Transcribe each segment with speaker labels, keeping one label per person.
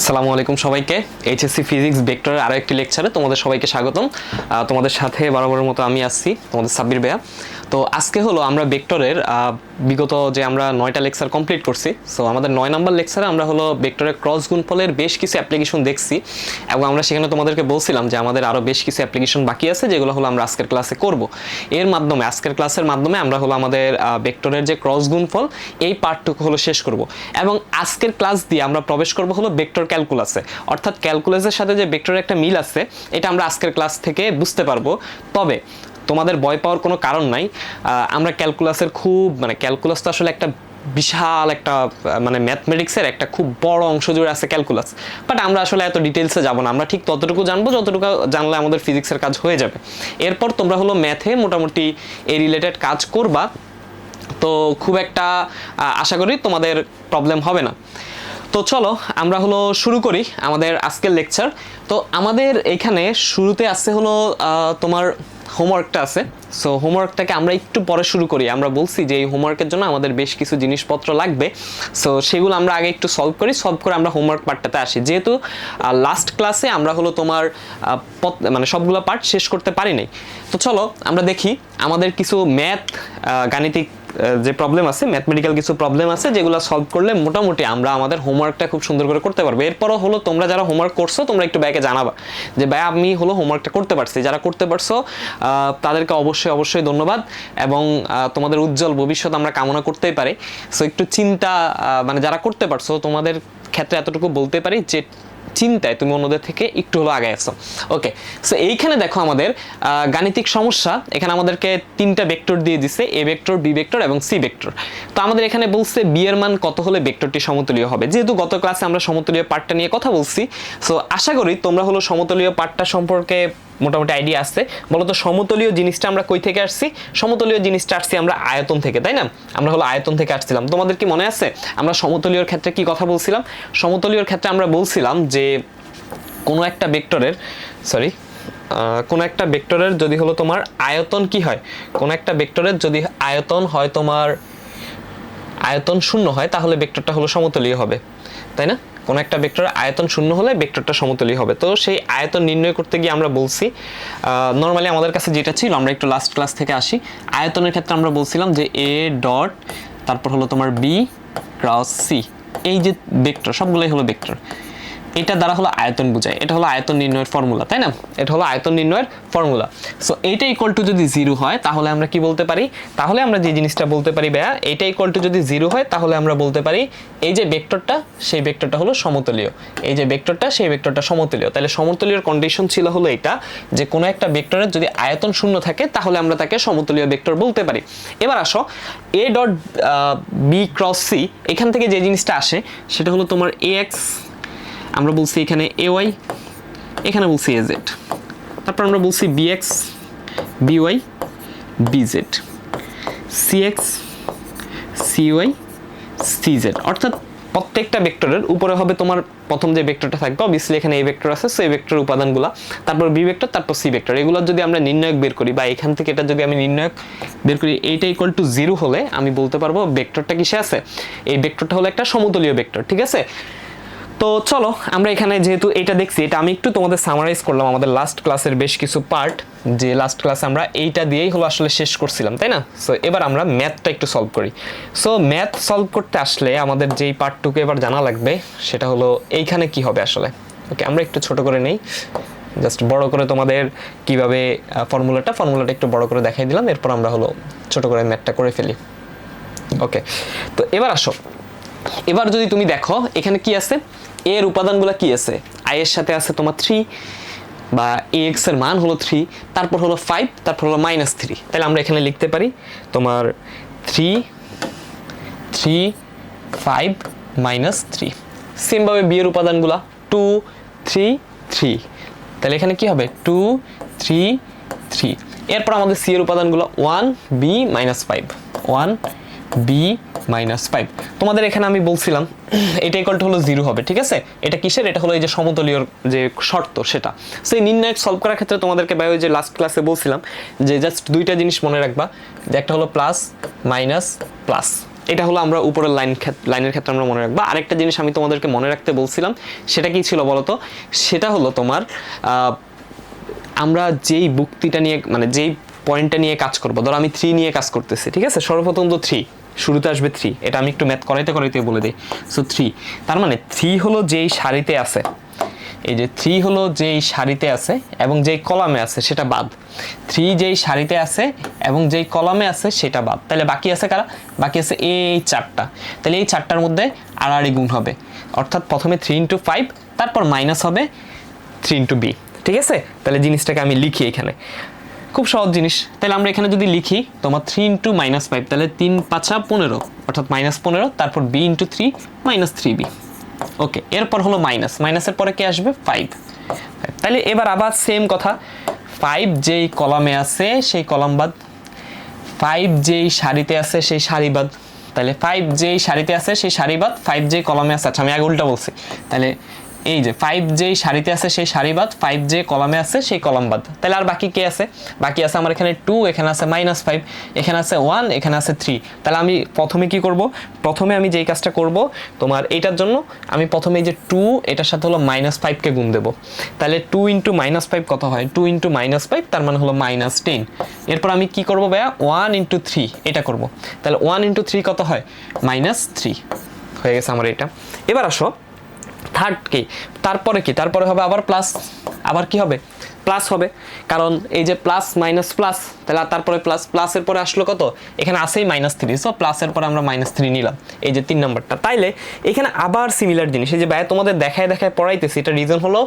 Speaker 1: আসসালামু আলাইকুম সবাইকে। এইচএসসি ফিজিক্স ভেক্টরের আরও একটি লেকচারে তোমাদের সবাইকে স্বাগতম। তোমাদের সাথে বরাবরের মতো আমি আসছি, তোমাদের সাব্বির ভাইয়া। তো আজকে হলো আমরা ভেক্টরের বিগত যে আমরা 9টা লেকচার কমপ্লিট করছি, সো আমাদের 9 নম্বর লেকচারে আমরা হলো ভেক্টরের ক্রস গুণফলের বেশ কিছু অ্যাপ্লিকেশন দেখছি এবং আমরা সেখানে তোমাদেরকে বলছিলাম যে আমাদের আরও বেশ কিছু অ্যাপ্লিকেশন বাকি আছে যেগুলো হলো আমরা আজকের ক্লাসে করব। এর মাধ্যমে আজকের ক্লাসের মাধ্যমে আমরা হলো আমাদের ভেক্টরের যে ক্রস গুণফল এই পার্টটুকু হলো শেষ করব এবং আজকের ক্লাস দিয়ে আমরা প্রবেশ করব হলো ভেক্টর ক্যালকুলাসে, অর্থাৎ ক্যালকুলাসের সাথে যে ভেক্টরের একটা মিল আছে এটা আমরা আজকের ক্লাস থেকে বুঝতে পারবো। তবে তোমাদের ভয় পাওয়ার কোনো কারণ নাই। আমরা ক্যালকুলাসের ক্যালকুলাস তো আসলে একটা বিশাল একটা ম্যাথমেটিক্সের একটা খুব বড় অংশ জুড়ে আছে ক্যালকুলাস, বাট আমরা আসলে এত ডিটেলসে যাব না। আমরা ঠিক ততটুকু জানবো যতটুকু জানলে আমাদের ফিজিক্সের কাজ হয়ে যাবে। এরপর তোমরা হলো ম্যাথে মোটামুটি এই রিলেটেড কাজ করবা, তো খুব একটা আশা করি তোমাদের প্রবলেম হবে না। তো চলো আমরা হলো শুরু করি আমাদের আজকের লেকচার। তো আমাদের এখানে শুরুতে আসছে হলো তোমার হোমওয়ার্কটা আছে। সো হোমওয়ার্কটাকে আমরা একটু পরে শুরু করি। আমরা বলছি যে এই হোমওয়ার্কের জন্য আমাদের বেশ কিছু জিনিসপত্র লাগবে, সো সেগুলো আমরা আগে একটু সলভ করে আমরা হোমওয়ার্ক পার্টটাতে আসি। যেহেতু লাস্ট ক্লাসে আমরা হলো তোমার সবগুলো পার্ট শেষ করতে পারি নাই। তো চলো আমরা দেখি আমাদের কিছু গাণিতিক যে প্রবলেম আছে, ম্যাথমেটিক্যাল কিছু প্রবলেম আছে যেগুলো সলভ করলে মোটামুটি আমরা আমাদের হোমওয়ার্কটা খুব সুন্দর করে করতে পারবো। এরপরও হলো তোমরা যারা হোমওয়ার্ক করছো তোমরা একটু ভাইকে জানাবা যে ভাই আমি হলো হোমওয়ার্কটা করতে পারছি। যারা করতে পারছো তাদেরকে অবশ্যই ধন্যবাদ এবং তোমাদের উজ্জ্বল ভবিষ্যৎ আমরা কামনা করতেই পারি। সো একটু চিন্তা যারা করতে পারছো তোমাদের ক্ষেত্রে এতটুকু বলতে পারি যে চিন্তায় তুমি অন্যদের থেকে একটু হলো আগে আসো। ওকে, সো এইখানে দেখো আমাদের গাণিতিক সমস্যা। এখানে আমাদেরকে 3টা ভেক্টর দিয়ে দিছে, এ ভেক্টর, বি ভেক্টর এবং সি ভেক্টর। তো আমাদের এখানে বলছে বি এর মান কত হলে ভেক্টরটি সমতুল্য হবে। যেহেতু গত ক্লাসে আমরা সমতুল্য পার্টটা নিয়ে কথা বলছি, সো আশা করি তোমরা হলো সমতুল্য পার্টটা সম্পর্কে মোটামুটি আইডিয়া আসছে। বলতো সমতলীয় জিনিসটা আমরা কই থেকে আসছি? সমতলীয় জিনিসটা আসছি আমরা আয়তন থেকে, তাই না? আমরা হলো আয়তন থেকে আসছিলাম। তোমাদের কি মনে আছে আমরা সমতলীয়র ক্ষেত্রে কি কথা বলছিলাম? সমতলীয়র ক্ষেত্রে আমরা বলছিলাম যে কোনো একটা ভেক্টরের যদি হলো তোমার আয়তন কি হয়, কোনো একটা ভেক্টরের যদি আয়তন হয় তোমার আয়তন 0 হয় তাহলে ভেক্টরটা হলো সমতলীয় হবে, তাই না? কোনো একটা ভেক্টরের আয়তন 0 হলে ভেক্টরটা সমতলী হবে। তো সেই আয়তন নির্ণয় করতে গিয়ে আমরা বলছি নর্মালি আমাদের কাছে যেটা ছিল, আমরা একটু লাস্ট ক্লাস থেকে আসি। আয়তনের ক্ষেত্রে আমরা বলছিলাম যে এ ডট তারপর হলো তোমার বি ক্রস সি, এই যে ভেক্টর সবগুলোই হলো ভেক্টর, এটা দ্বারা হলো আয়তন বোঝায়। এটা হলো আয়তন নির্ণয়ের ফর্মুলা, তাই না? এটা হলো আয়তন নির্ণয়ের ফর্মুলা। সো এইটা ইকুয়াল টু যদি 0 হয় তাহলে আমরা কি বলতে পারি? তাহলে আমরা যে জিনিসটা বলতে পারি ভাইয়া, এইটা ইকুয়াল টু যদি 0 হয় তাহলে আমরা বলতে পারি এই যে ভেক্টরটা সেই ভেক্টরটা হলো সমতলীয়, এই যে ভেক্টরটা সেই ভেক্টরটা সমতলীয়। তাহলে সমতলীয়র কন্ডিশন ছিল হলো এটা, যে কোনো একটা ভেক্টরের যদি আয়তন 0 থাকে তাহলে আমরা তাকে সমতলীয় ভেক্টর বলতে পারি। এবার আসো A dot B cross C, এখান থেকে যে জিনিসটা আসে সেটা হলো তোমার এ এক্স, আমরা বলছি এখানে এ ওয়াই, এখানে বলছি এ জেড, তারপর আমরা বলছি B X B Y B Z, C X C Y C Z. অর্থাৎ প্রত্যেকটা ভেক্টরের উপরে হবে তোমার প্রথম যে ভেক্টরটা থাকবে, অবভিয়াসলি এখানে এই ভেক্টর আছে, সেই ভেক্টরের উপাদানগুলো, তারপর বি ভেক্টর, তারপর সি ভেক্টর। এগুলো যদি আমরা নির্ণায়ক বের করি বা এখান থেকে এটা যদি আমি নির্ণায়ক বের করি, এইটা ইকুয়াল টু 0 হলে আমি বলতে পারবো ভেক্টরটা কিসে আছে, এই ভেক্টরটা হলো একটা সমতলীয় ভেক্টর। ঠিক আছে? তো চলো আমরা এখানে যেহেতু এটা দেখছি, এটা আমি একটু তোমাদের সামারাইজ করলাম আমাদের লাস্ট ক্লাসের বেশ কিছু পার্ট, যে লাস্ট ক্লাসে আমরা এইটা দিয়েই হলো আসলে শেষ করছিলাম, তাই না? সো এবার আমরা ম্যাথটা একটু সলভ করি। সো ম্যাথ সলভ করতে আসলে আমাদের যেই পার্টটুকু এবার জানা লাগবে সেটা হলো এইখানে কি হবে আসলে। ওকে, আমরা একটু ছোট করে নেই, জাস্ট বড় করে তোমাদের কিভাবে ফর্মুলাটা একটু বড় করে দেখাই দিলাম, এরপর আমরা হলো ছোট করে ম্যাথটা করে ফেলি। ওকে, তো এবার আসো, এবার যদি তুমি দেখো এখানে কি আছে, এর উপাদানগুলো কি আছে, আই এর সাথে আছে তোমার 3 বা এক্স এর মান হলো 3, তারপর হলো 5, তারপর হলো -3। তাহলে আমরা এখানে লিখতে পারি তোমার 3 3 5 -3। সেম ভাবে বি এর উপাদানগুলো 2 3 3, তাহলে এখানে কি হবে 2 3 3। এরপর আমাদের সি এর উপাদানগুলো 1 বি -5 1 বি -5। তোমাদের এখানে আমি বলছিলাম এটা ইকুয়াল টু হলো 0 হবে, ঠিক আছে? এটা কিসের? এটা হলো এই যে সমতলীয়র যে শর্ত সেটা। সেই নির্ণায়ক সলভ করার ক্ষেত্রে তোমাদেরকে ওই যে লাস্ট ক্লাসে বলছিলাম যে জাস্ট দুইটা জিনিস মনে রাখবা, যে একটা হলো প্লাস মাইনাস প্লাস, এটা হলো আমরা উপরের লাইনের ক্ষেত্রে আমরা মনে রাখবো। আরেকটা জিনিস আমি তোমাদেরকে মনে রাখতে বলছিলাম, সেটা কি ছিল বলো তো? সেটা হলো তোমার আমরা যেই বুক্তিটা নিয়ে মানে যেই পয়েন্টটা নিয়ে কাজ করবো, ধরো আমি 3 নিয়ে কাজ করতেছি, ঠিক আছে? সর্বপ্রথম তো 3 শুরুতে আসবে 3, এটা আমি একটু ম্যাথ করাইতে বলে দিই। সো 3, তার মানে 3 হলো যেই সারিতে আছে, এই যে 3 হলো যেই সারিতে আছে এবং যেই কলামে আছে সেটা বাদ। 3 যেই সারিতে আছে এবং যেই কলামে আছে সেটা বাদ। তাহলে বাকি আছে কারা? বাকি আছে এই 4টা। তাহলে এই 4টার মধ্যে আড়াআড়ি গুণ হবে, অর্থাৎ প্রথমে 3 × 5, তারপর মাইনাস হবে 3 × b, ঠিক আছে? তাহলে জিনিসটাকে আমি লিখি এখানে, খুব সহজ জিনিস। তাহলে আমরা এখানে যদি লিখি তোমার 3 × -5, তাহলে 3 × 5 = 15, অর্থাৎ -15, তারপর b × 3 -3b। ওকে, এরপর হলো মাইনাসের পরে কে আসবে? 5। তাহলে এবার আবার সেম কথা, 5 যেই কলামে আছে সেই কলাম বাদ, 5 যেই সারিতে আছে সেই সারি বাদ। তাহলে 5 যেই সারিতে আছে সেই সারি বাদ, 5 যেই কলামে আছে, আচ্ছা আমি আগে উল্টা বলছি, তাহলে এই যে 5 যেই সারিতে আছে সেই সারি বাদ, 5 যে কলামে আছে সেই কলাম বাদ। তাহলে আর বাকি কে আছে? বাকি আছে আমার এখানে 2, এখানে আছে -5, এখানে আছে 1, এখানে আছে 3। তাহলে আমি প্রথমে কি করব? প্রথমে আমি যেই কাজটা করব তোমার এইটার জন্য, আমি প্রথমে এই যে 2 এটার সাথে হলো -5 কে গুণ দেব। তাহলে 2 × -5 কত হয়? 2 × -5 তার মানে হলো -10। এরপর আমি কি করব ভাইয়া? 1 × 3 এটা করব। তাহলে 1 × 3 কত হয়? -3 হয়ে গেছে আমার এটা। এবার আসো থার্ড কি, তারপরে কি? তারপরে হবে আবার প্লাস, আবার কি হবে? প্লাস হবে, কারণ এই যে প্লাস মাইনাস প্লাস, তাহলে তারপরে প্লাস, প্লাসের পরে আসলো কত? এখানে আসেই -3, সো প্লাসের পরে আমরা -3 নিলাম, এই যে 3 নম্বরটা। তাইলে এখানে আবার সিমিলার জিনিস, এই যে ভাই তোমাদের দেখায় পড়াইতেছি, এটা রিজন হলো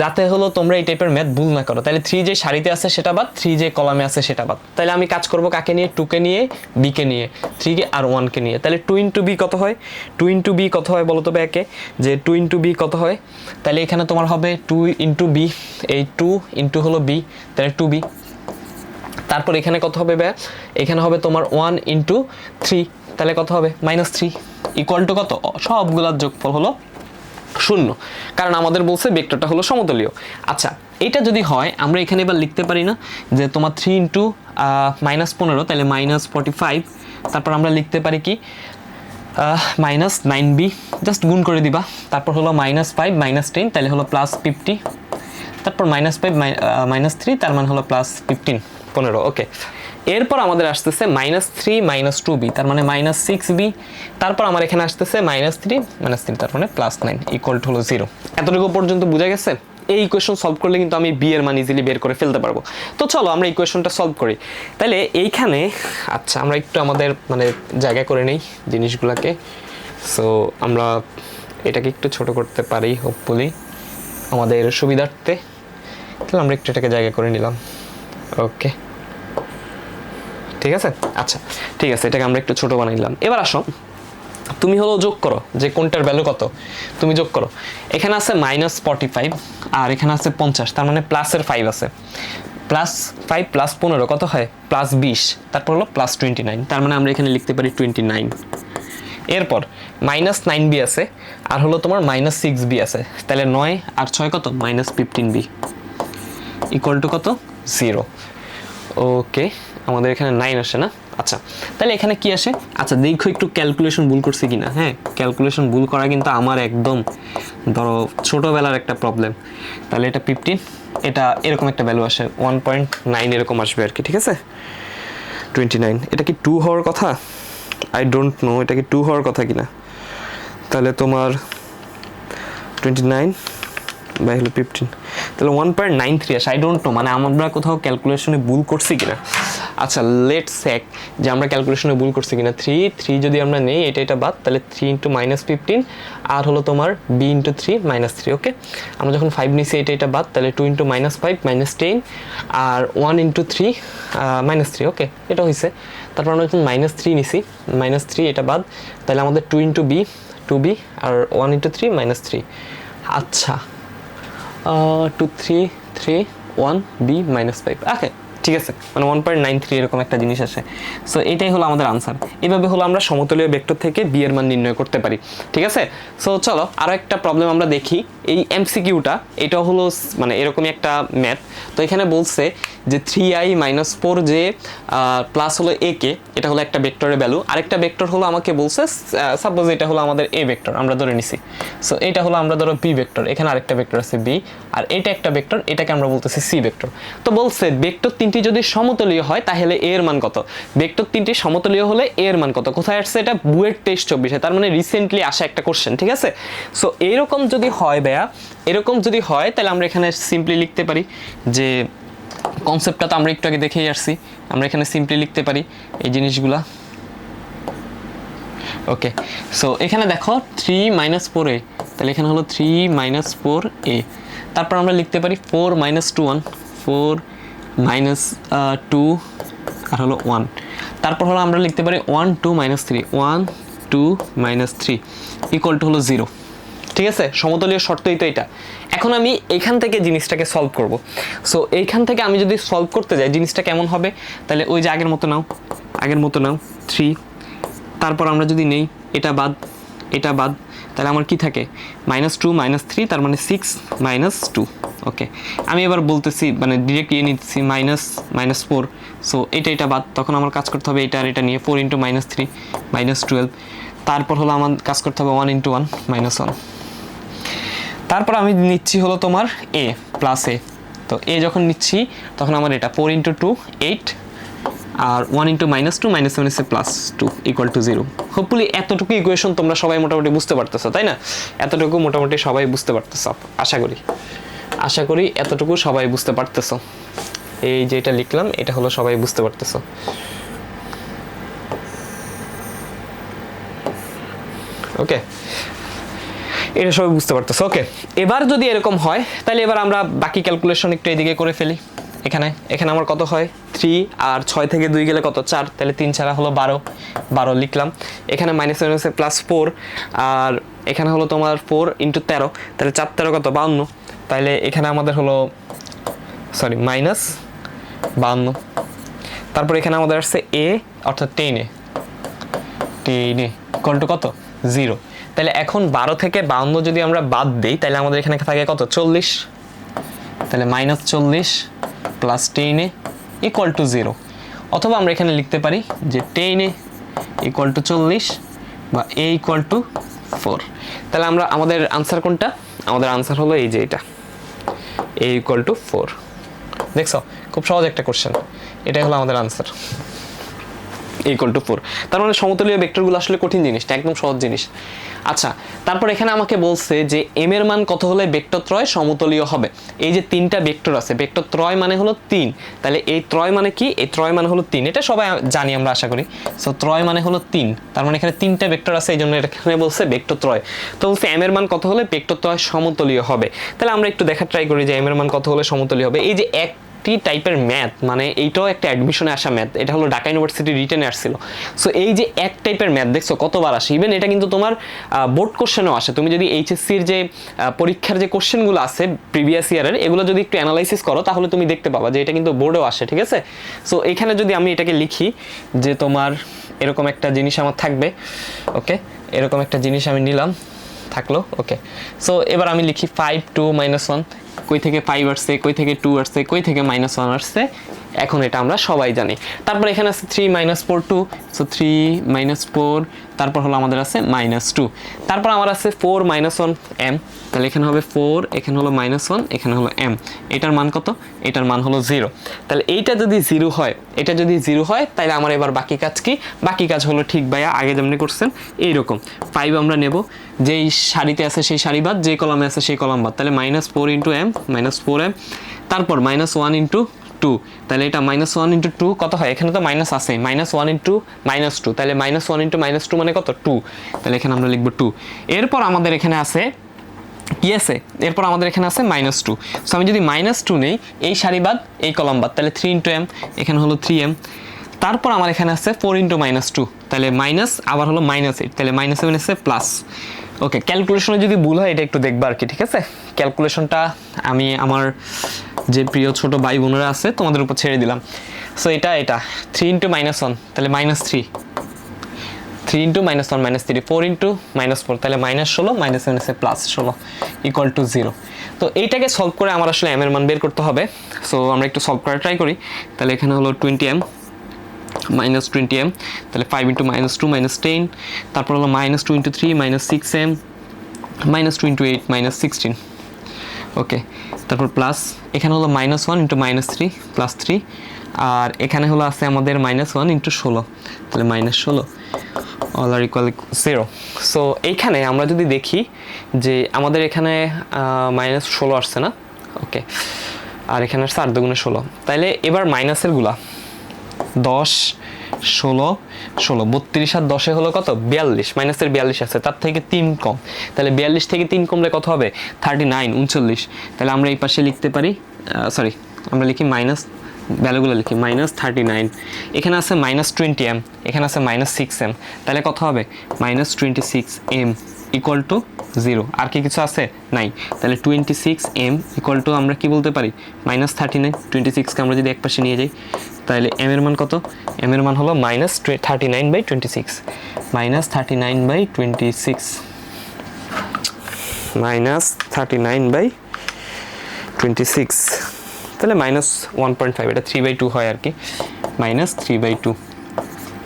Speaker 1: যাতে হলো তোমরা এই টাইপের ম্যাথ ভুল না করো। তাহলে 3 যে সারিতে আছে সেটা বাদ, 3 যে কলামে আছে সেটা বাদ। তাহলে আমি কাজ করব কাকে নিয়ে? 2 কে নিয়ে, b কে নিয়ে, 3 কে আর 1 কে নিয়ে। তাহলে 2 × b কত হয়? 2 × b কত হয় বলো তো ব্যাকে, যে 2 × b কত হয়? তাহলে এখানে তোমার হবে 2 × b, এই 2 × হলো b, তাহলে 2b। তারপর এখানে কত হবে ব্যা? এখানে হবে তোমার 1 × 3, তাহলে কত হবে? -3 ইকুয়াল টু কত? সবগুলোর যোগফল হলো 0, কারণ আমাদের বলছে ভেক্টরটা হলো সমতলীয়। আচ্ছা, এটা যদি হয় আমরা এখানে এবার লিখতে পারি না যে তোমার 3 × -15, তাহলে -45, তারপর আমরা লিখতে পারি কি -9b, জাস্ট গুণ করে দিবা, তারপর হলো -5 -10, তাহলে হলো +50, তারপর -5 -3, তার মানে হলো +15 15। ওকে, এরপর আমাদের আসতেছে -3 2b, তার মানে -6b, তারপর আমার এখানে আসতেছে -3 তার মানে +9 ইকুয়াল টু হলো 0। এতটুকু পর্যন্ত বোঝা গেছে? এই ইকুয়েশন সলভ করলে কিন্তু আমি b এর মান ইজিলি বের করে ফেলতে পারবো। তো চলো আমরা ইকুয়েশনটা সলভ করি। তাহলে এইখানে আচ্ছা আমরা একটু আমাদের মানে জায়গা করে নেই জিনিসগুলোকে। সো আমরা এটাকে একটু ছোট করতে পারি হোপফুলি আমাদের সুবিধার্থে। তাহলে আমরা একটু এটাকে জায়গা করে নিলাম। ওকে, ঠিক আছে? আচ্ছা ঠিক আছে, এটাকে আমরা একটু ছোট বানাই নিলাম। এবার আসো তুমি হলো যোগ করো যে কোনটার ভ্যালু কত, তুমি যোগ করো। এখানে আছে -45 আর এখানে আছে 50, তার মানে প্লাসের 5 আছে, +5 + 15 কত হয়? +20, তারপর হলো +29, তার মানে আমরা এখানে লিখতে পারি 29। এরপর -9b আছে আর হলো তোমার -6b আছে, তাহলে 9 আর 6 কত? -15b ইকুয়াল টু কত? 0। ওকে, আমাদের এখানে 9 আসে না? আচ্ছা, তাহলে এখানে কি আসে? আচ্ছা দেখো একটু ক্যালকুলেশন ভুল করছি কিনা। হ্যাঁ, ক্যালকুলেশন ভুল করা কিন্তু আমার একদম ধরো ছোটোবেলার একটা প্রবলেম। তাহলে এটা 15, এটা এরকম একটা ভ্যালু আসে 1.9 এরকম আসবে আর কি, ঠিক আছে? 29, এটা কি 2 হওয়ার কথা? আই ডোন্ট নো এটা কি 2 হওয়ার কথা কিনা। তাহলে তোমার 29 বাই হলো 15, তাহলে 1.93 আসে। আই ডোন্ট নো মানে আমরা কোথাও ক্যালকুলেশনে ভুল করছি কিনা। আচ্ছা লেটস চেক যে আমরা ক্যালকুলেশনে ভুল করছি কিনা। 3 যদি আমরা নেই, এটা বাদ, তাহলে 3 × -15 আর হলো তোমার b × 3 -3। ওকে, আমরা যখন 5 নিছি এটা বাদ, তাহলে 2 × -5 -10 আর 1 × 3 -3। ওকে, এটা হয়েছে। তারপর আমরা যখন -3 নিছি, -3 এটা বাদ, তাহলে আমাদের 2 × b 2b আর 1 × 3 -3। আচ্ছা 2 3 3 1 b -5। ওকে, ঠিক আছে, মানে 1.93 এরকম একটা জিনিস আসে। সো এটাই হলো আমাদের আনসার। এভাবে হলো আমরা সমতলীয় ভেক্টর থেকে বি এর মান নির্ণয় করতে পারি। ঠিক আছে, সো চলো আরও একটা প্রবলেম আমরা দেখি। এই এমসিকিউটা এটা হলো মানে এরকমই একটা ম্যাথ। তো এখানে বলছে যে 3i - 4j প্লাস হলো a কে, এটা হলো একটা ভেক্টরের ভ্যালু। আরেকটা ভেক্টর হলো আমাকে বলছে, সাপোজ এটা হলো আমাদের a ভেক্টর আমরা ধরে নিছি। সো এটা হলো আমরা ধরো b ভেক্টর, এখানে আরেকটা ভেক্টর আছে b, আর এটা একটা ভেক্টর, এটাকে আমরা বলতেছি c ভেক্টর। তো বলছে ভেক্টর তিনটি যদি সমতলীয় হয় তাহলে a এর মান কত। ভেক্টর তিনটি সমতলীয় হলে a এর মান কত, কোথায় আসছে এটা, বুয়েট 23-24, তার মানে রিসেন্টলি আসা একটা কোশ্চেন। ঠিক আছে, সো এরকম যদি হয় ভাইয়া, এরকম যদি হয় তাহলে আমরা এখানে সিম্পলি লিখতে পারি যে কনসেপ্টটা তো আমরা একটু আগে দেখেই আসছি, আমরা এখানে সিম্পলি লিখতে পারি এই জিনিসগুলা। ওকে, সো এখানে দেখো 3 - 4a, তাহলে এখানে হলো 3 - 4a। তারপর আমরা লিখতে পারি 4 - 2 1, 4 - 2 আর হলো 1। তারপর হলো আমরা লিখতে পারি 1 2 - 3, 1 2 - 3 ইকুয়াল টু হলো 0। ঠিক আছে, সমতলীয় শর্তই তো এটা। এখন আমি এখান থেকে জিনিসটাকে সলভ করব। সো এইখান থেকে আমি যদি সলভ করতে যাই জিনিসটা কেমন হবে, তাহলে ওই যে আগের মতো নাও, আগের মতো নাও 3। তারপর আমরা যদি নেই এটা বাদ, এটা বাদ, তাহলে আমার কি থাকে -2 - 3, তার মানে 6 - 2। ওকে, আমি এবার বলতেছি মানে ডিরেক্ট নিয়ে নিচ্ছি -4। সো এটা বাদ, তখন আমার কাজ করতে হবে এটা আর এটা নিয়ে 4 × -3 -12। তারপর হলো আমার কাজ করতে হবে 1 × 1 -1। তারপর আমি নিচ্ছি হলো তোমার a প্লাস a। তো a যখন নিচ্ছি তখন আমার এটা 4 × 2 8, আর 1 × -2 -7 আছে +2 ইকুয়াল টু 0। হোপফুলি এতটুকু ইকুয়েশন তোমরা সবাই মোটামুটি বুঝতে পারতেছো, তাই না? এতটুকু মোটামুটি সবাই বুঝতে পারতেছো আশা করি এতটুকু সবাই বুঝতে পারতেছো। এই যে এটা লিখলাম এটা হলো সবাই বুঝতে পারতেছো। ওকে, এটা সবাই বুঝতে পারতেছো। ওকে, এবার যদি এরকম হয় তাহলে এবার আমরা বাকি ক্যালকুলেশন একটু এদিকে করে ফেলি। এখানে আমার কত হয় 3, আর 6 থেকে 2 গেলে কত 4, তাহলে 3 ছাড়া হলো 12 লিখলাম। এখানে -7 আছে +4, আর এখানে হলো তোমার 4 × 13, তাহলে 4 13 কত 52। তাহলে এখানে আমাদের হলো -52। তারপর এখানে আমাদের আসছে a অর্থাৎ 10 ইকুয়াল টু কত 0। তাহলে এখন 12 থেকে 52 যদি আমরা বাদ দিই তাহলে আমাদের এখানে থাকে কত 40। তাহলে -40 + 10 ইকুয়াল টু 0। অথবা আমরা এখানে লিখতে পারি যে 10 ইকুয়াল টু 40 বা a ইকুয়াল টু 4। তাহলে আমাদের আনসার কোনটা, আমাদের আনসার হলো এই যে এটা a ইকুয়াল টু 4। দেখছো খুব সহজ একটা কোশ্চেন, এটাই হলো আমাদের আনসার ইকুয়াল টু 4। তার মানে সমতলীয় ভেক্টরগুলো আসলে কঠিন জিনিস না, একদম সহজ জিনিস। আচ্ছা, তারপর এখানে আমাকে বলছে যে m এর মান কত হলে ভেক্টর ত্রয় সমতলীয় হবে। এই যে তিনটা ভেক্টর আছে, ভেক্টর ত্রয় মানে হলো 3, তাহলে এই ত্রয় মানে কি, এই ত্রয় মানে হলো 3, এটা সবাই জানি আমরা আশা করি। সো ত্রয় মানে হলো 3, তার মানে এখানে তিনটা ভেক্টর আছে, এই জন্য এখানে বলছে ভেক্টর ত্রয়। তো বলছে m এর মান কত হলে ভেক্টর ত্রয় সমতলীয় হবে। তাহলে আমরা একটু দেখার ট্রাই করি যে m এর মান কত হলে সমতলীয় হবে। এই যে একটি টাইপের ম্যাথ, মানে এইটাও একটা অ্যাডমিশনে আসা ম্যাথ, এটা হলো ঢাকা ইউনিভার্সিটি রিটেনে আসছিল। সো এই যে এক টাইপের ম্যাথ দেখছো কতবার আসে, ইভেন এটা কিন্তু তোমার বোর্ড কোশ্চেনও আসে। তুমি যদি এইচএসসির যে পরীক্ষার যে কোশ্চেনগুলো আছে প্রিভিয়াস ইয়ারের, এগুলো যদি একটু অ্যানালাইসিস করো তাহলে তুমি দেখতে পাবা যে এটা কিন্তু বোর্ডেও আসে। ঠিক আছে, সো এখানে যদি আমি এটাকে লিখি যে তোমার এরকম একটা জিনিস আমার থাকবে। ওকে, এরকম একটা জিনিস আমি নিলাম, থাকলো। ওকে, সো এবার আমি লিখি 5 2 -1, কই থেকে 5 আসছে, কই থেকে 2 আসছে, কই থেকে -1 আসছে, এখন এটা আমরা সবাই জানি। তারপর এখানে আছে 3 - 4 2, সো 3 - 4, তারপর হলো আমাদের আছে -2, তারপর আমার আছে 4 - 1 m, তাহলে এখানে হবে 4, এখানে হলো -1, এখানে হলো m, এটার মান কত, এটার মান হলো 0। তাহলে এইটা যদি 0 হয়, এটা যদি 0 হয় তাহলে আমার এবার বাকি কাজ কি, বাকি কাজ হলো ঠিক ভাইয়া আগে যেমনি করছেন এইরকম 5 আমরা নেব, যেই সারিতে আছে সেই সারি বাদ, যে কলামে আছে সেই কলাম বাদ, তাহলে -4 × m -4m, তারপর -1 × 2, তাহলে এটা -1 × 2 কত হয়, এখানে তো মাইনাস আছে, -1 × -2, তাহলে -1 × -2 মানে কত 2, তাহলে এখানে আমরা লিখব 2। এরপর আমাদের এখানে আছে কি আছে, এরপর আমাদের এখানে আছে -2। সো আমি যদি -2 নেই, এই সারি বাদ এই কলাম বাদ, তাহলে 3 × m, এখানে হলো 3m। তারপর আমার এখানে আছে 4 × -2, তাহলে মাইনাস আবার হলো -8, তাহলে -7 আছে প্লাস। ওকে, ক্যালকুলেশনে যদি ভুল হয় এটা একটু দেখবা আর কি। ঠিক আছে, ক্যালকুলেশনটা আমি আমার যে প্রিয় ছোট ভাই বোনেরা আছে তোমাদের উপর ছেড়ে দিলাম। সো এটা 3 ইন্টু -1 তাহলে -3, 3 ইন্টু -1 -3, 4 ইন্টু -4 তাহলে -16, -7 +16 ইকুয়াল টু 0। তো এইটাকে সলভ করে আমার আসলে m এর মান বের করতে হবে। সো আমরা একটু সলভ করার ট্রাই করি। তাহলে এখানে হলো 20m -20m, তাহলে 5 ইন্টু -2 -10, তারপর হলো -2 ইন্টু 3 -6m, -2 ইন্টু 8 -16, ওকে। তারপর প্লাস এখানে হলো -1 ইন্টু -3 +3, আর এখানে হলো আছে আমাদের -1 ইন্টু 16, তাহলে -16 অল আর ইকুয়াল 0। সো এইখানে আমরা যদি দেখি যে আমাদের এখানে -16 আসছে না, ওকে, আর এখানে 4 দুগুণে 16, তাহলে এবার মাইনাসের গুলা 10 16 16, 32 আর 10 হলো কত 42, মাইনাসের 42 আছে, তার থেকে 3 কম, তাহলে 42 থেকে 3 কমলে কত হবে 39 39। তাহলে আমরা এই পাশে লিখতে পারি, সরি আমরা লিখি মাইনাস, ভ্যালুগুলো লিখি -39, এখানে আছে -20m, এখানে আছে -6m, তাহলে কত হবে -26m ইকুয়াল টু 0। আর কি কিছু আছে নাই, তাহলে 26m ইকুয়াল টু আমরা কি বলতে পারি -39। 26কে আমরা যদি এক পাশে নিয়ে যাই তাহলে m এর মান কত, m এর মান হলো -39/26, -39/26, -39/26, তাহলে -1.5, এটা 3/2 হয় আর কি, -3/2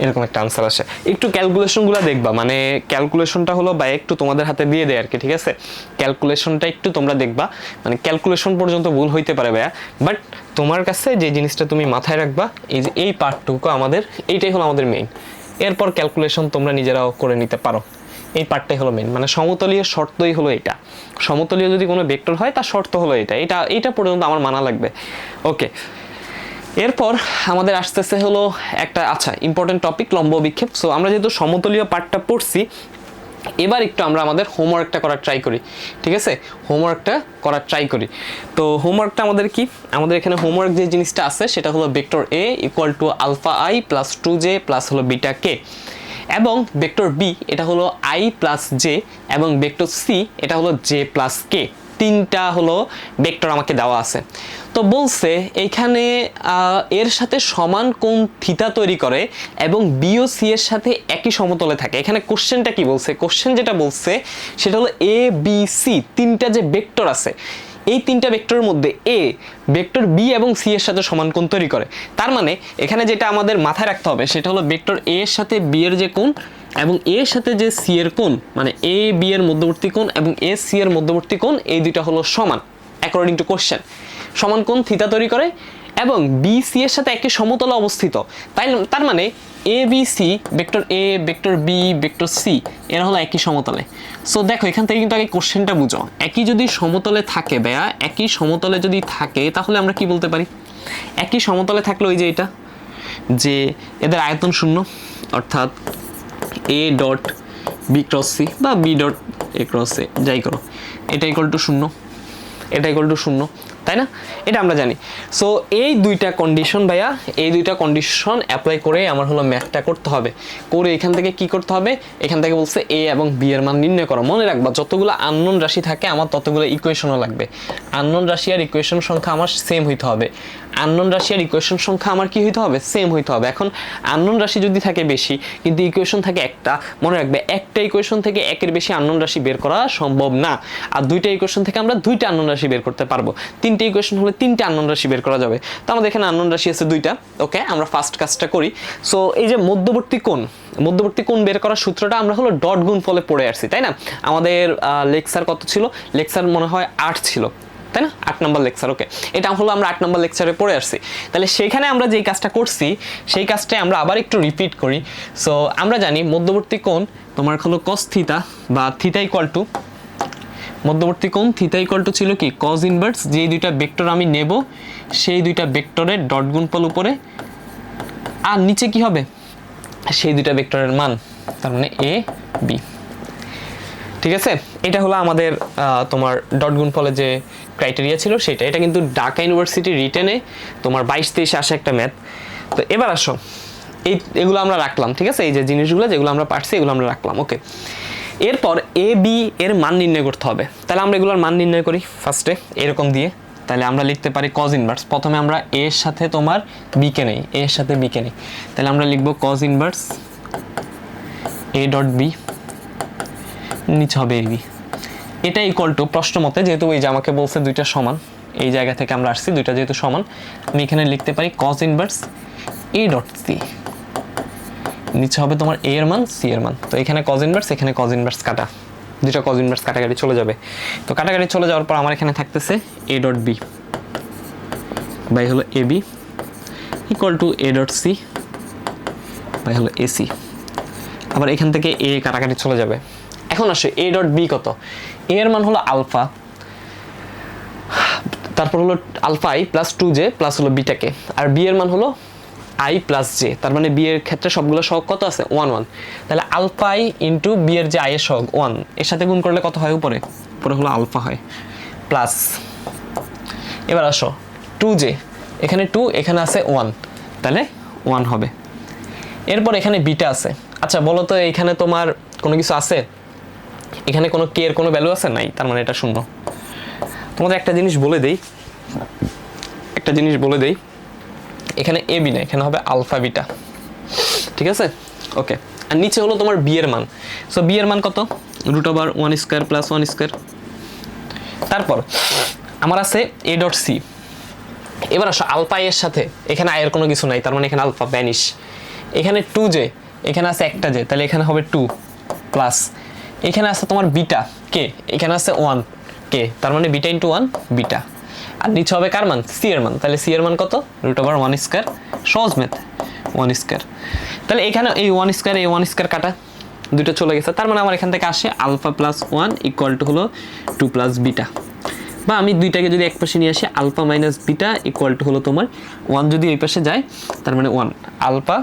Speaker 1: এরকম একটা আনসার আসে। একটু ক্যালকুলেশনগুলো দেখবা, মানে ক্যালকুলেশনটা হলো বা একটু তোমাদের হাতে দিয়ে দেয় আর কি, ঠিক আছে, ক্যালকুলেশনটা একটু তোমরা দেখবা, মানে ক্যালকুলেশন পর্যন্ত ভুল হইতে পারে ভাইয়া, বাট তোমার কাছে যে জিনিসটা তুমি মাথায় রাখবা এই যে এই পার্টটুকু আমাদের, এইটাই হলো আমাদের মেইন, এরপর ক্যালকুলেশন তোমরা নিজেরাও করে নিতে পারো, এই পার্টটাই হলো মেইন। মানে সমতলীয় শর্তই হলো এটা, সমতলীয় যদি কোনো ভেক্টর হয় তার শর্ত হলো এটা পর্যন্ত আমার মানা লাগবে, ওকে। এরপর আমাদের আসতেছে হলো একটা আচ্ছা ইম্পর্টেন্ট টপিক, লম্ব বিক্ষেপ। সো আমরা যেহেতু সমতলীয় পার্টটা পড়ছি, এবার একটু আমরা আমাদের হোমওয়ার্কটা করার ট্রাই করি, ঠিক আছে, হোমওয়ার্কটা করার ট্রাই করি। তো হোমওয়ার্কটা আমাদের কি, আমাদের এখানে হোমওয়ার্ক যে জিনিসটা আছে সেটা হলো vector a equal to alpha i plus 2j plus হলো বিটা k, এবং ভেক্টর b এটা হলো i প্লাস j, এবং ভেক্টর c এটা হলো j প্লাস k, তিনটা হলো ভেক্টর আমাকে দেওয়া আছে। তো বলছে এইখানে এর সাথে সমান কোণ থিতা তৈরি করে এবং বি ও সি এর সাথে একই সমতলে থাকে। এখানে কোশ্চেনটা কি বলছে, কোশ্চেন যেটা বলছে সেটা হলো এ বি সি তিনটা যে ভেক্টর আছে, এই তিনটা ভেক্টরের মধ্যে এ ভেক্টর বি এবং সি এর সাথে সমান কোণ তৈরি করে। তার মানে এখানে যেটা আমাদের মাথায় রাখতে হবে সেটা হলো ভেক্টর এ এর সাথে বি এর যে কোণ এবং এ এর সাথে যে সি এর কোণ, মানে এ বি এর মধ্যবর্তী কোণ এবং এ সি এর মধ্যবর্তী কোণ, এই দুইটা হলো সমান অ্যাকর্ডিং টু কোশ্চেন, সমান কোণ থিতা তৈরি করে এবং বি সি এর সাথে একই সমতলে অবস্থিত। তার মানে A B C, vector A vector B vector C এরা হলো একই সমতলে। সো দেখো এখান থেকে কিন্তু আগে কোশ্চেনটা বুঝো, একই যদি সমতলে থাকে ভাইয়া, একই সমতলে যদি থাকে তাহলে আমরা কি বলতে পারি, একই সমতলে থাকলে ওই যে এটা যে এদের আয়তন শূন্য, অর্থাৎ A dot B cross C বা B dot A cross A যাই করো, এটা ইকুয়াল টু 0, এটা ইকুয়াল টু 0, তাই না, এটা আমরা জানি। সো এই দুইটা কন্ডিশন ভাইয়া, এই দুইটা কন্ডিশন অ্যাপ্লাই করে আমার হলো ম্যাথটা করতে হবে, করে এখান থেকে কি করতে হবে, এখান থেকে বলছে এ এবং বি এর মান নির্ণয় করো। মনে রাখবা যতগুলো আননোন রাশি থাকে আমার ততগুলো ইকুয়েশনও লাগবে, আননোন রাশি আর ইকুয়েশন সংখ্যা আমার সেম হইতে হবে, আননোন রাশি আর ইকুয়েশন সংখ্যা আমার কি হইতে হবে, সেম হইতে হবে। এখন আননোন রাশি যদি থাকে বেশি কিন্তু ইকুয়েশন থাকে একটা, মনে রাখবে একটা ইকুয়েশন থেকে একের বেশি আননোন রাশি বের করা সম্ভব না, আর দুইটা ইকুয়েশন থেকে আমরা দুইটা আননোন রাশি বের করতে পারবো, তিনটে ইকুয়েশন হলে তিনটে আননোন রাশি বের করা যাবে। তো আমাদের এখানে আননোন রাশি আছে দুইটা, ওকে, আমরা ফার্স্ট কাজটা করি। সো এই যে মধ্যবর্তী কোণ বের করার সূত্রটা আমরা হলো ডট গুণফলে পড়ে আসছি, তাই না, আমাদের লেকচার কত ছিল, লেকচার মনে হয় 8 ছিল, তাই না, 8 নম্বর লেকচার, ওকে, এটা হলো আমরা 8 নম্বর লেকচারে পড়ে আসছি। তাহলে সেখানে আমরা যেই কাজটা করছি সেই কাজটাই আমরা আবার একটু রিপিট করি। সো আমরা জানি মধ্যবর্তী কোণ তোমার হলো কস থিতা বা থিতা ইকুয়াল টু, মধ্যবর্তী কোণ থিতা ইকুয়াল টু ছিল কি কজ ইনভার্স, যেই দুইটা ভেক্টর আমি নেব সেই দুইটা ভেক্টরের ডট গুণফল উপরে, আর নিচে কি হবে সেই দুইটা ভেক্টরের মান, তার মানে এ বি, ঠিক আছে। এটা হলো আমাদের তোমার ডট গুণফলের যে ক্রাইটেরিয়া ছিল সেটা, এটা কিন্তু ঢাকা ইউনিভার্সিটি রিটেনে তোমার 22-23 আসে একটা ম্যাথ। তো এবার আসো এগুলো আমরা রাখলাম, ঠিক আছে, এই যে জিনিসগুলো যেগুলো আমরা পারছি এগুলো আমরা রাখলাম, ওকে। এরপর এ বি এর মান নির্ণয় করতে হবে, তাহলে আমরা এগুলোর মান নির্ণয় করি ফার্স্টে এরকম দিয়ে, তাহলে আমরা লিখতে পারি কজ ইনভার্স। প্রথমে আমরা এ এর সাথে তোমার বি কে নেই, এ এর সাথে বি কে নেই, তাহলে আমরা লিখব cos inverse A dot B, নিচে হবে এবি। এটা ইকুয়াল টু প্রশ্ন মতে, যেহেতু এই যে আমাকে বলছে দুইটা সমান, এই জায়গা থেকে আমরা আসছি, দুইটা যেহেতু সমান, আমি এখানে লিখতে পারি cos inverse A dot C, নিচে হবে তোমার এ এর মান সি এর মান। তো এখানে কজ ইনভার্স, এখানে কজ ইনভার্স কাটা, দুইটা কজ ইনভার্স কাটাকাটি চলে যাবে। তো কাটাকাটি চলে যাওয়ার পর আমার এখানে থাকতেছে এ ডট বি বাই হলো A B equal to A dot C by হলো এসি। আবার এখান থেকে এ কাটাকাটি চলে যাবে। এখন আসে এ ডট বি কত, এ এর মান হলো আলফা, তারপর হলো alpha I plus 2j plus হলো বিটাকে, আর বি এর মান হলো আই প্লাস জে, তার মানে বি এর ক্ষেত্রে সবগুলো সহগ কত আছে 1 1, তাহলে আলফা আই ইন্টু বি এর যে আই এর সহগ 1, এর সাথে গুণ করলে কত হয় উপরে, উপরে হলো আলফা হয় প্লাস, এবার আসো 2j, এখানে 2 এখানে আছে 1, তাহলে 1 হবে। এরপর এখানে বিটা আছে। আচ্ছা বলো তো এখানে তোমার কোনো কিছু আছে, এখানে কোনো কে এর কোনো ভ্যালু আছে নাই, তার মানে এটা শূন্য। তোমাদের একটা জিনিস বলে দেই, এখানে এ বি না, এখানে হবে আলফা বিটা, ঠিক আছে ওকে। আর নিচে হলো তোমার বি এর মান, সো বি এর মান কত root over 1 square plus 1 square. তারপর আমার আছে এ ডট সি। এবার আসো আলফা এর সাথে এখানে আয়ের কোনো কিছু নাই, তার মানে এখানে আলফা ভ্যানিশ, এখানে 2j, এখানে আছে একটা j, তাহলে এখানে হবে 2 প্লাস, এখানে আছে তোমার বিটা কে, এখানে আছে 1 কে, তার মানে বিটা ইন্টু 1 বিটা, আর নিচে হবে কার মান সি এর মান, তাহলে সি এর মান কত রুট ওভার 1 স্কয়ার, সহজ ম্যাথ 1 স্কয়ার। তাহলে এখানে এই 1 স্কয়ার এই 1 স্কয়ার কাটা, দুটো চলে গেছে, তার মানে আমার এখান থেকে আসে আলফা প্লাস 1 ইকুয়াল টু হলো 2 প্লাস বিটা, বা আমি দুইটাকে যদি এক পাশে নিয়ে আসি alpha minus beta equal to হলো তোমার 1 যদি এই পাশে যায়, তার মানে 1 alpha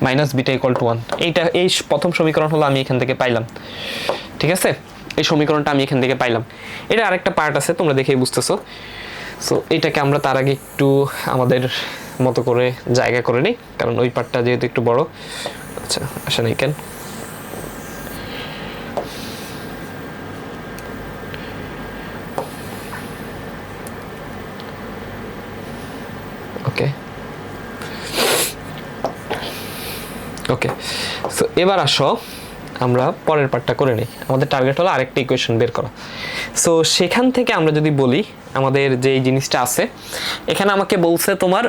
Speaker 1: minus beta equal to 1। এইটা এই প্রথম সমীকরণ হলো আমি এখান থেকে পাইলাম, ঠিক আছে, এই সমীকরণটা আমি এখান থেকে পাইলাম। এটা আরেকটা পার্ট আছে, তোমরা দেখেই বুঝতেছো। সো এইটাকে আমরা তার আগে একটু আমাদের মতো করে জায়গা করে নিই, কারণ ওই পার্টটা যেহেতু একটু বড়। আচ্ছা আসা নেই কেন, ওকে ওকে। সো এবার আসো আমরা পরের পার্টটা করে নিই। আমাদের টার্গেট হলো আরেকটা ইকুয়েশন বের করা। সো সেখান থেকে আমরা যদি বলি আমাদের যে জিনিসটা আছে, এখানে আমাকে বলছে তোমার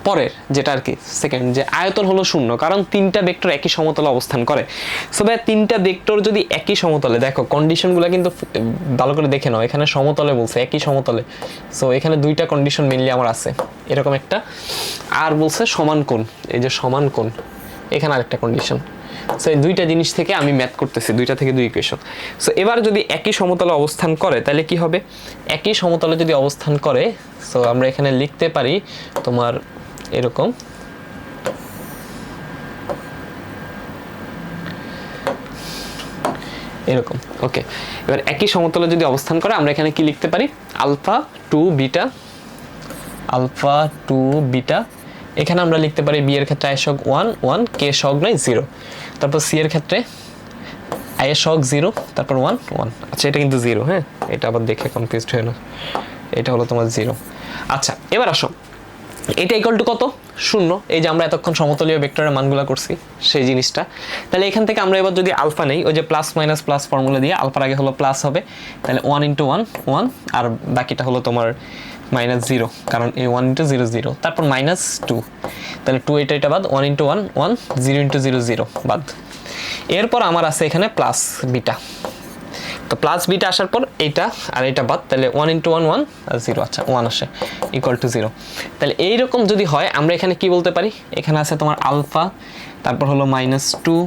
Speaker 1: পরের যেটা আর কি সেকেন্ড, যে আয়তন হলো শূন্য, কারণ তিনটা ভেক্টর একই সমতলে অবস্থান করে। সো ভাই তিনটা ভেক্টর যদি একই সমতলে, দেখো কন্ডিশনগুলো কিন্তু ভালো করে দেখে নাও, এখানে সমতলে বলছে একই সমতলে, সো এখানে দুইটা কন্ডিশন মেইনলি আমার আছে, এরকম একটা, আর বলছে সমান কোণ, এই যে সমান কোণ, এখানে আরেকটা কন্ডিশন। সো এই দুইটা জিনিস থেকে আমি ম্যাথ করতেছি, দুইটা থেকে দুই ইকুয়েশন। সো এবার যদি একই সমতলে অবস্থান করে তাহলে কি হবে, একই সমতলে যদি অবস্থান করে, সো আমরা এখানে লিখতে পারি তোমার এরকম, এরকম ওকে। এবার একই সমতলে যদি অবস্থান করে আমরা এখানে কি লিখতে পারি, alpha to beta, alpha to beta, এখানে আমরা লিখতে পারি বি এর ক্ষেত্রে আই সহগ 1 1, কে সহগ নাই 0, তারপর সি এর ক্ষেত্রে আই এর সহগ 0, তারপর 1 1। আচ্ছা এটা কিন্তু 0, হ্যাঁ এটা আবার দেখে কনফিউজড হয় না, এটা হলো তোমার 0। আচ্ছা এবার আসো এটা ইকুয়াল টু কত, শূন্য, এই যে আমরা এতক্ষণ সমতলীয় ভেক্টরের মানগুলো করছি সেই জিনিসটা। তাহলে এখান থেকে আমরা এবার যদি আলফা নেই, ওই যে প্লাস মাইনাস প্লাস ফর্মুলা দিয়ে আলফার আগে হলো প্লাস হবে, তাহলে 1 ইন্টু 1 1, আর বাকিটা হলো তোমার মাইনাস 0, কারণ এই 1 ইন্টু 0 0, তারপর মাইনাস 2, তাহলে 2 এটা বাদ, 1 ইন্টু 1 1, 0 ইন্টু 0 0 বাদ। এরপর আমার আছে এখানে প্লাস বিটা, তো প্লাস বিটা আসার পর এইটা আর এটা বাদ, তাহলে 1 ইন্টু 1 1 আর 0, আচ্ছা 1 আসে ইকুয়াল টু 0। তাহলে এইরকম যদি হয় আমরা এখানে কি বলতে পারি, এখানে আছে তোমার আলফা, তারপর হলো মাইনাস 2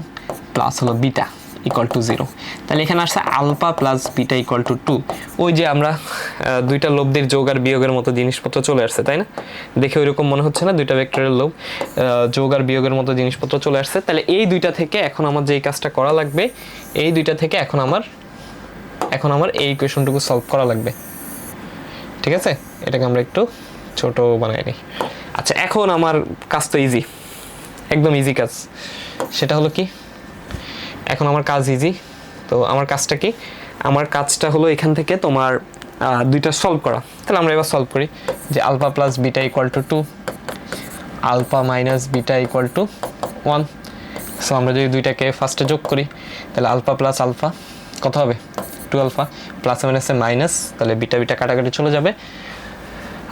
Speaker 1: প্লাস হলো বিটা ইকুয়াল টু 0, তাহলে এখানে আসছে alpha plus beta equal to 2। ওই যে আমরা দুইটা লব্ধির যোগ আর বিয়োগের মতো জিনিসপত্র চলে আসছে, তাই না, দেখে ওইরকম মনে হচ্ছে না, দুইটা ভেক্টরের লব যোগ আর বিয়োগের মতো জিনিসপত্র চলে আসছে। তাহলে এই দুইটা থেকে এখন আমার যেই কাজটা করা লাগবে, এই দুইটা থেকে এখন আমার এই ইকুয়েশনটুকু সলভ করা লাগবে, ঠিক আছে, এটাকে আমরা একটু ছোট বানাই নিই। আচ্ছা এখন আমার কাজ তো ইজি, একদম ইজি কাজ, সেটা হলো কি, এখন আমার কাজ ইজি। তো আমার কাজটা কি, আমার কাজটা হলো এখান থেকে তোমার দুইটা সলভ করা। তাহলে আমরা এবার সলভ করি যে alpha plus beta equal to 2, alpha minus beta equal to 1। So আমরা যদি দুইটাকে ফার্স্টে যোগ করি তাহলে আলফা প্লাস আলফা কত হবে 2 আলফা, প্লাস মাইনাসে মাইনাস, তাহলে বিটা বিটা কাটাকাটি চলে যাবে,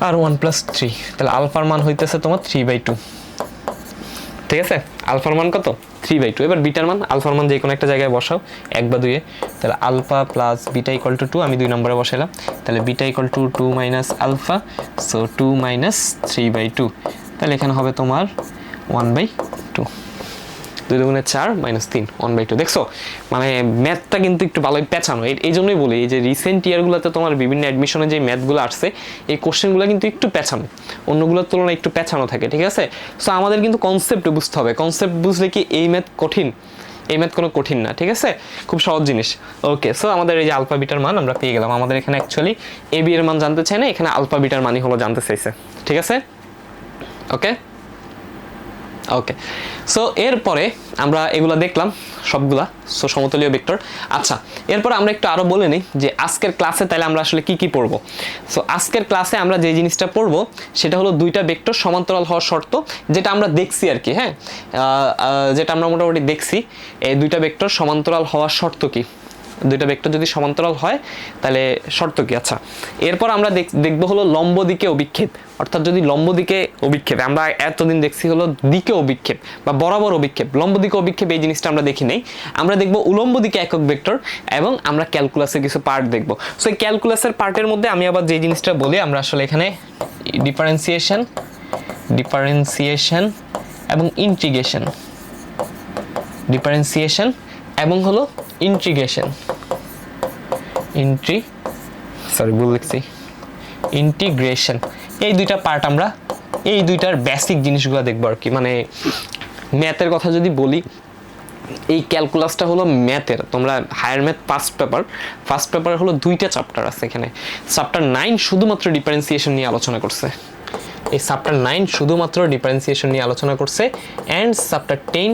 Speaker 1: আর 1 প্লাস 3, তাহলে আলফার মান হইতেছে তোমার 3/2। ঠিক আছে, আলফার মান কত 3/2। এবার বিটার মান, আলফার মান যে কোনো একটা জায়গায় বসাও 1 বা 2 এ, তাহলে alpha plus beta equal to 2 আমি 2 নম্বরে বসাইলাম, তাহলে beta equal to 2 minus alpha, so 2 minus 3/2, তাহলে এখানে হবে তোমার 1/2, 2 দুগুণে 4 মাইনাস 3 1/2। দেখছো মানে ম্যাথটা কিন্তু একটু ভালোই পেঁচানো, এই জন্যই বলি এই যে রিসেন্ট ইয়ারগুলোতে তোমার বিভিন্ন অ্যাডমিশনে যে ম্যাথগুলো আসছে এই কোশ্চেনগুলো কিন্তু একটু পেঁচানো, অন্যগুলোর তুলনায় একটু পেঁচানো থাকে। ঠিক আছে, সো আমাদের কিন্তু কনসেপ্ট বুঝতে হবে, কনসেপ্ট বুঝলে কি এই ম্যাথ কঠিন, এই ম্যাথ কোনো কঠিন না। ঠিক আছে, খুব সহজ জিনিস। ওকে, সো আমাদের এই যে আলফা বিটার মান আমরা পেয়ে গেলাম। আমাদের এখানে অ্যাকচুয়ালি এ বি এর মান জানতে চাই না, এখানে আলফা বিটার মানই হলো জানতে চাইছে। ঠিক আছে, ওকে ওকে। সো এরপরে আমরা এগুলা দেখলাম সবগুলা, সো সমতলীয় ভেক্টর। আচ্ছা, এরপর আমরা একটু আরো বলে নিই যে আজকের ক্লাসে তাহলে আমরা আসলে কি কি পড়বো। সো আজকের ক্লাসে আমরা যে জিনিসটা পড়বো সেটা হলো দুইটা ভেক্টর সমান্তরাল হওয়ার শর্ত, যেটা আমরা দেখছি আর কি। হ্যাঁ, যেটা আমরা মোটামুটি দেখছি, এই দুইটা ভেক্টর সমান্তরাল হওয়ার শর্ত কি, দুইটা ভেক্টর যদি সমান্তরাল হয় তাহলে শর্ত কি। আচ্ছা, এরপর আমরা দেখবো হলো লম্ব দিকে অভিক্ষেপ, অর্থাৎ যদি লম্ব দিকে অভিক্ষেপ, আমরা এতদিন দেখছি হলো দিকে অভিক্ষেপ বা বরাবর অভিক্ষেপ, লম্ব দিকে অভিক্ষেপ এই জিনিসটা আমরা দেখি নাই। আমরা দেখবো উলম্ব দিকে একক ভেক্টর এবং আমরা ক্যালকুলাসের কিছু পার্ট দেখবো। সো এই ক্যালকুলাসের পার্টের মধ্যে আমি আবার যে জিনিসটা বলি, আমরা আসলে এখানে ডিফারেন্সিয়েশন এবং ইন্টিগ্রেশন, ডিফারেন্সিয়েশন এবং হলো ইন্টিগ্রেশন, ইন্টিগ্রেশন, এই দুইটা পার্ট আমরা এই দুইটার বেসিক জিনিসগুলো দেখবো আর কি। মানে ম্যাথের কথা যদি বলি, এই ক্যালকুলাসটা হলো ম্যাথের, তোমরা হায়ার ম্যাথ ফার্স্ট পেপার হলো দুইটা চ্যাপ্টার আছে এখানে। চ্যাপ্টার 9 শুধুমাত্র ডিফারেন্সিয়েশন নিয়ে আলোচনা করছে, এই চ্যাপ্টার 9 শুধুমাত্র ডিফারেন্সিয়েশন নিয়ে আলোচনা করছে, অ্যান্ড চ্যাপ্টার 10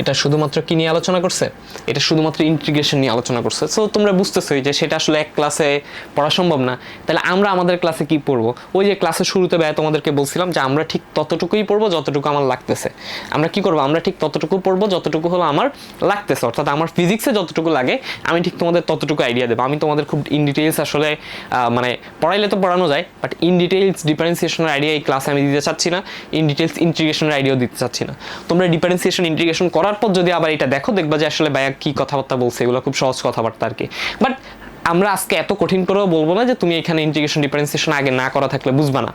Speaker 1: এটা শুধুমাত্র কি নিয়ে আলোচনা করছে, এটা শুধুমাত্র ইন্টিগ্রেশন নিয়ে আলোচনা করছে। সো তোমরা বুঝতেছোই যে সেটা আসলে এক ক্লাসে পড়া সম্ভব না। তাহলে আমরা আমাদের ক্লাসে কি পড়বো, ওই যে ক্লাসের শুরুতে তোমাদেরকে বলছিলাম যে আমরা ঠিক ততটুকুই পড়বো যতটুকু আমার লাগতেছে। আমরা কি করবো, আমরা ঠিক ততটুকু পড়বো যতটুকু হলো আমার লাগতেছে, অর্থাৎ আমার ফিজিক্সে যতটুকু লাগে আমি ঠিক তোমাদের ততটুকু আইডিয়া দেবো। আমি তোমাদের খুব ইন ডিটেইলস আসলে মানে পড়াইলে তো পড়ানো যায়, বাট ইন ডিটেইলস ডিফারেন্সিয়েশনের আইডিয়া এই ক্লাসে আমি দিতে চাচ্ছি না, ইন ডিটেইলস ইন্টিগ্রেশনের আইডিয়াও দিতে চাচ্ছি না। তোমরা ডিফারেন্সিয়েশন ইন্টিগ্রেশন করার পর যদি আবার এটা দেখবা যে আসলে ভাইয়া কি কথাবার্তা বলছে, এগুলো খুব সহজ কথাবার্তা আর কি। বাট আমরা আজকে এত কঠিন করেও বলবো না যে তুমি এখানে ইন্টিগ্রেশন ডিফারেন্সিয়েশন আগে না করা থাকলে বুঝবা না।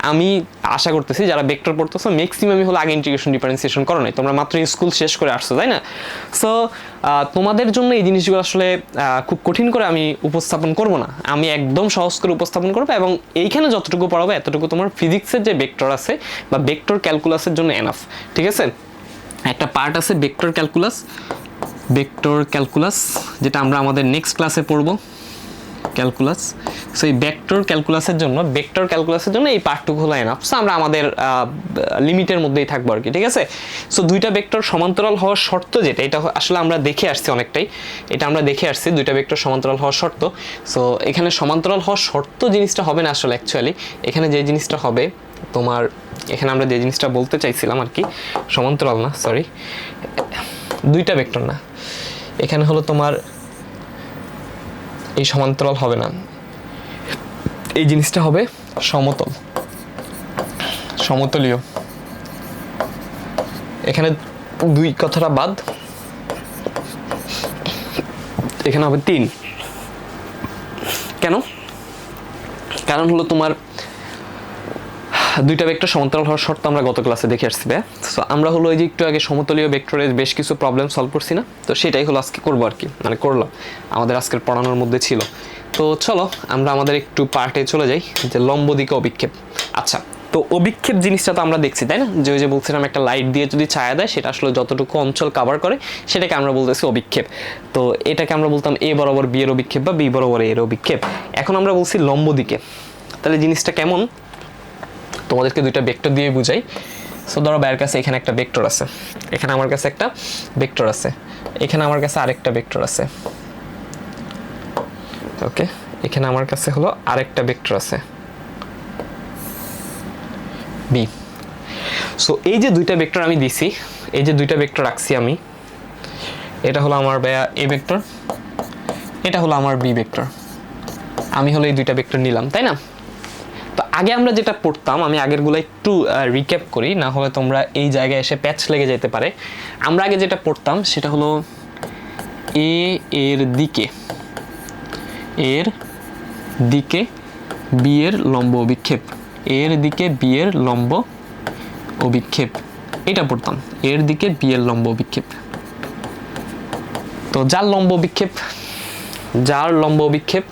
Speaker 1: আমি আশা করতেছি যারা ভেক্টর পড়তেছো ম্যাক্সিমামই হলো আগে ইন্টিগ্রেশন ডিফারেন্সিয়েশন করো নাই, তোমরা মাত্র স্কুল শেষ করে আসছো, তাই না? সো তোমাদের জন্য এই জিনিসগুলো আসলে খুব কঠিন করে আমি উপস্থাপন করব না, আমি একদম সহজ করে উপস্থাপন করবো, এবং এইখানে যতটুকু পড়াবো এতটুকু তোমার ফিজিক্সের যে ভেক্টর আছে বা ভেক্টর ক্যালকুলাসের জন্য এনাফ। ঠিক আছে, একটা পার্ট আছে ভেক্টর ক্যালকুলাস, যেটা আমরা আমাদের নেক্সট ক্লাসে পড়বো, ক্যালকুলাস। সো এই ভেক্টর ক্যালকুলাসের জন্য এই পার্টটুকু হলো এনাফ। সো আমরা আমাদের লিমিটের মধ্যেই থাকবো আর কি। ঠিক আছে, সো দুইটা ভেক্টর সমান্তরাল হওয়ার শর্ত যেটা, এটা আসলে আমরা দেখে আসছি অনেকটাই, এটা আমরা দেখে আসছি দুইটা ভেক্টর সমান্তরাল হওয়ার শর্ত। সো এখানে সমান্তরাল হওয়ার শর্ত জিনিসটা হবে না আসলে, অ্যাকচুয়ালি এখানে যে জিনিসটা হবে তোমার, এখানে আমরা যে জিনিসটা বলতে চাইছিলাম আর কি, সমান্তরাল না, সরি, দুইটা ভেক্টর না, এখানে হলো তোমার এই সমান্তরাল হবে না, এই জিনিসটা হবে সমতলীয়। এখানে দুই কথাটা বাদ, এখানে হবে 3। কেন? কারণ হলো তোমার দুইটা ভেক্টর সমান্তরাল হওয়ার শর্ত আমরা গত ক্লাসে দেখে আসছি। সো আমরা হলো ওই যে একটু আগে সমতলীয় ভেক্টরের বেশ কিছু প্রবলেম সলভ করছি না, তো সেটাই হলো আজকে করবো আর কি, মানে করলাম, আমাদের আজকের পড়ানোর মধ্যে ছিল। তো চলো আমরা আমাদের একটু পার্টে চলে যাই, যে লম্ব দিকে অভিক্ষেপ। আচ্ছা, তো অভিক্ষেপ জিনিসটা তো আমরা দেখছি, তাই না? যে ওই যে বলছিলাম একটা লাইট দিয়ে যদি ছায়া দেয় সেটা আসলে যতটুকু অঞ্চল কভার করে সেটাকে আমরা বলতেছি অভিক্ষেপ। তো এটাকে আমরা বলতাম এ বরাবর বি এর অভিক্ষেপ বা বি বরাবর এর অভিক্ষেপ। এখন আমরা বলছি লম্ব দিকে, তাহলে জিনিসটা কেমন তোমাদেরকে দুইটা ভেক্টর দিয়ে বুঝাই। সো ধরো বাইরের কাছে এখানে একটা ভেক্টর আছে, এখানে আমার কাছে একটা ভেক্টর আছে, এখানে আমার কাছে আরেকটা ভেক্টর আছে, ওকে, এখানে আমার কাছে হলো আরেকটা ভেক্টর আছে বি। সো এই যে দুইটা ভেক্টর আমি দিছি, এই যে দুইটা ভেক্টর রাখছি আমি, এটা হলো আমার এ ভেক্টর, এটা হলো আমার বি ভেক্টর। আমি হলো এই দুইটা ভেক্টর নিলাম, তাই না? তো আগে আমরা যেটা পড়তাম, আমি আগেরগুলো একটু রিক্যাপ করি, না হলে তোমরা এই জায়গায় এসে প্যাচ লেগে যেতে পারে। আমরা আগে যেটা পড়তাম সেটা হলো এ এর দিকে বি এর লম্ব অভিক্ষেপ, এর দিকে বি এর লম্ব অভিক্ষেপ, এটা পড়তাম, এর দিকে বি এর লম্ব অভিক্ষেপ। তো যার লম্ব অভিক্ষেপ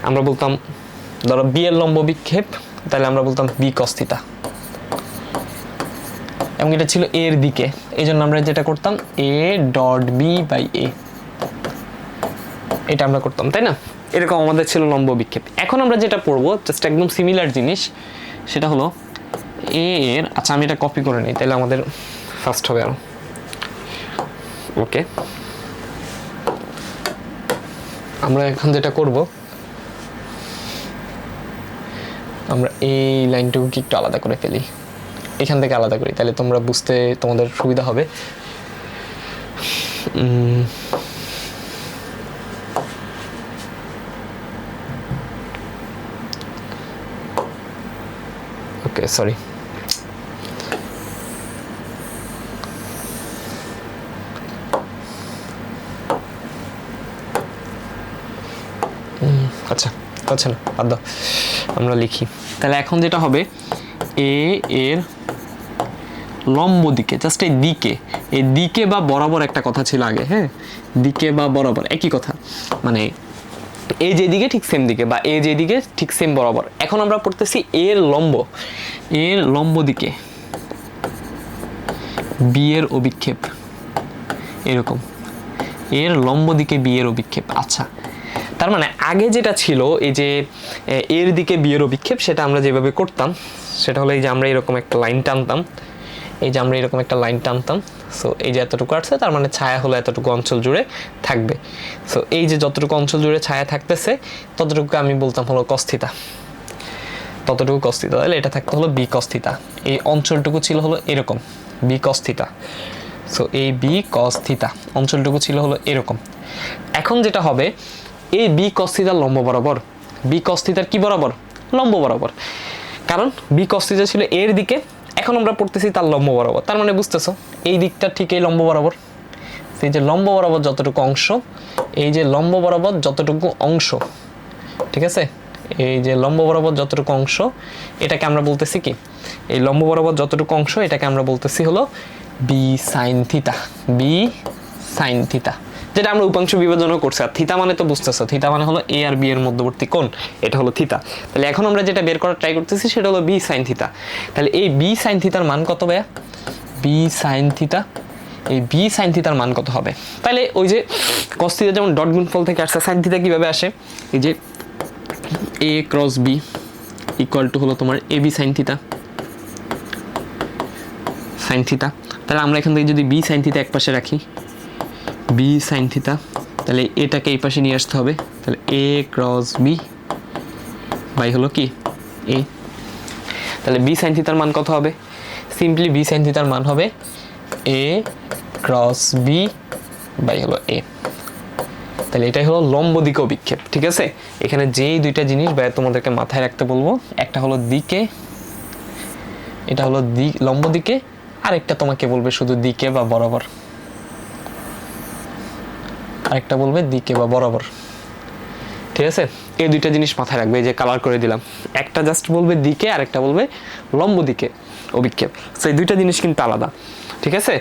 Speaker 1: আমরা বলতাম, ধরো বি এর লম্ব অভিক্ষেপ, তাহলে আমরা বলতাম বি কস থিটা, এবং এটা ছিল এর দিকে, এই জন্য আমরা যেটা করতাম এ ডট বি বাই এ, এটা আমরা করতাম, তাই না? এরকম আমাদের ছিল লম্ব অভিক্ষেপ। এখন আমরা যেটা পড়বো জাস্ট একদম সিমিলার জিনিস, সেটা হলো এ এর, আচ্ছা আমি এটা কপি করে নিই তাহলে আমাদের ফার্স্ট হবে আরো। ওকে, আমরা এখন যেটা করব, আমরা এই লাইনটুকুকে একটু আলাদা করে ফেলি, এখান থেকে আলাদা করি, তাহলে তোমরা বুঝতে তোমাদের সুবিধা হবে। ওকে, সরি, আচ্ছা আচ্ছা না বাদ দাও, আমরা লিখি। তাহলে এখন যেটা হবে এ এর লম্ব দিকে, জাস্ট এই দিকে বা বরাবর একটা কথা ছিল আগে, হ্যাঁ, দিকে বা বরাবর একই কথা, মানে এই যে দিকে ঠিক সেম দিকে, বা এই যে দিকে ঠিক সেম বরাবর। এখন আমরা পড়তেছি এর লম্ব দিকে বি এর অভিক্ষেপ, এরকম এর লম্ব দিকে বি এর অভিক্ষেপ। আচ্ছা, তার মানে আগে যেটা ছিল এই যে এর দিকে বি এর অভিক্ষেপ, সেটা আমরা যেভাবে করতাম সেটা হলো এই যে আমরা এরকম একটা লাইন টানতাম, সো এই যে এতটুকু আসছে, তার মানে ছায়া হলো এতটুকু অঞ্চল জুড়ে থাকবে। সো এই যে যতটুকু অঞ্চল জুড়ে ছায়া থাকতেছে ততটুকু আমি বলতাম হলো কস থিটা, তাহলে এটা থাকতে হলো বি কস থিটা। এই অঞ্চলটুকু ছিল হলো এরকম বি কস থিটা, সো এই বি কস থিটা অঞ্চলটুকু ছিল হলো এরকম। এখন যেটা হবে এই বি কস থিটার লম্ব বরাবর, বি কস থিটার কি বরাবর? লম্ব বরাবর, কারণ বি কস থিটা ছিল এর দিকে, এখন আমরা পড়তেছি তার লম্ব বরাবর, তার মানে বুঝতেছো এই দিকটা ঠিক এই লম্ব বরাবর, এই যে লম্ব বরাবর যতটুকু অংশ, এই যে লম্ব বরাবর যতটুকু অংশ, ঠিক আছে, এই যে লম্ব বরাবর যতটুকু অংশ, এটাকে আমরা বলতেছি কি, এই লম্ব বরাবর যতটুকু অংশ এটাকে আমরা বলতেছি হলো B sine theta, B sine theta, যেটা আমরা উপাংশ বিভাজনও করছি। আর থিটা মানে তো বুঝতেছো, থিটা মানে হলো এ আর বি এর মধ্যবর্তী কোণ, এটা হলো থিটা। তাহলে এখন আমরা যেটা বের করার ট্রাই করতেছি সেটা হলো বি সাইন থিটা। তাহলে এই বি সাইন থিটার মান কত ভাইয়া? বি সাইন থিটা, এই বি সাইন থিটার মান কত হবে? তাহলে ওই যে কস থিটা যেমন ডট গুণফল থেকে আসছে, সাইন থিটা কিভাবে আসে? এই যে এ ক্রস বি ইকুয়াল টু হলো তোমার এ বি সাইন থিটা, তাহলে আমরা এখান থেকে যদি বি সাইন থিটা এক পাশে রাখি, বি সাইন থিটা, তাহলে এটাকে এই পাশে নিয়ে আসতে হবে, তাহলে এ ক্রস বি বাই হলো কি এ। তাহলে বি সাইন থিটার মান কত হবে? সিম্পলি বি সাইন থিটার মান হবে এ ক্রস বি বাই হলো এ। তাহলে এটাই হলো লম্ব দিকে অভিক্ষেপ, ঠিক আছে? এখানে যেই দুইটা জিনিস তোমাদেরকে মাথায় রাখতে বলবো, একটা হলো দিকে, এটা হলো লম্ব দিকে, আরেকটা তোমাকে বলবে শুধু দিকে বা বরাবর, আরেকটা বলবে দিকে বা বরাবর, ঠিক আছে? এই দুইটা জিনিস মাথায় রাখবে, এই যে কালার করে দিলাম, একটা জাস্ট বলবে দিকে, আরেকটা বলবে লম্ব দিকে অভিক্ষেপ। সো এই দুইটা জিনিস কিন্তু আলাদা, ঠিক আছে?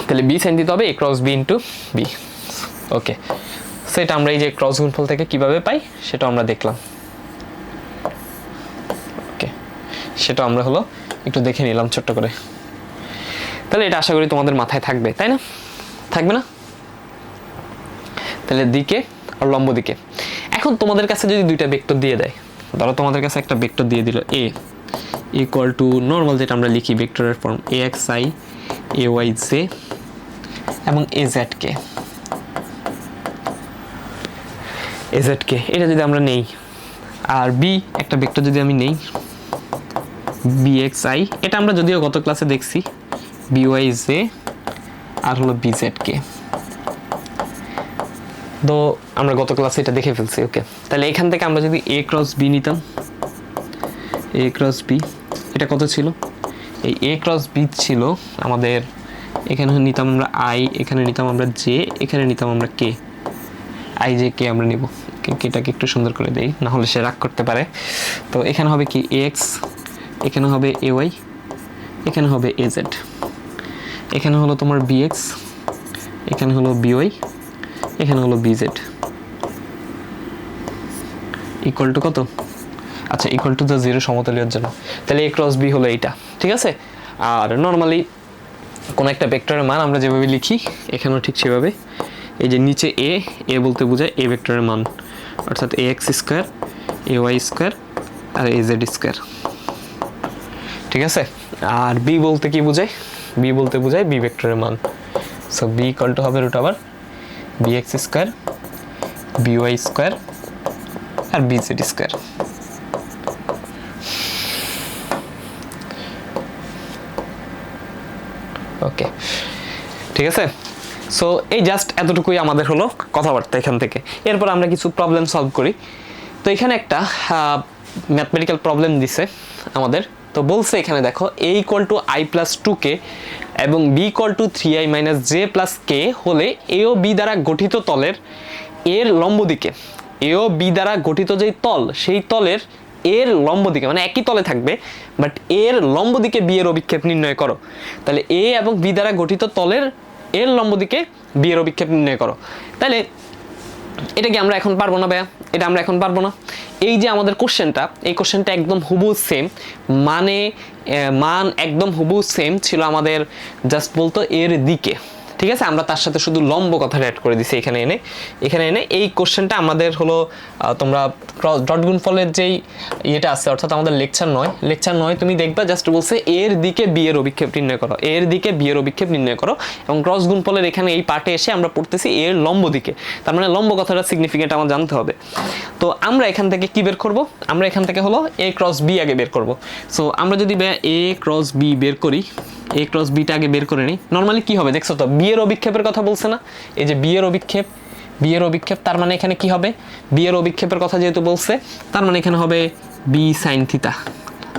Speaker 1: তাহলে বি সাইন দিতে হবে এ ক্রস বি ইন্টু বি। ওকে, সো এটা আমরা এই যে ক্রস গুণফল থেকে কিভাবে পাই সেটা আমরা দেখলাম। ওকে, সেটা আমরা হলো একটু দেখে নিলাম ছোট্ট করে। তাহলে এটা আশা করি তোমাদের মাথায় থাকবে, তাই না? থাকবে না? তাহলে দিকে আর লম্ব দিকে। এখন তোমাদের কাছে যদি দুইটা ভেক্টর দিয়ে দেয়, ধরো তোমাদের কাছে একটা ভেক্টর দিয়ে দিল এ ইকুয়াল টু নর্মাল যেটা আমরা লিখি ভেক্টরের form A X I A Y J এবং এ জেড কে। এজেডকে, এটা যদি আমরা নেই, আর বি একটা ভেক্টর যদি আমি নেই bxi, এটা আমরা যদিও গত ক্লাসে দেখছি, byj আর হলো bzk, তো আমরা গত ক্লাসে এটা দেখে ফেলছি। ওকে, তাহলে এখান থেকে আমরা যদি a ক্রস b নিতাম, a ক্রস b, এটা কত ছিল, এই a ক্রস b ছিল আমাদের, এখানে নিতাম আমরা i, এখানে নিতাম আমরা j, এখানে নিতাম আমরা k, i j k আমরা নিব, এটাকে একটু সুন্দর করে দেই, না হলে সে রাগ করতে পারে। তো এখানে হবে কি ax, এখানে হবে ay, এখানে হবে az, এখানে হলো তোমার bx, এখানে হলো by, এখানে হলো bz, ইকুয়াল টু কত, আচ্ছা ইকুয়াল টু 0 সমতলীয়ের জন্য। তাহলে a ক্রস b হলো এইটা, ঠিক আছে। আর নর্মালি কোন একটা ভেক্টরের মান আমরা যেভাবে লিখি এখানেও ঠিক সেভাবে, এই যে নিচে a বলতে বোঝায় a ভেক্টরের মান, অর্থাৎ ax স্কয়ার, ay স্কয়ার আর az স্কয়ার, ঠিক আছে। আর b বলতে কি বোঝায়, b বলতে বোঝায় b ভেক্টরের মান, সো b ইকুয়াল টু হবে root over bx square, by square আর bz স্কয়ার। ওকে, ঠিক আছে। সো এই জাস্ট এতটুকুই আমাদের হলো কথাবার্তা এখান থেকে। এরপর আমরা কিছু প্রবলেম সলভ করি। তো এখানে একটা ম্যাথমেটিক্যাল প্রবলেম দিছে আমাদের। তো বলছে এখানে দেখো a equal to i plus 2k এবং b equal two 3i minus j plus k হলে a ও b দ্বারা গঠিত তলের এর লম্ব দিকে, a ও b দ্বারা গঠিত যেই তল সেই তলের এর লম্ব দিকে, মানে একই তলে থাকবে বাট এর লম্ব দিকে b এর অভিক্ষেপ নির্ণয় করো। তাহলে a এবং b দ্বারা গঠিত তলের এর লম্ব দিকে b এর অভিক্ষেপ নির্ণয় করো। তাহলে এটা কি আমরা এখন পারবো না ভাইয়া? এটা আমরা এখন পারবো না। এই যে আমাদের কোশ্চেনটা, এই কোশ্চেনটা একদম হুবহু সেম, মানে মান একদম হুবহু সেম ছিল আমাদের, জাস্ট বলতো এর দিকে, ঠিক আছে। আমরা তার সাথে শুধু লম্ব কথাটা অ্যাড করে দিছি এখানে এনে এই কোশ্চেনটা আমাদের হলো তোমরা ডট গুণফলের যেই ইয়েটা আছে, অর্থাৎ আমাদের লেকচার 9 তুমি দেখবা জাস্ট বলছে এর দিকে বি এর অভিক্ষেপ নির্ণয় করো, এর দিকে বি এর অভিক্ষেপ নির্ণয় করো, এবং ক্রস গুণফলের এখানে এই পার্টে এসে আমরা পড়তেছি এর লম্ব দিকে, তার মানে লম্ব কথাটা সিগনিফিকেন্ট আমার জানতে হবে। তো আমরা এখান থেকে কি বের করব? আমরা এখান থেকে হলো এ ক্রস বি আগে বের করব। সো আমরা যদি এ ক্রস বি বের করি, এ ক্রস বিটা আগে বের করে নিই। নর্মালি কি হবে দেখছো তো, বি এর অভিক্ষেপের কথা বলছে না, এই যে বি এর অভিক্ষেপ, তার মানে এখানে কি হবে, বি এর অভিক্ষেপের কথা যেহেতু বলছে তার মানে এখানে হবে বি সাইন থিটা,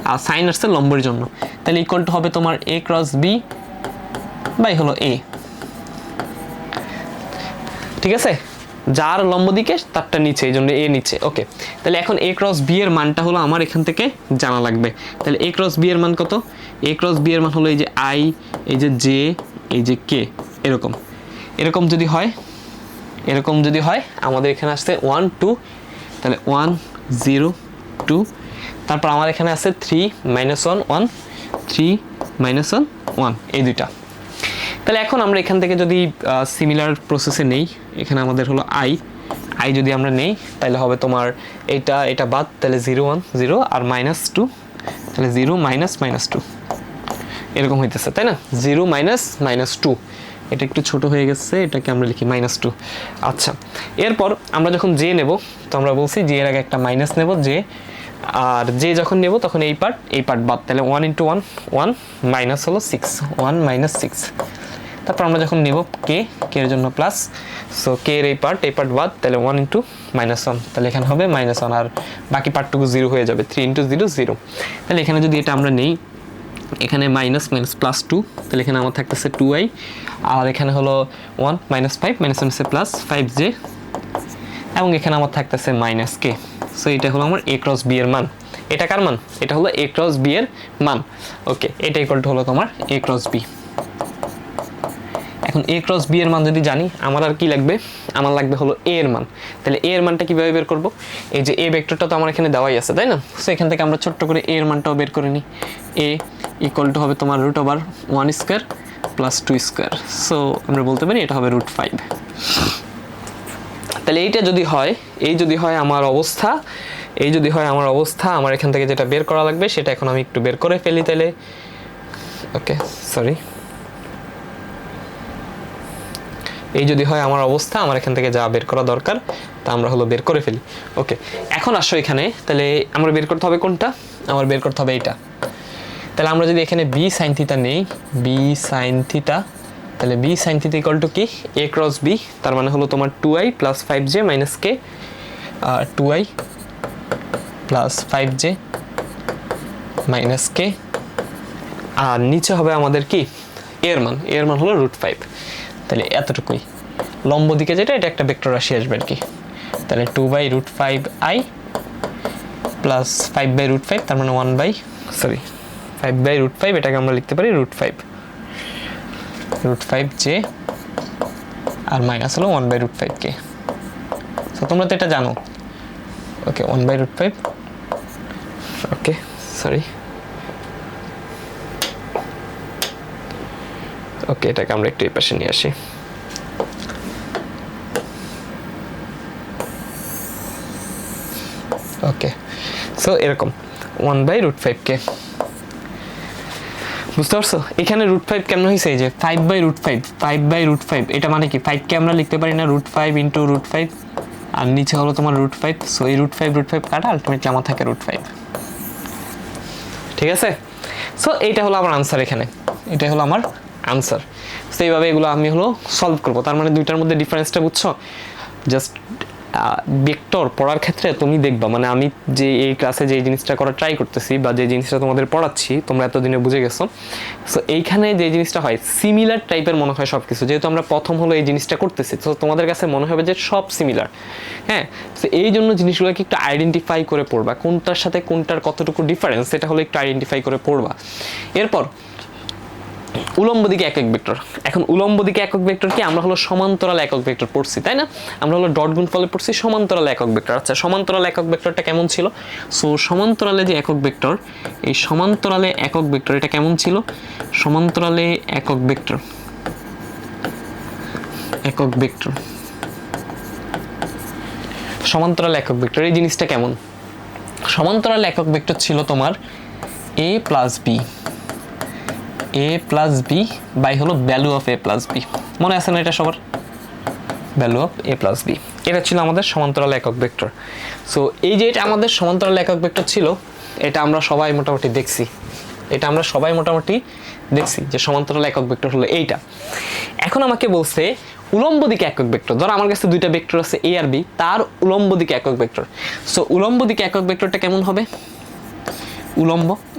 Speaker 1: আর সাইন আসছে লম্বের জন্য, তাহলে ইকুয়াল টু হবে তোমার এ ক্রস বি বাই হলো এ, ঠিক আছে। যার লম্ব দিকে তারটা নিচে, এই জন্য এ নিচে। ওকে, তাহলে এখন এ ক্রস বি এর মানটা হলো আমার এখান থেকে জানা লাগবে। তাহলে এ ক্রস বি এর মান কত? এ ক্রস বি এর মান হলো এই যে আই, এই যে জে, এই যে কে, এরকম যদি হয় আমাদের এখানে আসছে 1 2, তাহলে 1 0 2, তারপর আমার এখানে আছে 3 -1 1 3 -1 1, এই দুইটা। তাহলে এখন আমরা এখান থেকে যদি সিমিলার প্রসেসে নেই, এখানে আমাদের হলো আই যদি আমরা নেই তাহলে হবে তোমার এটা বাদ, তাহলে 0 1 0 আর -2, তাহলে 0 -2 এরকম হইতেছে, তাই না? 0 -2, এটা একটু ছোট হয়ে গেছে, এটাকে আমরা লিখি -2। আচ্ছা, এরপর আমরা যখন জে নেব, তো আমরা বলছি জে এর আগে একটা মাইনাস নেব জে, আর জে যখন নেব তখন এই পার্ট বাদ, তাহলে 1 × 1 1 মাইনাস হলো 6, 1 - 6। তারপর আমরা যখন নেব কে এর জন্য প্লাস, সো কে এর এই পার্ট বাদ, তাহলে 1 × -1, তাহলে এখানে হবে -1, আর বাকি পার্টটুকু 0 হয়ে যাবে, 3 × 0 0। তাহলে এখানে যদি এটা আমরা নেই, এখানে মাইনাস +2, তাহলে এখানে আমার থাকতেছে 2i, আর এখানে হলো 1 -5 -1 প্লাস 5j, এবং এখানে আমার থাকতেছে -k। সো এটা হলো আমার a ক্রস b এর মান। এটা কার মান? এটা হলো a ক্রস b এর মান। ওকে, এটা ইকুয়াল টু হলো তোমার a ক্রস b। এখন a ক্রস b এর মান যদি জানি, আমার আর কি লাগবে? আমার লাগবে হলো a এর মান। তাহলে a এর মানটা কিভাবে বের করব? এই যে a ভেক্টরটা তো আমার এখানে দেওয়াই আছে, তাই না? সো এখান থেকে আমরা ছোট্ট করে a এর মানটাও বের করে নিই। a ইকুয়াল টু হবে তোমার √1² + 2²। সো আমরা বলতে পারি এটা হবে √5। তাহলে এইটা যদি হয় আমার অবস্থা, আমার এখান থেকে যেটা বের করা লাগবে সেটা এখন আমি একটু বের করে ফেলি তাহলে। ওকে, সরি, এই যদি হয় আমার অবস্থা, আমার এখান থেকে যা বের করা দরকার তা আমরা হলো বের করে ফেলি। ওকে, এখন আসো এখানে, তাহলে আমরা বের করতে হবে কোনটা, আমার বের করতে হবে এইটা। তাহলে আমরা যদি এখানে বি সাইন থিটা নেই, বি সাইন থিটা, তাহলে B sine theta equal to কি, এ ক্রস বি, তার মানে হলো তোমার 2i plus 5j minus K, 2i plus 5j minus K, আর নিচে হবে আমাদের কি, এর মান হলো √5। তাহলে এতটুকুই, লম্ব দিকে যেটা এটা একটা ভেক্টর রাশি আসবে আর কি। তাহলে 2/√5i প্লাস 5/√5, তার মানে 5/√5, এটাকে আমরা লিখতে পারি √5j, আর মাইনাস হলো 1/√5k। তো তোমরা তো এটা জানো। ওকে, 1/√5, ওকে সরি, ওকে এটাকে আমরা একটু এই পাশে নিয়ে আসি। ওকে, সো এরকম 1/√5k, বুঝতে পারছো? এখানে √5 কেমন হয়েছে, এই যে 5/√5, এটা মানে কি 5কে আমরা লিখতে পারি না √5 ইন্টু √5, আর নিচে হলো তোমার √5, সো এই √5 কাটা আলটিমেটলি আমার থাকে √5। ঠিক আছে, সো এইটা হলো আমার আনসার, এখানে এটা হলো আমার আনসার। সো এইভাবে এগুলো আমি হলো সলভ করবো। তার মানে দুইটার মধ্যে ডিফারেন্সটা বুঝছো? জাস্ট ভেক্টর পড়ার ক্ষেত্রে তুমি দেখবা, মানে আমি যে এই ক্লাসে যে জিনিসটা করার ট্রাই করতেছি বা যে জিনিসটা তোমাদের পড়াচ্ছি তোমরা এতদিনে বুঝে গেছো। সো এইখানে যে জিনিসটা হয় সিমিলার টাইপের মনে হয় সব কিছু, যেহেতু আমরা প্রথম হলো এই জিনিসটা করতেছি, তো তোমাদের কাছে মনে হবে যে সব সিমিলার। হ্যাঁ, তো এই জন্য জিনিসগুলোকে একটু আইডেন্টিফাই করে পড়বা, কোনটার সাথে কোনটার কতটুকু ডিফারেন্স, এটা হলো একটু আইডেন্টিফাই করে পড়বা। এরপর উলম্ব দিকে একক ভেক্টর। এখন উলম্ব দিকে একক ভেক্টর কি, আমরা হলো সমান্তরাল একক ভেক্টর পড়ছি, তাই না? আমরা হলো ডট গুণফলে পড়ছি সমান্তরাল একক ভেক্টর। আচ্ছা, সমান্তরাল একক ভেক্টরটা কেমন ছিল? সো সমান্তরালে যে একক ভেক্টর, এই সমান্তরালে একক ভেক্টর এটা কেমন ছিল? সমান্তরালে একক ভেক্টর, সমান্তরাল একক ভেক্টর এই জিনিসটা কেমন? সমান্তরাল একক ভেক্টর ছিল তোমার a প্লাস বি বাই হলো value of a plus B. মনে আছে না এটা সবার? Value of a plus B, এটা ছিল আমাদের সমান্তরাল একক ভেক্টর। সো এই যে এটা আমাদের সমান্তরাল একক ভেক্টর ছিল, এটা আমরা সবাই মোটামুটি দেখছি যে সমান্তরাল একক ভেক্টর হলো এইটা। এখন আমাকে বলছে উলম্ব দিকে একক ভেক্টর, ধরো আমার কাছে দুইটা ভেক্টর আছে a আর b, তার উলম্ব দিকে একক ভেক্টর। সো উলম্ব দিকে একক ভেক্টরটা কেমন হবে?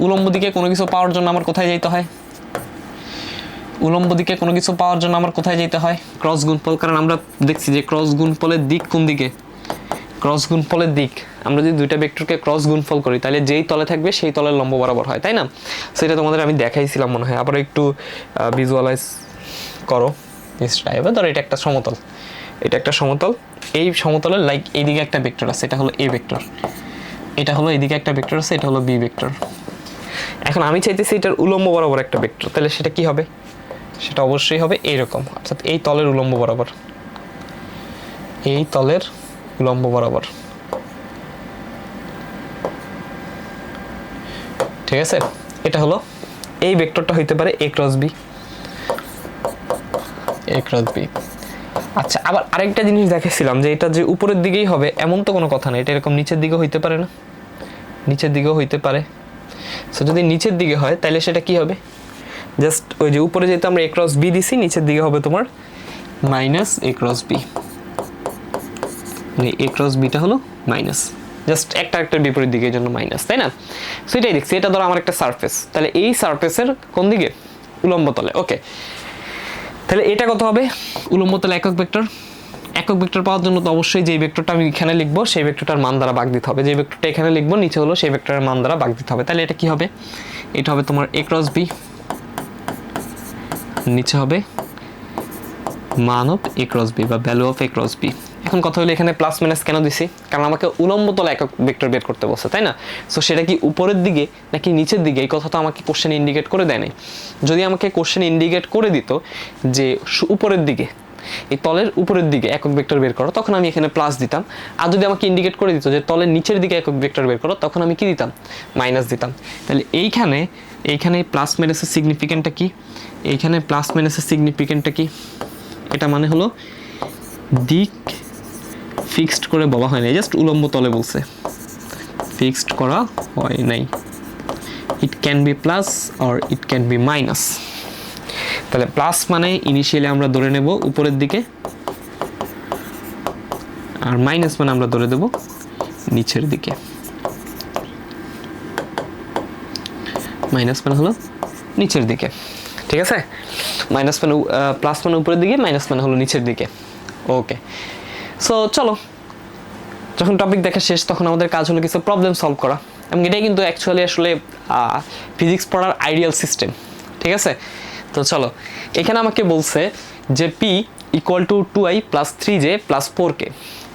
Speaker 1: উলম্ব দিকে কোনো কিছু পাওয়ার জন্য আমার কোথায় যেতে হয়? ক্রস গুণফল, কারণ আমরা দেখছি যে ক্রস গুণফলের দিক কোন দিকে? আমরা যদি দুইটা ভেক্টরকে ক্রস গুণফল করি তাহলে যেই তলে থাকবে সেই তলের লম্ব বরাবর হয়, তাই না? সেটা তোমাদের আমি দেখাইছিলাম মনে হয়, আবার একটু ভিজুয়ালাইজ করো জিনিসটা। এবার ধরো এটা একটা সমতল, এই সমতলের লাইক এইদিকে একটা ভেক্টর আছে, এটা হলো a ভেক্টর, এটা হলো এইদিকে একটা ভেক্টর আছে, এটা হলো b ভেক্টর। এখন আমি চাইতেছি এটার উলম্ব বরাবর একটা ভেক্টর, তাহলে সেটা কি হবে? সেটা অবশ্যই হবে এইরকম, অর্থাৎ এই তলের উলম্ব বরাবর, ঠিক আছে? এটা হলো এই ভেক্টরটা হইতে পারে a ক্রস বি। আচ্ছা, আবার আরেকটা জিনিস দেখেছিলাম যে এটা যে উপরের দিকেই হবে এমন তো কোনো কথা না, এটা এরকম নিচের দিকেও হইতে পারে না? সো যদি নিচের দিকে হয় তাহলে সেটা কি হবে? জাস্ট ওই যে উপরে যেহেতু আমরা a ক্রস বি দিছি, নিচের দিকে হবে তোমার মাইনাস a ক্রস বি, মানে a ক্রস বিটা হলো মাইনাস, জাস্ট একটা বিপরীত দিকে, এই জন্য মাইনাস, তাই না? সো এটাই দেখছি, এটা ধরো আমার একটা সারফেস, তাহলে এই সারফেসের কোন দিকে? উলম্ব তলে। ওকে, তাহলে এটা কত হবে? উলম্ব তলে একক ভেক্টর পাওয়ার জন্য তো অবশ্যই যে ভেক্টরটা আমি এখানে লিখবো সেই ভেক্টরটার মান দ্বারা ভাগ দিতে হবে, যে ভেক্টরটা এখানে লিখবো নিচে হলো সেই ভেক্টরের মান দ্বারা ভাগ দিতে হবে। তাহলে এটা কি হবে? এটা হবে তোমার a ক্রস বি, নিচে হবে মান অফ a ক্রস বি বা value of a cross B. এখন কথা হলো এখানে প্লাস মাইনাস কেন দিছি? কারণ আমাকে উলম্ব তলে একক ভেক্টর বের করতে বলছে, তাই না? সো সেটা কি উপরের দিকে নাকি নিচের দিকে, এই কথা তো আমাকে কোশ্চেনে ইন্ডিকেট করে দেয় নাই। যদি আমাকে কোশ্চেনে ইন্ডিকেট করে দিত যে উপরের দিকে, এই তলের উপরের দিকে একক ভেক্টর বের করো, তখন আমি এখানে প্লাস দিতাম। আর যদি আমাকে ইন্ডিকেট করে দিত যে তলের নিচের দিকে একক ভেক্টর বের করো, তখন আমি কি দিতাম? মাইনাস দিতাম। তাহলে এইখানে প্লাস মাইনাসের সিগনিফিকেন্টটা কি? এটা মানে হলো দিক ফিক্সড করে বলা হয় নাই, জাস্ট উলম্ব তলে বলছে, ফিক্সড করা হয় নাই। It can be plus or it can be minus. তাহলে প্লাস মানে ইনিশিয়ালি আমরা ধরে নেব উপরের দিকে, আর মাইনাস মানে আমরা ধরে দেব নিচের দিকে। মাইনাস মানে হলো নিচের দিকে, ঠিক আছে? মাইনাস মানে প্লাস মানে উপরের দিকে, মাইনাস মানে হলো নিচের দিকে। ওকে, সো চলো, যখন টপিক দেখা শেষ তখন আমাদের কাজ হলো কিছু প্রবলেম সলভ করা, এবং এটাই কিন্তু অ্যাকচুয়ালি আসলে ফিজিক্স পড়ার আইডিয়াল সিস্টেম, ঠিক আছে? তো চলো, এখানে আমাকে বলছে যে P equal to 2i plus 3j plus 4k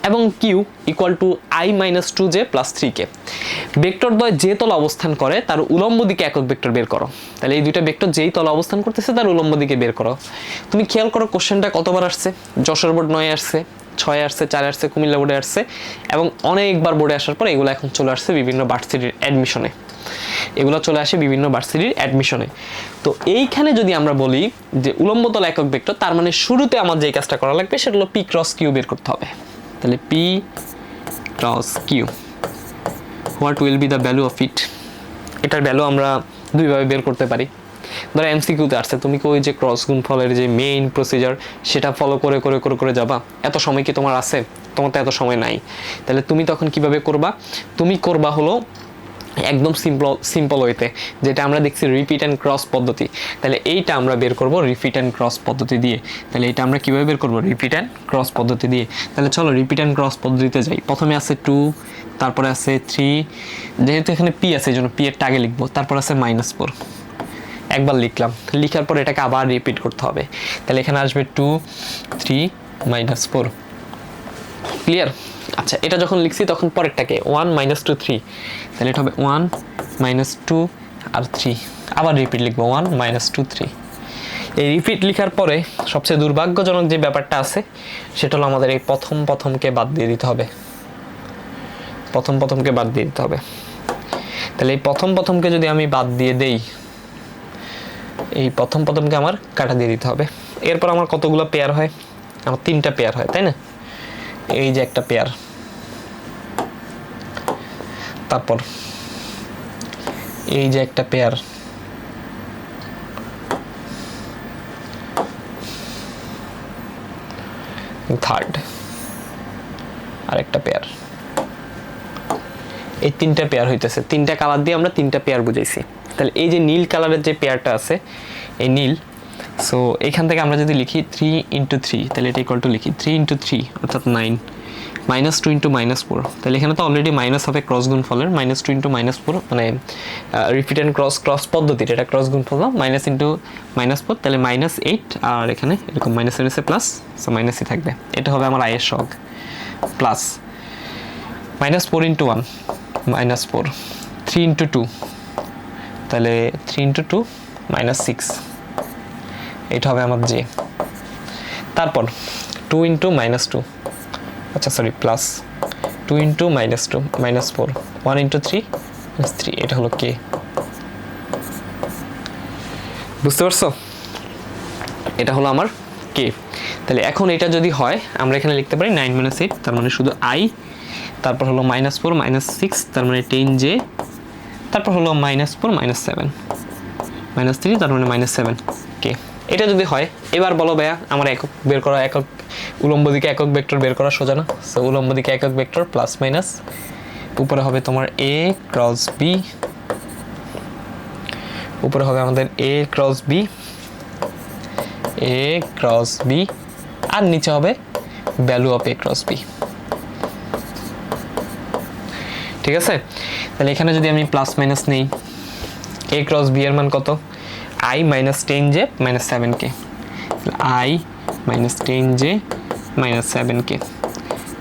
Speaker 1: এবং Q equal to i minus 2j plus 3k। Vector দ্বয় যে তলে অবস্থান করে তার উলম্ব দিকে একক ভেক্টর বের করো। তাহলে এই দুইটা ভেক্টর যেই তলে অবস্থান করতেছে তার উলম্ব দিকে বের করো। তুমি খেয়াল করো কোশ্চেনটা কতবার আসছে, যশোর বোর্ড 9 আসছে, 6 আসছে, 4 আসছে, কুমিল্লা বোর্ডে আসছে, এবং অনেকবার বোর্ডে আসার পর এগুলো এখন চলে আসছে বিভিন্ন ভার্সিটির অ্যাডমিশনে, এগুলো চলে আসে বিভিন্ন ভার্সিটির অ্যাডমিশনে। তো এইখানে যদি আমরা বলি যে উলম্ব তল একক ভেক্টর, তার মানে শুরুতে আমার যে কাজটা করা লাগবে সেটা হলো পি ক্রস কিউ বের করতে হবে। তাহলে P cross Q, what will be the value of it, এটার ভ্যালু আমরা দুইভাবে বের করতে পারি। ধরো এমসিকিউতে আসছে, তুমি কি ওই যে ক্রস গুণফলের যে মেইন প্রসিজার সেটা ফলো করে করে করে করে যাবা? এত সময় কি তোমার আছে? তোমার তো এত সময় নাই। তাহলে তুমি তখন কিভাবে করবা? তুমি করবা হলো একদম সিম্পল ওয়েতে, যেটা আমরা দেখছি রিপিট অ্যান্ড ক্রস পদ্ধতি। তাহলে এইটা আমরা বের করব রিপিট অ্যান্ড ক্রস পদ্ধতি দিয়ে। তাহলে এটা আমরা কিভাবে বের করব? রিপিট অ্যান্ড ক্রস পদ্ধতি দিয়ে। তাহলে চলো রিপিট অ্যান্ড ক্রস পদ্ধতিতে যাই। প্রথমে আছে 2, তারপরে আছে 3, যেহেতু এখানে পি আছে এই জন্য পি এরটা আগে লিখবো, তারপর আছে -4, একবার লিখলাম, লিখার পর এটাকে আবার রিপিট করতে হবে। তাহলে এখানে আসবে 2, 3, -4। ক্লিয়ার? আচ্ছা, এটা যখন লিখছি তখন পরেরটাকে 1, -2, 3, তাহলে এটা হবে 1, -2 আর 3, আবার রিপিট লিখবো 1, -2, 3। এই রিপিট লেখার পরে সবচেয়ে দুর্ভাগ্যজনক যে ব্যাপারটা আছে সেটা হলো আমাদের এই প্রথমকে বাদ দিয়ে দিতে হবে, প্রথমকে বাদ দিয়ে দিতে হবে। তাহলে এই প্রথমকে যদি আমি বাদ দিয়ে দেই, এই প্রথমকে আমার কাটা দিয়ে দিতে হবে। এরপর আমার কতগুলো পেয়ার হয়? আমার 3টা পেয়ার হয়, তাই না? এই যে একটা পেয়ার, তারপর এই যে একটা পেয়ার, থার্ড আরেকটা পেয়ার, এই 3টা পেয়ার হইতেছে। 3টা কালার দিয়ে আমরা 3টা পেয়ার বুঝাইছি। তাহলে এই যে নীল কালারের যে পেয়ারটা আছে, এই নীল, সো এখান থেকে আমরা যদি লিখি 3 × 3, তাহলে এটা ইকুয়াল টু লিখি 3 × 3 অর্থাৎ 9, -2 × -4, তাহলে এখানে তো অলরেডি মাইনাস হবে ক্রস গুণফলের, -2 × -4 মানে রিপিট অ্যান্ড ক্রস পদ্ধতির এটা ক্রস গুণফল না, -4, তাহলে -8, আর এখানে এরকম মাইনাসের এসে প্লাস, সো মাইনাসই থাকবে। এটা হবে আমার আয়ের সহগ, প্লাস -4 × 1, -4, 3 × 2, তাহলে 3 × 2 -6, এটা হবে আমার জে। তারপর 2 × -2, আচ্ছা সরি, প্লাস 2 × -2 -4, 1 × 3 3, এটা হলো কে। বুঝতে পারছো? এটা হলো আমার কে। তাহলে এখন এটা যদি হয় আমরা এখানে লিখতে পারি 9 - 8, তার মানে শুধু আই, তারপর হলো -4 -6, তার মানে 10j, তারপর হলো -4 -7 -3, তার মানে -7 কে। এটা যদি হয়, এবার বলো ভাইয়া আমার একক বের করা, একক উলম্ব দিকে একক ভেক্টর বের করা সোজা না? সো উলম্ব দিকে একক ভেক্টর প্লাস মাইনাস, উপরে হবে তোমার a ক্রস b, উপরে হবে আমাদের a ক্রস b, আর নিচে হবে value of a cross b। ঠিক আছে? তাহলে এখানে যদি আমি প্লাস মাইনাস নেই, a ক্রস b এর মান কত? i - 10j - 7k, i - 10j - 7k,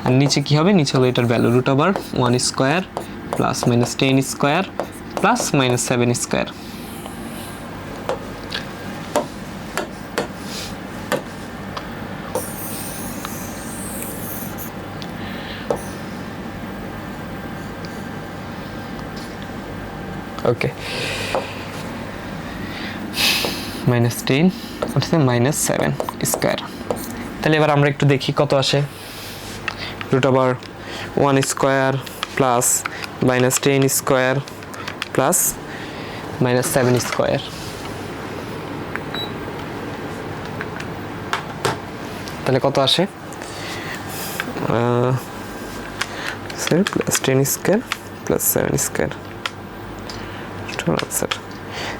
Speaker 1: আর নিচে কি হবে? নিচে হলো এটার ভ্যালু √1² প্লাস -10² প্লাস -7²। ওকে, -10 অর্থাৎ -7² তাহলে এবার আমরা একটু দেখি কত আসে। √1 square plus -10 square plus -7 square, তাহলে কত আসে? +10 স্কোয়ার প্লাস 7 স্কোয়ার, আনসার।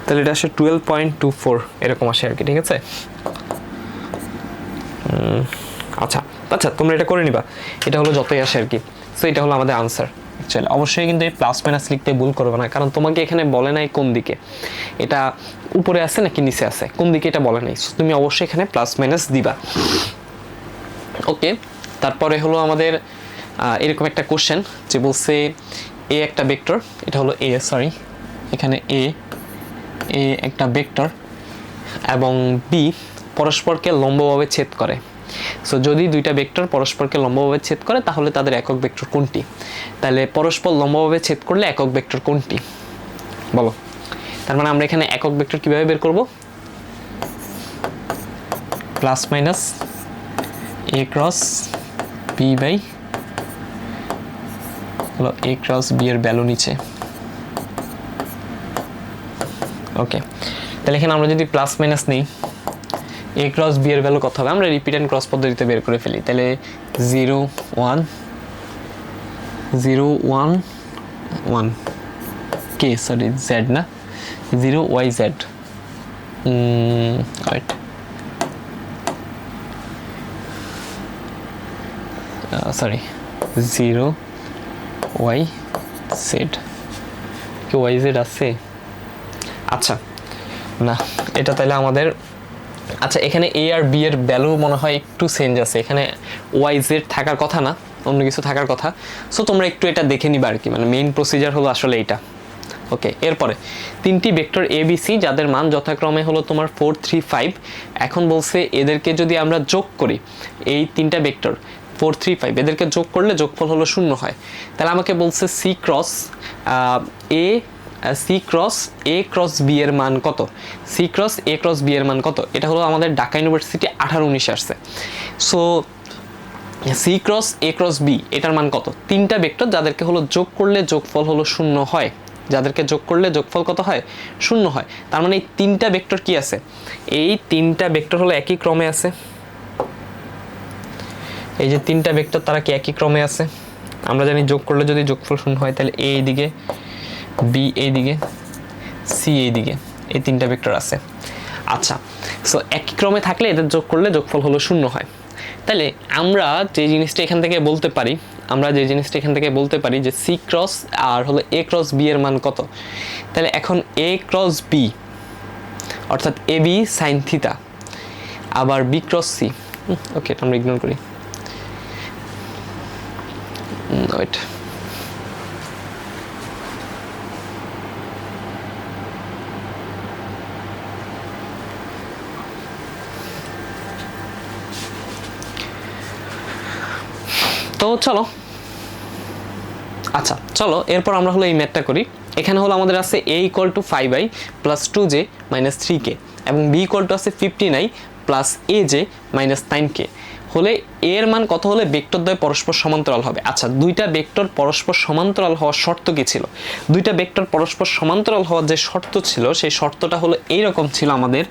Speaker 1: তাহলে এটা আসে 12.24 এরকম আসে আর কি, ঠিক আছে। আচ্ছা আচ্ছা, তোমরা এটা করে নিবা, এটা হলো যতই আসে আর কি। সো এটা হলো আমাদের আনসার অ্যাকচুয়ালি। অবশ্যই কিন্তু এই প্লাস মাইনাস লিখতে ভুল করবে না, কারণ তোমাকে এখানে বলে নাই কোন দিকে, এটা উপরে আছে নাকি নিচে আছে, কোন দিকে এটা বলে নাই। সো তুমি অবশ্যই এখানে প্লাস মাইনাস দিবা। ওকে, তারপরে হলো আমাদের এরকম একটা কোশ্চেন যে বলছে এ একটা ভেক্টর, এটা হলো এ, সরি এখানে এ একটা ভেক্টর এবং বি পরস্পরকে লম্বভাবে ছেদ করে। সো যদি দুইটা ভেক্টর পরস্পরকে লম্বভাবে ছেদ করে তাহলে তাদের একক ভেক্টর কোনটি? তাহলে পরস্পর লম্বভাবে ছেদ করলে একক ভেক্টর কোনটি বলো? তার মানে আমরা এখানে একক ভেক্টর কিভাবে বের করব? Plus minus A cross B by হলো এ ক্রস বি এর ভ্যালু নিচে। ওকে, তাহলে এখানে আমরা যদি প্লাস মাইনাস নিই, এ ক্রস বি এর ভ্যালু কত হবে? আমরা রিপিট অ্যান্ড ক্রস পদ্ধতিতে বের করে ফেলি। তাহলে 0 1 0 1 1 কে, সরি জেড না, 0 y z, wait sorry 0 y z, কি y z আছে? আচ্ছা না, এটা তাহলে আমাদের, আচ্ছা এখানে এ আর বি এর ভ্যালু মনে হয় একটু চেঞ্জ আছে, এখানে ওয়াই জেড থাকার কথা না, অন্য কিছু থাকার কথা। সো তোমরা একটু এটা দেখে নিবা আর কি, মানে মেইন প্রসিজার হলো আসলে এইটা। ওকে, এরপরে তিনটি ভেক্টর এ বি সি যাদের মান যথাক্রমে হলো তোমার 4 3 5। এখন বলছে এদেরকে যদি আমরা যোগ করি, এই তিনটা ভেক্টর 4 3 5 এদেরকে যোগ করলে যোগফল হলো 0 হয়। তাহলে আমাকে বলছে সি ক্রস এ ক্রস বি এর মান কত? সি ক্রস এ ক্রস বি এর মান কত? এটা হলো আমাদের ঢাকা ইউনিভার্সিটি 18-19 আসছে। সো সি ক্রস এ ক্রস বি এটার মান কত? তিনটা ভেক্টর যাদেরকে হলো যোগ করলে যোগফল হলো 0 হয়, যাদেরকে যোগ করলে যোগফল কত হয়? 0 হয়। তার মানে এই তিনটা ভেক্টর কি আছে? এই তিনটা ভেক্টর হলো একই ক্রমে আছে। এই যে তিনটা ভেক্টর তারা কি একই ক্রমে আছে? আমরা জানি যোগ করলে যদি যোগফল 0 হয় তাহলে এ এইদিকে, বি এইদিকে, সি এইদিকে, এই তিনটা ভেক্টর আছে। আচ্ছা, সো একই ক্রমে থাকলে এদের যোগ করলে যোগফল হলো 0 হয়। তাহলে আমরা যে জিনিসটা এখান থেকে বলতে পারি যে সি ক্রস আর হলো এ ক্রস বি এর মান কত? তাহলে এখন এ ক্রস বি অর্থাৎ এ বি সাইন থিটা আবার বি ক্রস সি, ওকে এটা আমরা ইগনোর করি, ওয়েট তো চলো, আচ্ছা চলো এরপর আমরা হলো এই ম্যাথটা করি। এখানে হলো আমাদের আছে a = 5i + 2j - 3k এবং b = আছে 59 + aj - 9k হলে এর মান কত হলে ভেক্টরদ্বয় পরস্পর সমান্তরাল হবে? আচ্ছা, দুইটা ভেক্টর পরস্পর সমান্তরাল হওয়ার শর্ত কি ছিল? দুইটা ভেক্টর পরস্পর সমান্তরাল হওয়ার যে শর্ত ছিল সেই শর্তটা হলো এইরকম ছিল আমাদের,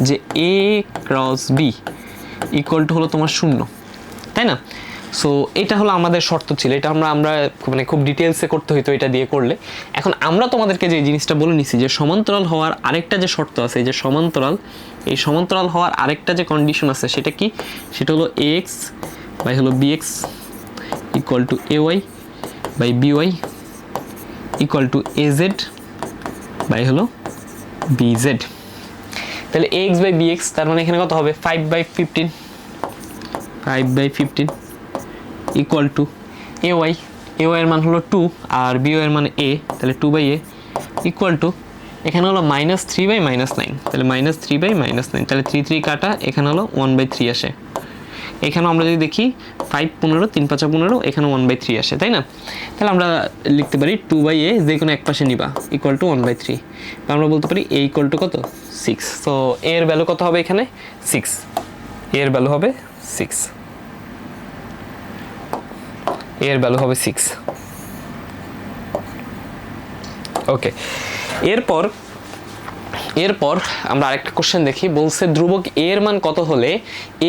Speaker 1: যে a × b = হলো তোমার 0, তাই না? সো এটা হলো আমাদের শর্ত ছিল, এটা আমরা মানে খুব ডিটেলসে করতে হইতো এটা দিয়ে করলে। এখন আমরা তোমাদেরকে যে জিনিসটা বলে নিছি যে সমান্তরাল হওয়ার আরেকটা যে শর্ত আছে, এই যে সমান্তরাল হওয়ার আরেকটা যে কন্ডিশন আছে সেটা কি? সেটা হলো ax বাই হলো bx = ay by by = az by হলো bz। তাহলে ax বাই bx তার মানে এখানে কত হবে? 5/15 = ay এর মান হলো 2 আর by এর মান a, তাহলে 2/a = এখানে হলো -3/-9, তাহলে -3/-9, তাহলে 3 3 কাটা, এখানে হলো 1/3 আসে। এখানে আমরা যদি দেখি 5 15 3 5 15, এখানে 1/3 আসে, তাই না? তাহলে আমরা লিখতে পারি 2/a যে কোনো এক পাশে নিবা = 1/3। আমরা বলতে পারি a = কত? 6। সো এর ভ্যালু কত হবে এখানে? 6, এর ভ্যালু হবে 6, এর ভ্যালু হবে 6। ওকে, এরপর আমরা আরেকটা কোশ্চেন দেখি। বলছে ধ্রুবক এ এর মান কত হলে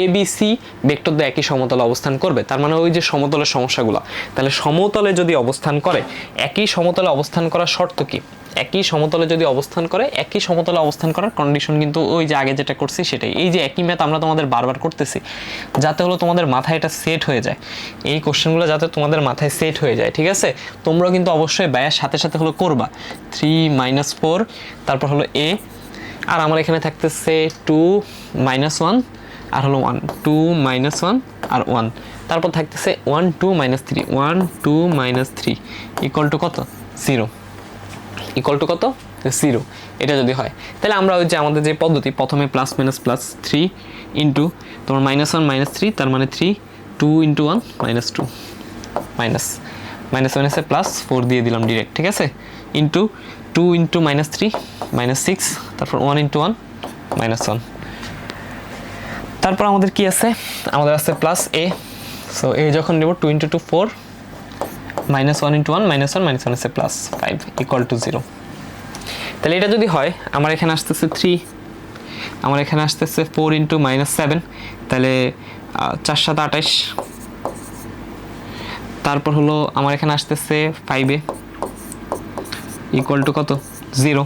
Speaker 1: এ বি সি ভেক্টর দিয়ে একই সমতলে অবস্থান করবে। তার মানে ওই যে সমতলের সমস্যাগুলো, তাহলে সমতলে যদি অবস্থান করে, একই সমতলে অবস্থান করার শর্ত কি? একই সমতলে যদি অবস্থান করে, একই সমতলে অবস্থান করার কন্ডিশন কিন্তু ওই যে আগে যেটা করছি সেটাই। এই যে একই ম্যাথ আমরা তোমাদের বারবার করতেছি, যাতে হলো তোমাদের মাথায় এটা সেট হয়ে যায়, এই কোশ্চেনগুলো যাতে তোমাদের মাথায় সেট হয়ে যায়, ঠিক আছে? তোমরাও কিন্তু অবশ্যই ব্যয়ের সাথে সাথে হলো করবা। 3 - 4, তারপর হলো এ, আর আমার এখানে থাকতেছে 2 - 1 আর হলো 1, 2 - 1 আর 1, তারপর থাকতেছে 1 2 - 3, 1 2 - 3 ইকুয়াল টু কত? 0, ইকুয়াল টু কত? 0। এটা যদি হয় তাহলে আমরা ওই যে আমাদের যে পদ্ধতি, প্রথমে প্লাস মাইনাস প্লাস 3 ইন্টু তোমার -1 - 3, তার মানে 3, 2 × 1 -2, মাইনাস মাইনাসে প্লাস 4 দিয়ে দিলাম ডিরেক্ট, ঠিক আছে? ইন্টু 2 × -3 -6, তারপর 1 × 1 -1, তারপর আমাদের কি আছে? আমাদের আছে প্লাস এ। সো এ যখন নেব 2 × 2 4, -1 × 1 -1 আছে প্লাস 5 ইকুয়াল টু 0। তাহলে এটা যদি হয়, আমার এখানে আসতেছে 3, আমার এখানে আসতেছে 4 × -7, তাহলে 4 × 7 28, তারপর হলো আমার এখানে আসতেছে 5a ইকুয়াল টু কত? 0।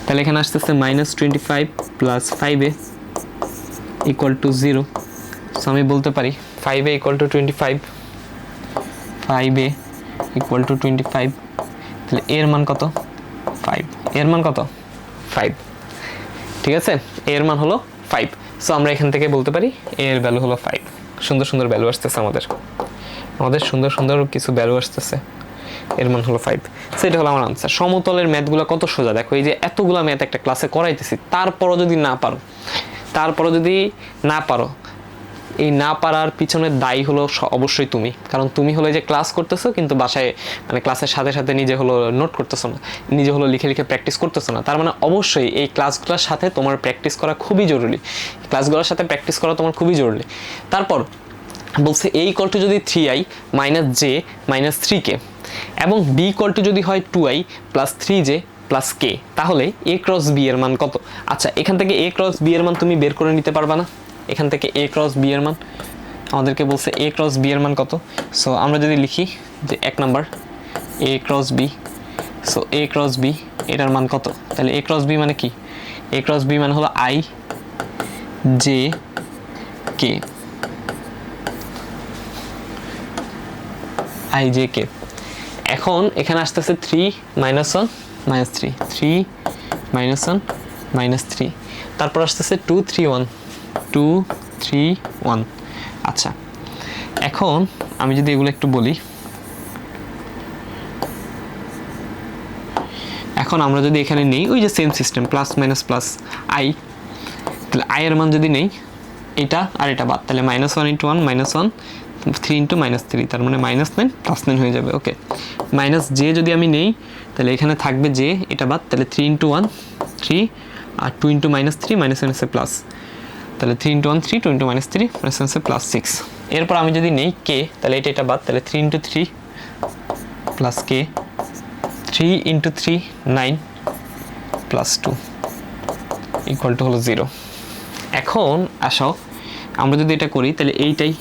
Speaker 1: তাহলে এখানে আসতেছে -25 plus 5a equal to 0। So আমি বলতে পারি 5a equal to 25, 5a equal to 25। তাহলে এর মান কত? 5, এর মান কত? 5, ঠিক আছে? এর মান হলো 5। সো আমরা এখান থেকে বলতে পারি এর ভ্যালু হলো 5। সুন্দর সুন্দর ভ্যালু আসতেছে আমাদের সুন্দর সুন্দর কিছু ভ্যালু আসতেছে, এর মান হলো 5। সো এটা হলো আমার আনসার। সমতলের ম্যাথগুলো কত সোজা দেখো, এই যে এতগুলো ম্যাথ একটা ক্লাসে করাইতেছি, তারপরও যদি না পারো, এই না পারার পিছনের দায়ী হলো অবশ্যই তুমি। কারণ তুমি হলো যে ক্লাস করতেছো কিন্তু বাসায় মানে ক্লাসের সাথে সাথে নিজে হলো নোট করতেছো না, নিজে হলো লিখে লিখে প্র্যাকটিস করতেছো না। তার মানে অবশ্যই এই ক্লাসগুলোর সাথে তোমার প্র্যাকটিস করা খুবই জরুরি, ক্লাসগুলোর সাথে প্র্যাকটিস করা তোমার খুবই জরুরি। তারপর বলছে a ইকুয়াল টু যদি 3i - j - 3k এবং b ইকুয়াল টু যদি হয় 2i + 3j + k, তাহলে a ক্রস b এর মান কত? আচ্ছা, এখান থেকে a ক্রস b এর মান তুমি বের করে নিতে পারবা না? এখান থেকে a ক্রস b এর মান আমাদেরকে বলছে a ক্রস b এর মান কত। সো আমরা যদি লিখি যে 1 number a cross b, so a cross b এটার মান কত? তাহলে a ক্রস b মানে কি? a ক্রস b মানে হলো i j k, i j k। এখন এখানে আসতেছে 3 - 1 -3, 3 - 1 -3, তারপর আসতেছে 2 3 1, 2 3 1। আচ্ছা, এখন আমি যদি এগুলো একটু বলি, এখন আমরা যদি এখানে নেই ওই যে same system plus minus plus i, তাহলে i এর মান যদি নেই এটা আর এটা বাদ, তাহলে -1 × 1 -1, 3 × -3, তার মানে -9 +9 হয়ে যাবে। ওকে, -j যদি আমি নেই তাহলে এখানে থাকবে j, এটা বাদ, তাহলে 3 × 1 3 আর 2 × -3 -1 আছে প্লাস, তাহলে 3 × 1 3, 2 × -3 -1 আছে +6। এরপর আমি যদি নেই k, তাহলে এটা বাদ, তাহলে 3 × 3 প্লাস k, 3 × 3 9 +2 ইকুয়াল টু হলো 0। এখন আসো আমরা যদি এটা করি তাহলে এইটাই,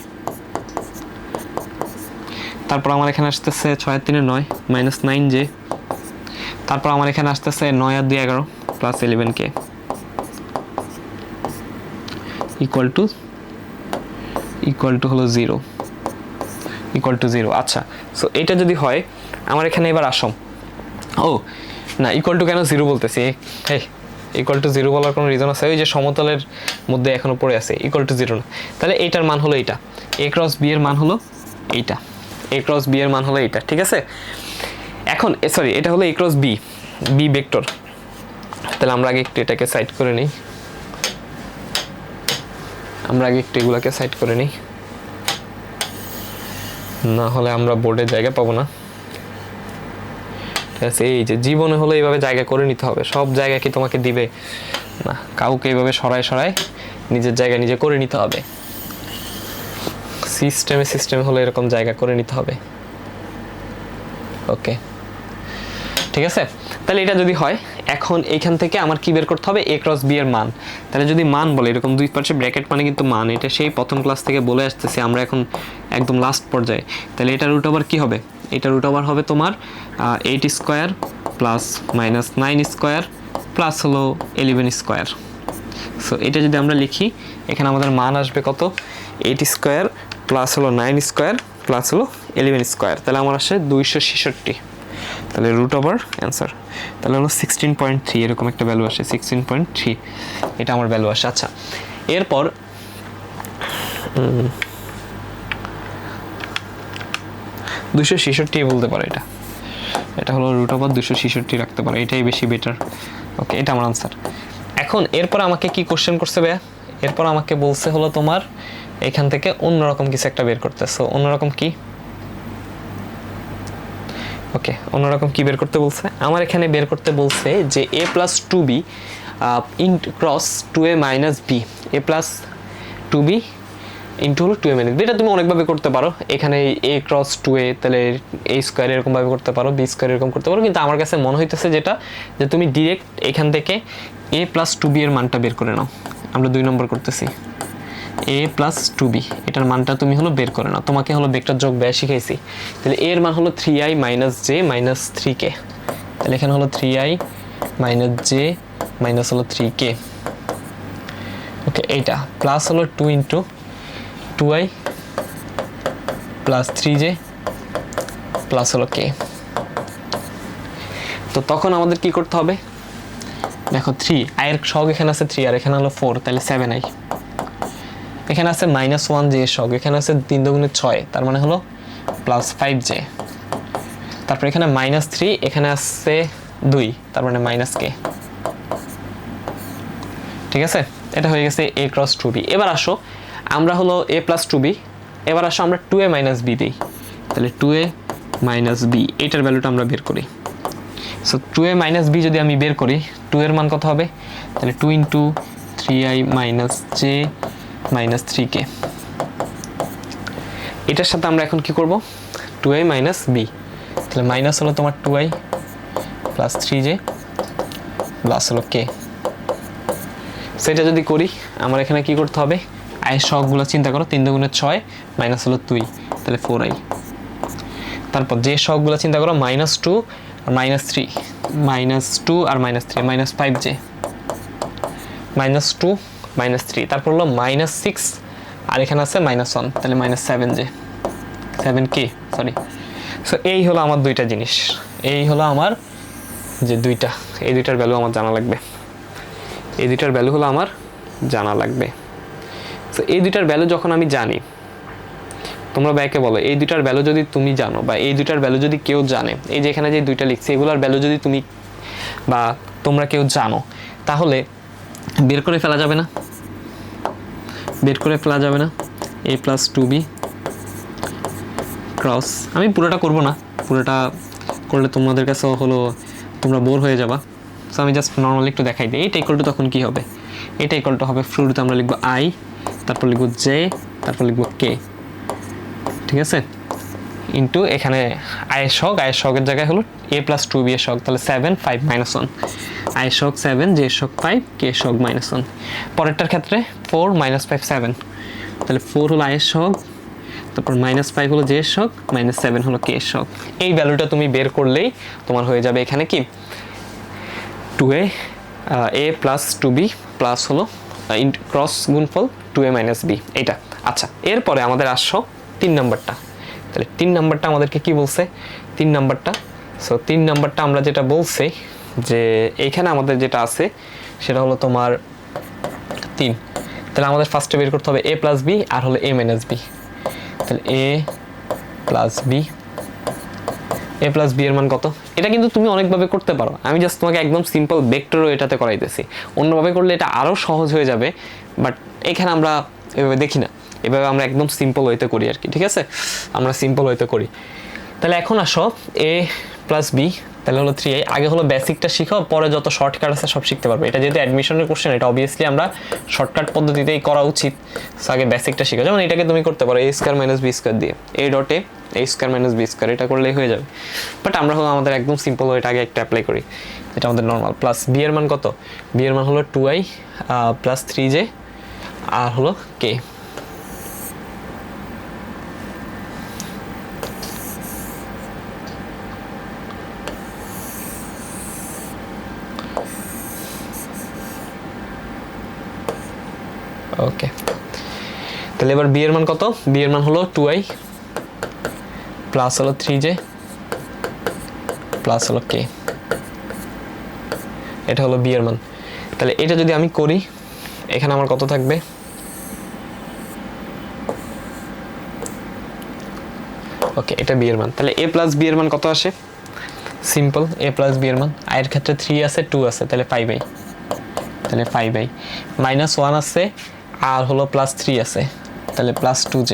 Speaker 1: তারপর আমার এখানে আসতেছে 6 আর 3 9 -9j, তারপর আমার এখানে আসতেছে 9 আর 2 11 +11k ইকুয়াল টু হলো 0, ইকুয়াল টু 0। আচ্ছা, সো এটা যদি হয় আমার এখানে এবার আসো, ও না ইকুয়াল টু কেন 0 বলতেছি, হ্যাঁ ইকুয়াল টু 0 বলার কোনো রিজন আছে? ওই যে সমতলের মধ্যে এখনো পড়ে আছে, ইকুয়াল টু 0 না, তাহলে এইটার মান হলো এইটা, a ক্রস b এর মান হলো এইটা, a ক্রস b এর মান হলো এইটা, ঠিক আছে? এখন সরি, এটা হলো a cross b, b vector. তাহলে আমরা আগে একটু এটাকে সাইড করে নিই, এগুলাকে সাইড করে নিই, না হলে আমরা বোর্ডে জায়গা পাবো না। ঠিক আছে, এই যে জীবনে হলো এইভাবে জায়গা করে নিতে হবে, সব জায়গা কি তোমাকে দিবে না, কাউকে এইভাবে সরায় নিজের জায়গা নিজে করে নিতে হবে। সিস্টেমে হলো এরকম জায়গা করে নিতে হবে। ওকে, ঠিক আছে। তাহলে এটা যদি হয়, এখন এইখান থেকে আমার কি বের করতে হবে, a ক্রস b এর মান। তাহলে যদি মান বলে এরকম দুই পাশে ব্র্যাকেট মানে কিন্তু মান, এটা সেই প্রথম ক্লাস থেকে বলে আসতেছি আমরা এখন একদম লাস্ট পর্যায়ে। তাহলে এটা রুট ওভার কি হবে, এটা রুট ওভার হবে তোমার 8 square plus minus 9 square plus হলো 11 স্কোয়ার। সো এটা যদি আমরা লিখি, এখানে আমাদের মান আসবে কত, 8 স্কোয়ার প্লাস হলো 9 স্কোয়ার প্লাস হলো 11 স্কোয়ার। তাহলে আমার আসে 266। তাহলে রুট ওভার অ্যান্সার তাহলে হলো 16.3, এরকম একটা ভ্যালু আসে 16.3, এটা আমার ভ্যালু আসে। আচ্ছা, এরপর 266 বলতে পারে, এটা হলো রুট ওভার 266 রাখতে পারে, এটাই বেশি বেটার। ওকে, এটা আমার আনসার। এখন এরপর আমাকে কি কোশ্চেন করছে ভাইয়া, এরপর আমাকে বলছে হলো তোমার এখান থেকে অন্যরকম কিছু একটা বের করতে। সো অন্যরকম কি, ওকে, অন্যরকম কি বের করতে বলছে, আমার এখানে বের করতে বলছে যে a plus 2b in cross 2a minus b, a plus 2b into হলো 2a মাইনাস b। এটা তুমি অনেকভাবে করতে পারো, এখানে a ক্রস 2a, তাহলে a স্কোয়ার এরকমভাবে করতে পারো, b স্কোয়ার এরকম করতে পারো, কিন্তু আমার কাছে মনে হইতেছে যেটা যে তুমি ডিরেক্ট এখান থেকে a প্লাস 2b এর মানটা বের করে নাও। আমরা 2 নম্বর করতেছি, a প্লাস 2b এটার মানটা তুমি হলো বের করে নাও। তোমাকে হলো ভেক্টর যোগ ব্যয় শিখাইছি। তাহলে এর মান হলো 3i minus j minus 3k। তাহলে এখানে হলো 3i মাইনাস j মাইনাস হলো 3k। ওকে, এইটা প্লাস হলো 2 into 2i plus 3j plus হলো k। তো তখন আমাদের কি করতে হবে, দেখো 3 i এর সহগ এখানে আছে 3 আর এখানে হলো 4, তাহলে 7i। এখানে আছে মাইনাস 1 জে সহগ, এখানে আছে 3 দুগুণে 6, তার মানে হলো প্লাস 5j। তারপর এখানে মাইনাস 3, এখানে আছে 2, তার মানে মাইনাস k। ঠিক আছে, এটা হয়ে গেছে a ক্রস 2b। এবার আসো আমরা হলো a প্লাস 2b, এবার আসো আমরা 2a মাইনাস b দিই। তাহলে 2a মাইনাস b এটার ভ্যালুটা আমরা বের করি। সো 2a মাইনাস b যদি আমি বের করি, 2 এর মান কত হবে, তাহলে 2 into 3i minus j minus 3k। এটার সাথে আমরা এখন কি করব, 2i মাইনাস b, তাহলে মাইনাস হলো তোমার 2i প্লাস 3j প্লাস হলো k। সেটা যদি করি, আমার এখানে কি করতে হবে, আয়ের সহগগুলো চিন্তা করো, 3 দুগুণে 6 মাইনাস হলো 2, তাহলে 4i। তারপর যে সহগগুলো চিন্তা করো, মাইনাস 2 আর মাইনাস 3, মাইনাস 2 আর minus 3 minus 5j, minus 2 minus 3, তারপর হলো মাইনাস 6 আর এখানে আছে মাইনাস 1, তাহলে minus 7j 7k sorry. So এই হলো আমার দুইটা জিনিস, এই হলো আমার যে দুইটা, এই দুইটার ভ্যালু আমার জানা লাগবে, এই দুইটার ভ্যালু হলো আমার জানা লাগবে। সো এই দুইটার ভ্যালু যখন আমি জানি, তোমরা ব্যাকে বলো এই দুইটার ভ্যালু যদি তুমি জানো বা এই দুইটার ভ্যালু যদি কেউ জানে, এই যে এখানে যে দুইটা লিখছি এগুলোর ভ্যালু যদি তুমি বা তোমরা কেউ জানো, তাহলে বের করে ফেলা যাবে না, বের করে ফেলা যাবে না। a প্লাস 2b ক্রস, আমি পুরোটা করব না, পুরোটা করলে তোমাদের কাছে হলো তোমরা বোর হয়ে যাবা। সো আমি জাস্ট নর্মালি একটু দেখাই দিই। এইটা ইকুয়াল টু তখন কি হবে, এটা ইকুয়াল টু হবে শুরুতে আমরা লিখবো i, তারপর লিখবো j, তারপর লিখবো k, ঠিক আছে, ইন্টু এখানে আয়ের সহগের জায়গায় হলো a প্লাস 2b এর সহগ, তাহলে 7 5 মাইনাস 1, আয়ের সহগ 7, j এর সহগ 5, k এর সহগ মাইনাস 1। পরেরটার ক্ষেত্রে 4 মাইনাস 5 7, তাহলে 4 হলো আয়ের সহগ, তারপর মাইনাস 5 হলো j এর সহগ, মাইনাস 7 হলো k এর সহগ। এই ভ্যালুটা তুমি বের করলেই তোমার হয়ে যাবে এখানে কি 2a a plus 2b plus হলো ক্রস গুণফল 2a মাইনাস b এইটা। আচ্ছা, এরপরে আমাদের আসছো 3 নাম্বারটা। তাহলে 3 নাম্বারটা আমাদেরকে কি বলছে, 3 নাম্বারটা, সো 3 নাম্বারটা আমরা যেটা বলছি যে এইখানে আমাদের যেটা আছে সেটা হলো তোমার 3। তাহলে আমাদের ফার্স্টে বের করতে হবে a প্লাস b আর হলো a মাইনাস b। তাহলে a plus b, a plus b এর মান কত, এটা কিন্তু তুমি অনেকভাবে করতে পারো, আমি জাস্ট তোমাকে একদম সিম্পল ভেক্টরও এটাতে করাইতেছি। অন্যভাবে করলে এটা আরও সহজ হয়ে যাবে, বাট এখানে আমরা এভাবে দেখি না, এভাবে আমরা একদম সিম্পল ওয়েতে করি আর কি, ঠিক আছে, আমরা সিম্পল ওয়েতে করি। তাহলে এখন আসো a প্লাস বি, তাহলে হলো 3a। আগে হলো বেসিকটা শিখো, পরে যত শর্টকাট আছে সব শিখতে পারবে। এটা যেহেতু অ্যাডমিশনের কোশ্চেন, এটা অবভিয়াসলি আমরা শর্টকাট পদ্ধতিতেই করা উচিত। সো আগে বেসিকটা শিখো। যেমন এটাকে তুমি করতে পারো a square minus B square দিয়ে, a dot a square minus B square, এটা করলেই হয়ে যাবে। বাট আমরা হলো আমাদের একদম সিম্পল ওইটা আগে একটা অ্যাপ্লাই করি, এটা আমাদের নর্মাল। প্লাস বি এর মান কত? বি এর মান হলো 2i প্লাস 3j আর হলো k। ওকে, তাহলে এবার বি এর মান কত? বি এর মান হলো 2i প্লাস হলো 3j প্লাস হলো k, এটা হলো বি এর মান। তাহলে এটা যদি আমি করি, এখানে আমার কত থাকবে? ওকে, এটা বি এর মান। তাহলে a প্লাস বি এর মান কত আসে? সিম্পল, a প্লাস বি এর মান, i এর ক্ষেত্রে 3 আছে 2 আছে, তাহলে 5i, তাহলে 5i মাইনাস 1 আছে আর হলো প্লাস 3 আছে, তাহলে প্লাস 2j,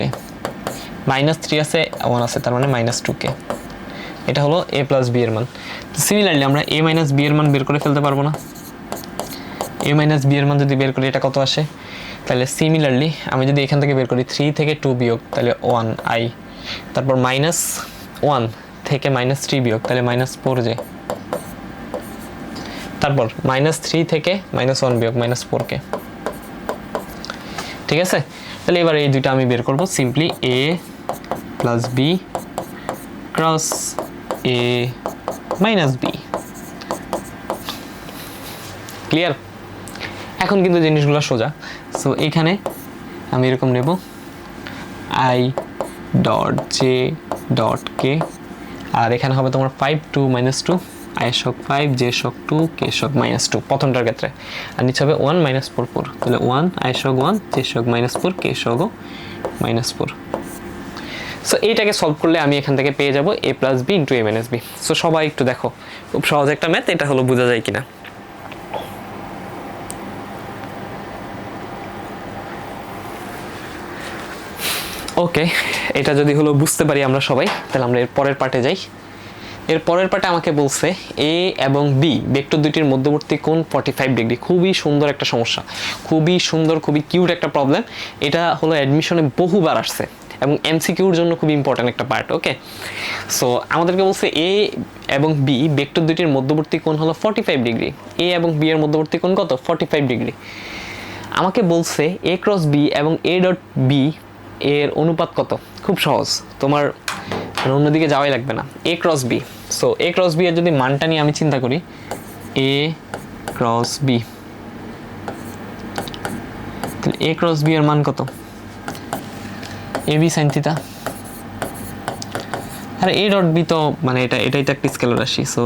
Speaker 1: মাইনাস 3 আছে 1 আছে, তার মানে মাইনাস 2k। এটা হলো a প্লাস বি এর মান। সিমিলারলি আমরা a মাইনাস বি এর মান বের করে ফেলতে পারবো না? a মাইনাস বি এর মান যদি বের করি, এটা কত আসে? তাহলে সিমিলারলি আমি যদি এখান থেকে বের করি 3 থেকে 2 বিয়োগ, তাহলে 1i, তারপর মাইনাস 1 থেকে মাইনাস 3 বিয়োগ, তাহলে মাইনাস 4j, তারপর মাইনাস 3 থেকে মাইনাস 1 বিয়োগ, মাইনাস 4k। ঠিক আছে, তাহলে এবার এই দুইটা আমি বের করব। Simply a plus B cross a minus B. Clear? এখন কিন্তু জিনিসগুলো সোজা। সো এখানে আমি এরকম নেব i dot J dot K, আর এখানে হবে তোমার 5 2 minus 2, i shock 5 j shock 2 k শক মাইনাস 2 প্রথমটার ক্ষেত্রে, আর নিচে হবে 1 মাইনাস 4 4, তাহলে 1 i শক 1 j শক মাইনাস 4 k শক মাইনাস 4। সো এইটাকে সলভ করলে আমি এখান থেকে পেয়ে যাব a plus B into a minus B. So সবাই একটু দেখো, খুব সহজ একটা ম্যাথ, এটা হলো বোঝা যায় কিনা। ওকে, এটা যদি হলো বুঝতে পারি আমরা সবাই, তাহলে আমরা এর পরের পার্টে যাই। এর পরের পার্টে আমাকে বলছে এ এবং বি ভেক্টর দুইটির মধ্যবর্তী কোণ 45 ডিগ্রি। খুবই সুন্দর একটা সমস্যা, খুবই সুন্দর, খুবই কিউট একটা প্রবলেম। এটা হলো অ্যাডমিশনে বহুবার আসছে এবং এমসিকিউর জন্য খুব ইম্পর্ট্যান্ট একটা পার্ট। ওকে, সো আমাদেরকে বলছে এ এবং বি ভেক্টর দুইটির মধ্যবর্তী কোণ হলো 45 ডিগ্রি। এ এবং বি এর মধ্যবর্তী কোণ কত? 45 ডিগ্রি। আমাকে বলছে এ ক্রস বি এবং এ ডট বি এর অনুপাত কত? খুব সহজ, তোমার অন্যদিকে যাওয়াই লাগবে না। এ ক্রস বি, সো এ ক্রস বি এর যদি মানটা নিয়ে আমি চিন্তা করি, এ ক্রস বি, তাহলে এ ক্রস বি এর মান কত? A B sine theta. আর এ ডট বি তো মানে এটাই তো একটা স্কেলার রাশি। সো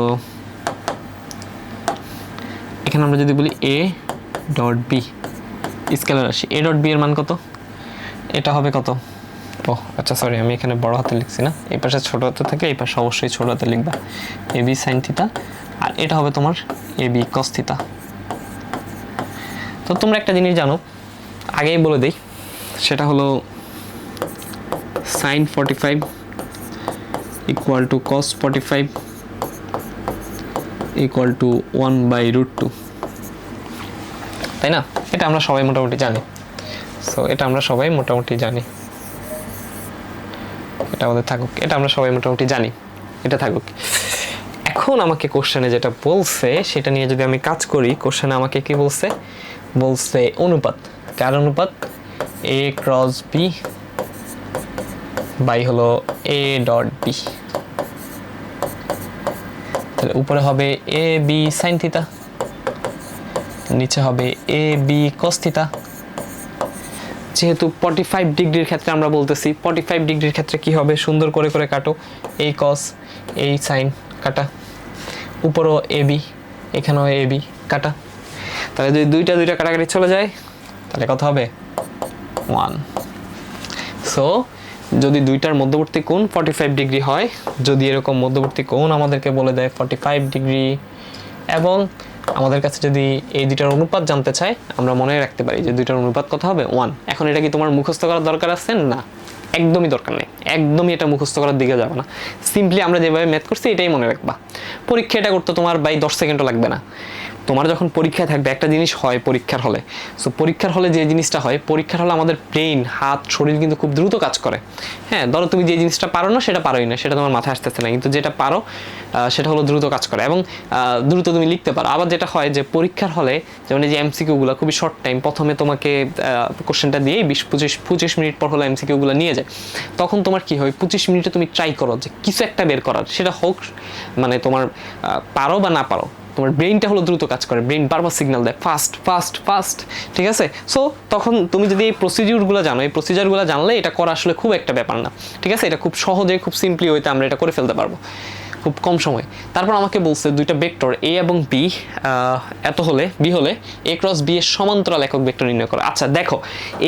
Speaker 1: এখানে আমরা যদি বলি এ ডট বি স্কেলার রাশি, এ ডট বি এর মান কত? এটা হবে কত? ও আচ্ছা, সরি, আমি এখানে বড় হাতে লিখছি না, এই পাশে ছোট হাতে থাকলে এই পাশে অবশ্যই ছোট হাতে লিখবা। এ বি সাইন থিটা, আর এটা হবে তোমার এ বি কস থিটা। তো তোমরা একটা জিনিস জানো, আগেই বলে দিই, সেটা হলো sine 45 equal to cos 45 equal to 1/√2, তাই না? এটা আমরা সবাই মোটামুটি জানি। সো এটা আমরা সবাই মোটামুটি জানি, এটা আমাদের থাকুক, এটা আমরা সবাই মোটামুটি জানি, এটা থাকুক। এখন আমাকে কোশ্চেনে যেটা বলছে সেটা নিয়ে যদি আমি কাজ করি, কোশ্চেনে আমাকে কি বলছে? বলছে অনুপাত। কার অনুপাত? এ ক্রস বি বাই হলো এ ডট বি। তাহলে উপরে হবে এ বি সাইন থিটা, নিচে হবে এ বি কস থিটা। যেহেতু 45 ডিগ্রির ক্ষেত্রে আমরা বলতেছি, 45 ডিগ্রির ক্ষেত্রে কি হবে? সুন্দর করে করে কাটো, এই কস এই সাইন কাটা, উপরও এ বি, এখানেও এ বি কাটা। তাহলে যদি দুইটা কাটাকাটি চলে যায়, তাহলে কত হবে? 1। সো যদি দুইটার মধ্যবর্তী কোণ 45 ডিগ্রি হয়, যদি এরকম মধ্যবর্তী কোণ আমাদেরকে বলে দেয় 45 ডিগ্রি, এবং আমাদের কাছে যদি এই দুইটার অনুপাত জানতে চায়, আমরা মনে রাখতে পারি যে দুইটার অনুপাত কত হবে? 1। এখন এটা কি তোমার মুখস্থ করার দরকার আছে? না, একদমই দরকার নেই, একদমই এটা মুখস্থ করার দিকে যাবে না। সিম্পলি আমরা যেভাবে ম্যাথ করছি এটাই মনে রাখবা। পরীক্ষা এটা করতে তোমার 10 সেকেন্ডও লাগবে না। তোমার যখন পরীক্ষায় থাকবে, একটা জিনিস হয় পরীক্ষার হলে, সো পরীক্ষার হলে যে জিনিসটা হয়, পরীক্ষার হলে আমাদের ব্রেইন, হাত, শরীর কিন্তু খুব দ্রুত কাজ করে। হ্যাঁ, ধরো তুমি যে জিনিসটা পারো না সেটা পারোই না, সেটা তোমার মাথায় আসতেছে না, কিন্তু যেটা পারো সেটা হলো দ্রুত কাজ করে এবং দ্রুত তুমি লিখতে পারো। আবার যেটা হয় যে পরীক্ষার হলে, যেমন এই যে এমসিকিউগুলো খুবই শর্ট টাইম, প্রথমে তোমাকে কোশ্চেনটা দিয়েই 20-25 মিনিট পর হলো এমসিকিউগুলো নিয়ে যায়। তখন তোমার কি হয়, 25 মিনিটে তুমি ট্রাই করো যে কিছু একটা বের করার, সেটা হোক মানে তোমার পারো বা না পারো, তোমার ব্রেইনটা হলো দ্রুত কাজ করে, ব্রেইন বারবার সিগন্যাল দেয় ফাস্ট ফাস্ট ফাস্ট, ঠিক আছে? সো তখন তুমি যদি এই প্রসিডিউরগুলো জানো, এই প্রসিজারগুলো জানলে এটা করা আসলে খুব একটা ব্যাপার না, ঠিক আছে? এটা খুব সহজে, খুব সিম্পলি হইতে আমরা এটা করে ফেলতে পারবো খুব কম সময়। তারপর আমাকে বলছে দুইটা ভেক্টর এ এবং বি এত হলে, বি হলে এ ক্রস বি এর সমান্তরাল একক ভেক্টর নির্ণয় করো। আচ্ছা দেখো,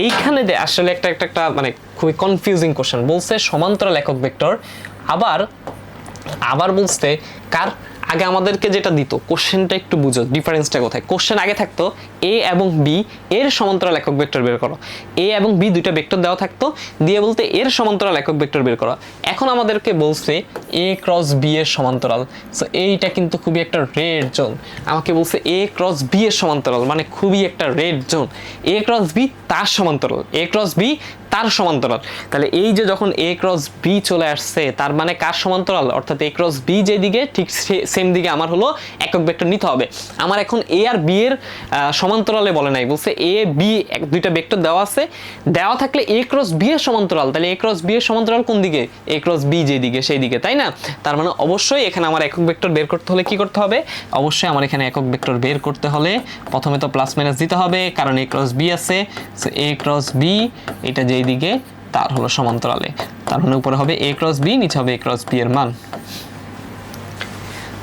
Speaker 1: এইখানে আসলে একটা মানে খুবই কনফিউজিং কোশ্চেন। বলছে সমান্তরাল একক ভেক্টর, আবার বলছে কার আগে আমাদেরকে যেটা দিত, কোশ্চেনটা একটু বুঝো ডিফারেন্সটা কোথায়। কোশ্চেন আগে থাকতো এ এবং বি এর সমান্তরাল একক ভেক্টর বের করো, এ এবং বি দুইটা ভেক্টর দেওয়া থাকতো, দিয়ে বলতে এর সমান্তরাল একক ভেক্টর বের করো। এখন আমাদেরকে বলছে এ ক্রস বি এর সমান্তরাল। সো এইটা কিন্তু খুবই একটা রেড জোন। আমাকে বলছে এ ক্রস বি এর সমান্তরাল, মানে খুবই একটা রেড জোন। এ ক্রস বি তার সমান্তরাল, এ ক্রস বি তার সমান্তরাল। তাহলে এই যে যখন এ ক্রস বি চলে আসছে, তার মানে কার সমান্তরাল? অর্থাৎ এ ক্রস বি যেদিকে, ঠিক সেম দিকে আমার হলো একক ভেক্টর নিতে হবে। আমার এখন এ আর বি এর সমান্তরালে বলে নাই, বলছে এ বি দুইটা ভেক্টর দেওয়া আছে, দেওয়া থাকলে এ ক্রস বি এর সমান্তরাল। তাহলে এ ক্রস বি এর সমান্তরাল কোন দিকে? এ ক্রস বি যেদিকে সেই দিকে, তাই না? তার মানে অবশ্যই এখানে আমার একক ভেক্টর বের করতে হলে কি করতে হবে? অবশ্যই আমার এখানে একক ভেক্টর বের করতে হলে প্রথমে তো প্লাস মাইনাস দিতে হবে, কারণ এ ক্রস বি আছে। সো এ ক্রস বি এটা যেই দিকে তার হলো সমান্তরালে, তার মানে উপরে হবে এ ক্রস বি, নিচে হবে এ ক্রস বি এর মান।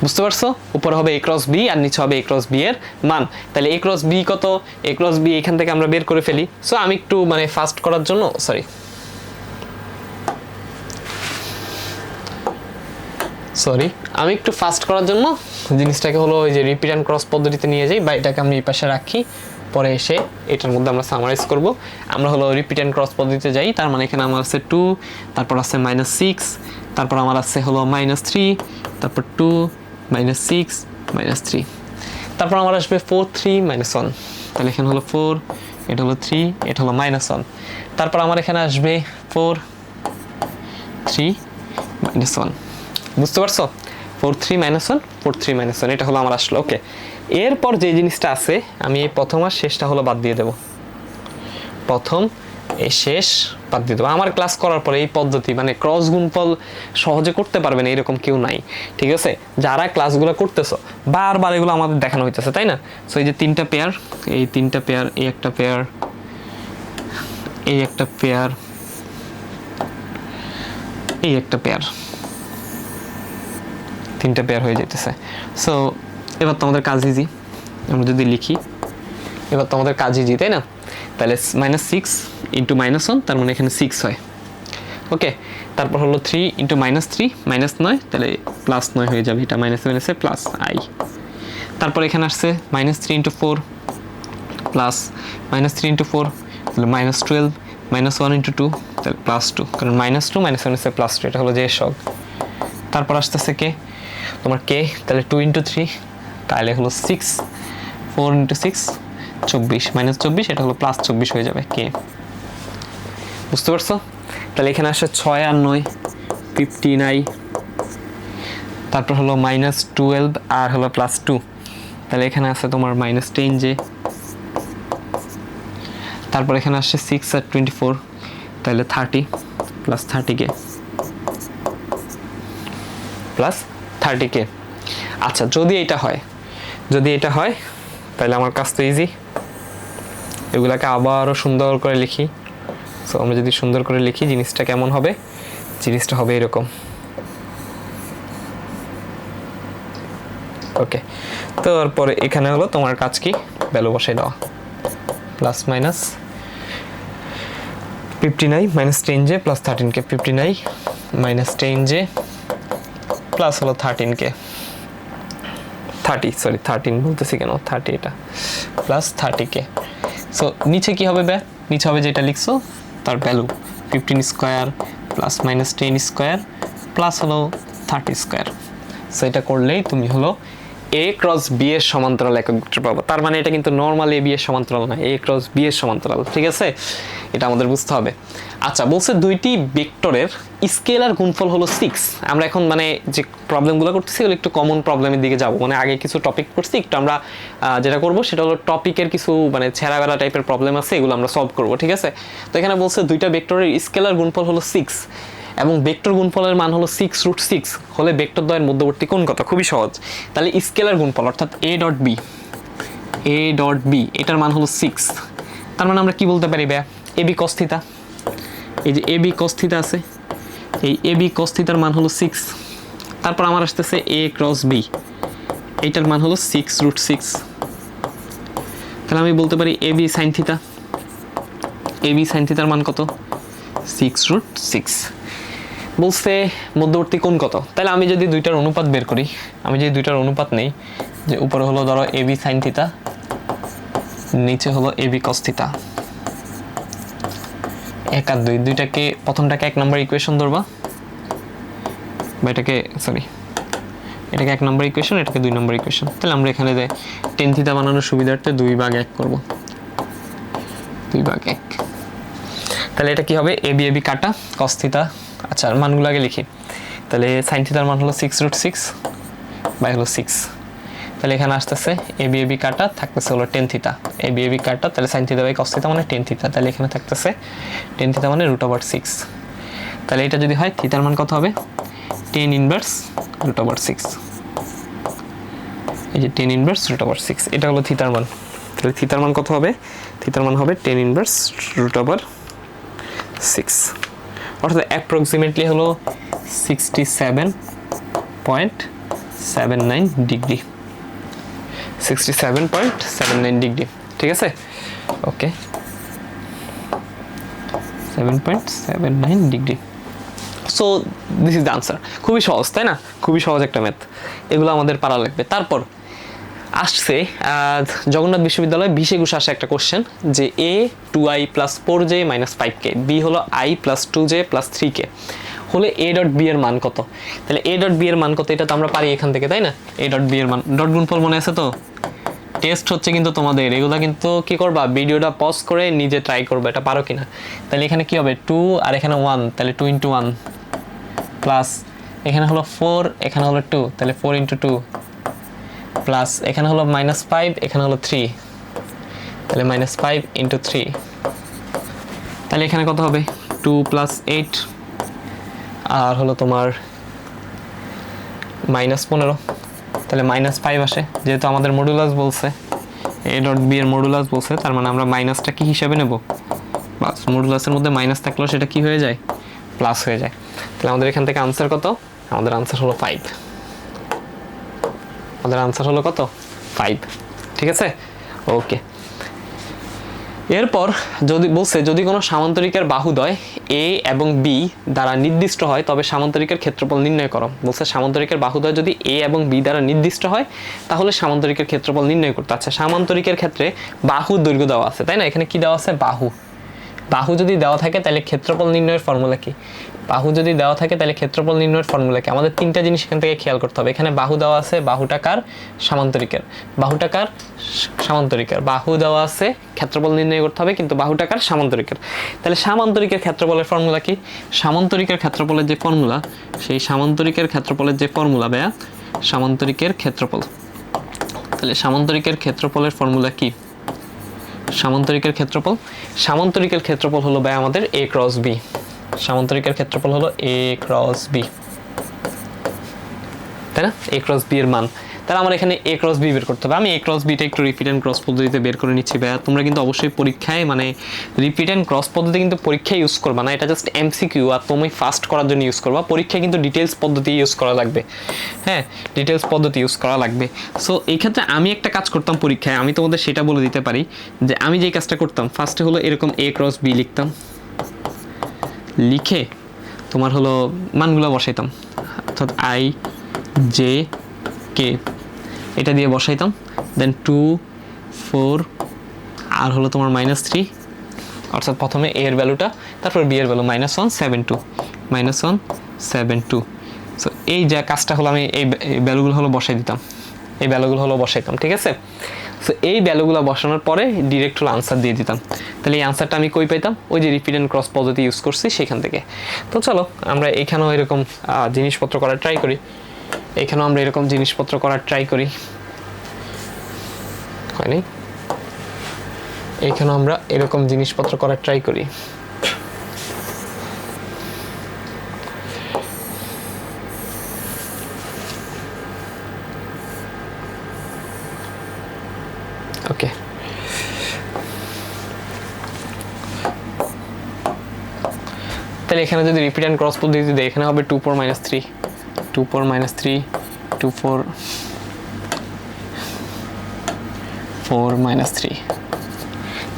Speaker 1: বুঝতে পারছো? উপরে হবে এ ক্রস বি আর নিচে হবে এ ক্রস বি এর মান। তাহলে এ ক্রস বি কত? এ ক্রস বি এখান থেকে আমরা বের করে ফেলি। সো আমি একটু মানে ফাস্ট করার জন্য, আমি একটু ফাস্ট করার জন্য জিনিসটাকে হলো ওই যে রিপিট অ্যান্ড ক্রস পদ্ধতিতে নিয়ে যাই, বা এটাকে আমি এই পাশে রাখি, পরে এসে এটার মধ্যে আমরা সামারাইজ করব। আমরা হলো রিপিট অ্যান্ড ক্রস পদ্ধতিতে যাই। তার মানে এখানে আমার আছে 2, তারপর আছে -6, তারপর আমার আছে হলো -3, তারপর 2 -6 -3, তারপর আমার আসবে 4 3 -1। তাহলে এখানে হলো 4, এটা হলো 3, এটা হলো -1। তারপর আমার এখানে আসবে 4 3 -1। বুঝতে পারছো? 4 3 -1 4 3 -1, এটা হলো আমার আসলো। ওকে, এরপর যে জিনিসটা আছে, আমি এই প্রথম আর শেষটা হলো বাদ দিয়ে দেব। প্রথম এই শেষ বাদ দিয়ে দেবো। আমার ক্লাস করার পরে এই পদ্ধতি মানে ক্রস গুণফল সহজে করতে পারবে না এরকম কেউ নাই, ঠিক আছে? যারা ক্লাসগুলো করতেছো বারবার এগুলো আমাদের দেখানো হইতেছে, তাই না? সো এই যে তিনটা পেয়ার, এই তিনটা পেয়ার, এই একটা পেয়ার, এই একটা পেয়ার, এই একটা পেয়ার, তিনটা পেয়ার হয়ে যেতেছে। সো এবার তোমাদের কাজ ইজি। আমরা যদি লিখি, এবার তোমাদের কাজ ইজি, তাই না? তাহলে -6 × -1, তার মানে এখানে 6 হয়। ওকে, তারপর হলো 3 × -3 -9, তাহলে +9 হয়ে যাবে, এটা মাইনাসে মাইনাসে প্লাস i। তারপর এখানে আসছে -3 × 4 প্লাস -3 × 4, তাহলে -12, -1 × 2, তাহলে +2, কারণ -2 -1 +2, এটা হলো যে সব। তারপর আসতেছে কে, তোমার কে, তাহলে 2 × 3, তাহলে হলো 6, 4 × 6 24, -24, এটা হলো +24 হয়ে যাবে কে। বুঝতে পারছো? তাহলে এখানে আসে 6 আর 9 15i, তারপর হলো -12 আর হলো +2, তাহলে এখানে আছে তোমার -10j, তারপর এখানে আসছে 6 আর 24, তাহলে 30 +30k +30k। আচ্ছা, যদি এটা হয় তাহলে আমার কাজ তো ইজি। এগুলাকে আবারও সুন্দর করে লিখি। সো আমরা যদি সুন্দর করে লিখি, জিনিসটা কেমন হবে? জিনিসটা হবে এরকম। ওকে, তো তারপরে এখানে হলো তোমার কাজ কি, ভ্যালু বসাই দেওয়া, ± 59 -10j +13k, 59 -10j প্লাস হলো 13k, 13 বলতেছি কেন, 30, এটা +30k। সো নিচে কি হবে? নিচে হবে যেটা লিখছো তার value, 15 square plus minus 10 square plus হলো 30 স্কোয়ার। সো এটা করলেই তুমি হলো এ ক্রস বি এর সমান্তরাল একক ভেক্টর পাবো। তার মানে এটা কিন্তু নর্মাল এ বি এর সমান্তরাল না, এ ক্রস বি এর সমান্তরাল, ঠিক আছে? এটা আমাদের বুঝতে হবে। আচ্ছা, বলছে দুইটি ভেক্টরের স্কেলার গুণফল হলো 6। আমরা এখন মানে যে প্রবলেমগুলো করতেছি এগুলো একটু কমন প্রবলেমের দিকে যাব, মানে আগে কিছু টপিক করছি, একটু আমরা যেটা করব সেটা হলো টপিকের কিছু মানে ছেঁড়া বেড়া টাইপের প্রবলেম আছে, এগুলো আমরা সলভ করব, ঠিক আছে? তো এখানে বলছে দুইটা ভেক্টরের স্কেলার গুণফল হলো 6 এবং ভেক্টর গুণফলের মান হলো 6√6 হলে ভেক্টর দ্বয়ের মধ্যবর্তী কোণ কত? খুবই সহজ। তাহলে স্কেলার গুণফল অর্থাৎ এ ডট বি এটার মান হলো 6। তার মানে আমরা কি বলতে পারি ভাইয়া? এ বি cos থিটা, এই যে এ বি cos থিটা আছে, এই এ বি cos থিটার মান হলো 6। তারপর আমার আসতেছে এ ক্রস বি, এইটার মান হলো 6√6। তাহলে আমি বলতে পারি এ বি সাইন থিটা, এ বি সাইন থিটার মান কত? 6√6। বলছে মধ্যবর্তী কোণ কত? তাহলে আমি যদি দুইটার অনুপাত বের করি, আমি যদি দুইটার অনুপাত নেই, যে উপরে হলো ধরো এ বি সাইন থিটা, নিচে হলো এ বি cos থিটা, 1 আর 2, দুইটাকে প্রথমটাকে 1 নম্বর ইকুয়েশন ধরবা, বা এটাকে সরি এটাকে 1 নম্বর ইকুয়েশন, এটাকে 2 নম্বর ইকুয়েশন। তাহলে আমরা এখানে যে টেন থিটা বানানোর সুবিধার্থে 2/1 করব, 2/1। তাহলে এটা কি হবে? এ বি কাটা cos থিটা। আচ্ছা, মানগুলো আগে লিখি। তাহলে সাইন থিটার মান হলো 6√6 বাই হলো 6। তাহলে এখানে আসতেছে এ বি কাটা, থাকতেছে হলো টেন থিটা, এ বি কাটা, তাহলে sine theta by cos theta মানে টেন থিটা। তাহলে এখানে থাকতেছে টেন থিটা মানে √6। তাহলে এটা যদি হয় থিটার মান কত হবে? Ten inverse √6। এই যে টেন ইনভার্স √6, এটা হলো থিটার মান। তাহলে থিটার মান কত হবে? থিটার মান হবে টেন ইনভার্স √6, অর্থাৎ অ্যাপ্রক্সিমেটলি হলো 67.79 ডিগ্রি, 67.79 ডিগ্রি, ঠিক আছে? ওকে, 7.79 degree. So this is the answer. খুবই সহজ, তাই না? খুবই সহজ একটা ম্যাথ, এগুলো আমাদের পারা লাগবে। তারপর আসছে জগন্নাথ বিশ্ববিদ্যালয়ে 20-21 আসে একটা কোশ্চেন, যে a 2i + 4j - 5k, b হলো i + 2j + 3k হলে a ডট b এর মান কত? তাহলে a ডট b এর মান কত এটা তো আমরা পারি এখান থেকে, তাই না? a ডট b এর মান, ডট গুণফল মনে আছে তো? টেস্ট হচ্ছে কিন্তু তোমাদের, এগুলা কিন্তু কি করবা? ভিডিওটা পজ করে নিজে ট্রাই করবে এটা পারো কিনা। তাহলে এখানে কি হবে? 2 আর এখানে 1, তাহলে 2 × 1 প্লাস এখানে হলো 4, এখানে হলো 2, তাহলে 4 × 2 প্লাস এখানে হলো -5, এখানে হলো 3, তাহলে -5 × 3। তাহলে এখানে কত হবে? 2 + 8 আর হলো তোমার -15, তাহলে -5 আসে। যেহেতু আমাদের মডুলাস বলছে, a ডট b এর মডুলাস বলছে, তার মানে আমরা মাইনাসটা কি হিসাবে নেব? বাস, মডুলাসের মধ্যে মাইনাস থাকলেও সেটা কি হয়ে যায়? প্লাস হয়ে যায়। তাহলে আমাদের এখান থেকে আনসার কত? আমাদের আনসার হলো 5। আমাদের আনসার হলো কত? 5, ঠিক আছে? ওকে। এরপর যদি বলছে যদি কোনো সামান্তরিকের বাহুদ্বয় a এবং b দ্বারা নির্দিষ্ট হয় তবে সামান্তরিকের ক্ষেত্রফল নির্ণয় করো। বলছে সামান্তরিকের বাহুদ্বয় যদি a এবং b দ্বারা নির্দিষ্ট হয় তাহলে সামান্তরিকের ক্ষেত্রফল নির্ণয় করতে। আচ্ছা, সামান্তরিকের ক্ষেত্রে বাহু দৈর্ঘ্য দেওয়া আছে, তাই না? এখানে কি দেওয়া আছে? বাহু। বাহু যদি দেওয়া থাকে তাহলে ক্ষেত্রফল নির্ণয়ের ফর্মুলা কি? বাহু যদি দেওয়া থাকে তাহলে ক্ষেত্রফল নির্ণয়ের ফর্মুলা কি? আমাদের তিনটা জিনিস এখান থেকে খেয়াল করতে হবে। এখানে বাহু দেওয়া আছে, বাহুটা কার? সামান্তরিকের। বাহুটা কার? সামান্তরিকের। বাহু দেওয়া আছে, ক্ষেত্রফল নির্ণয় করতে হবে, কিন্তু বাহুটা কার? সামান্তরিকের। তাহলে সামান্তরিকের ক্ষেত্রফলের ফর্মুলা কি? সামান্তরিকের ক্ষেত্রফলের যে ফর্মুলা, সেই সামান্তরিকের ক্ষেত্রফলের যে ফর্মুলা ভাইয়া, সামান্তরিকের ক্ষেত্রফল। তাহলে সামান্তরিকের ক্ষেত্রফলের ফর্মুলা কি? সামান্তরিকের ক্ষেত্রফল, সামান্তরিকের ক্ষেত্রফল হলো ভাই আমাদের a × b। সামান্তরিকের ক্ষেত্রফল হলো a × b, তাই না? a × b এর মান। তাহলে আমার এখানে a × b বের করতে হবে। আমি a × b টা একটু রিপিট অ্যান্ড ক্রস পদ্ধতিতে বের করে নিচ্ছি ভাইয়া। তোমরা কিন্তু অবশ্যই পরীক্ষায় মানে রিপিট অ্যান্ড ক্রস পদ্ধতি কিন্তু পরীক্ষায় ইউজ করবা না, এটা জাস্ট MCQ আর তুমি ফাস্ট করার জন্য ইউজ করবা। পরীক্ষায় কিন্তু ডিটেলস পদ্ধতি ইউজ করা লাগবে, হ্যাঁ, ডিটেলস পদ্ধতি ইউজ করা লাগবে। সো এই ক্ষেত্রে আমি একটা কাজ করতাম পরীক্ষায়, আমি তোমাদের সেটা বলে দিতে পারি যে আমি যেই কাজটা করতাম, ফার্স্টে হলো এরকম a × b লিখতাম, লিখে তোমার হলো মানগুলো বসাইতাম, অর্থাৎ i j k এটা দিয়ে বসাইতাম, দেন 2 4 আর হলো তোমার -3 অর্থাৎ প্রথমে a এর ভ্যালুটা, তারপর b এর ভ্যালু -172 -172। সো এই যে কাজটা হলো, আমি এই ভ্যালুগুলো হলো বসাই দিতাম, এই ভ্যালুগুলো হলো বসাইতাম, ঠিক আছে। সো এই ভ্যালুগুলো বসানোর পরে ডিরেক্ট হলো আনসার দিয়ে দিতাম। তাহলে এই আনসারটা আমি কই পাইতাম? ওই যে রিপিট অ্যান্ড ক্রস পদ্ধতি ইউজ করছি সেখান থেকে। তো চলো আমরা এখানেও এরকম জিনিসপত্র করার ট্রাই করি, এখানেও আমরা এরকম জিনিসপত্র করার ট্রাই করি, হয়নি? এখানেও আমরা এরকম জিনিসপত্র করার ট্রাই করি। ওকে, তাহলে এখানে যদি রিপিট অ্যান্ড ক্রস পদ্ধতি দিই, এখানে হবে 2 4 -3 2 4 -3 2 4 4 -3,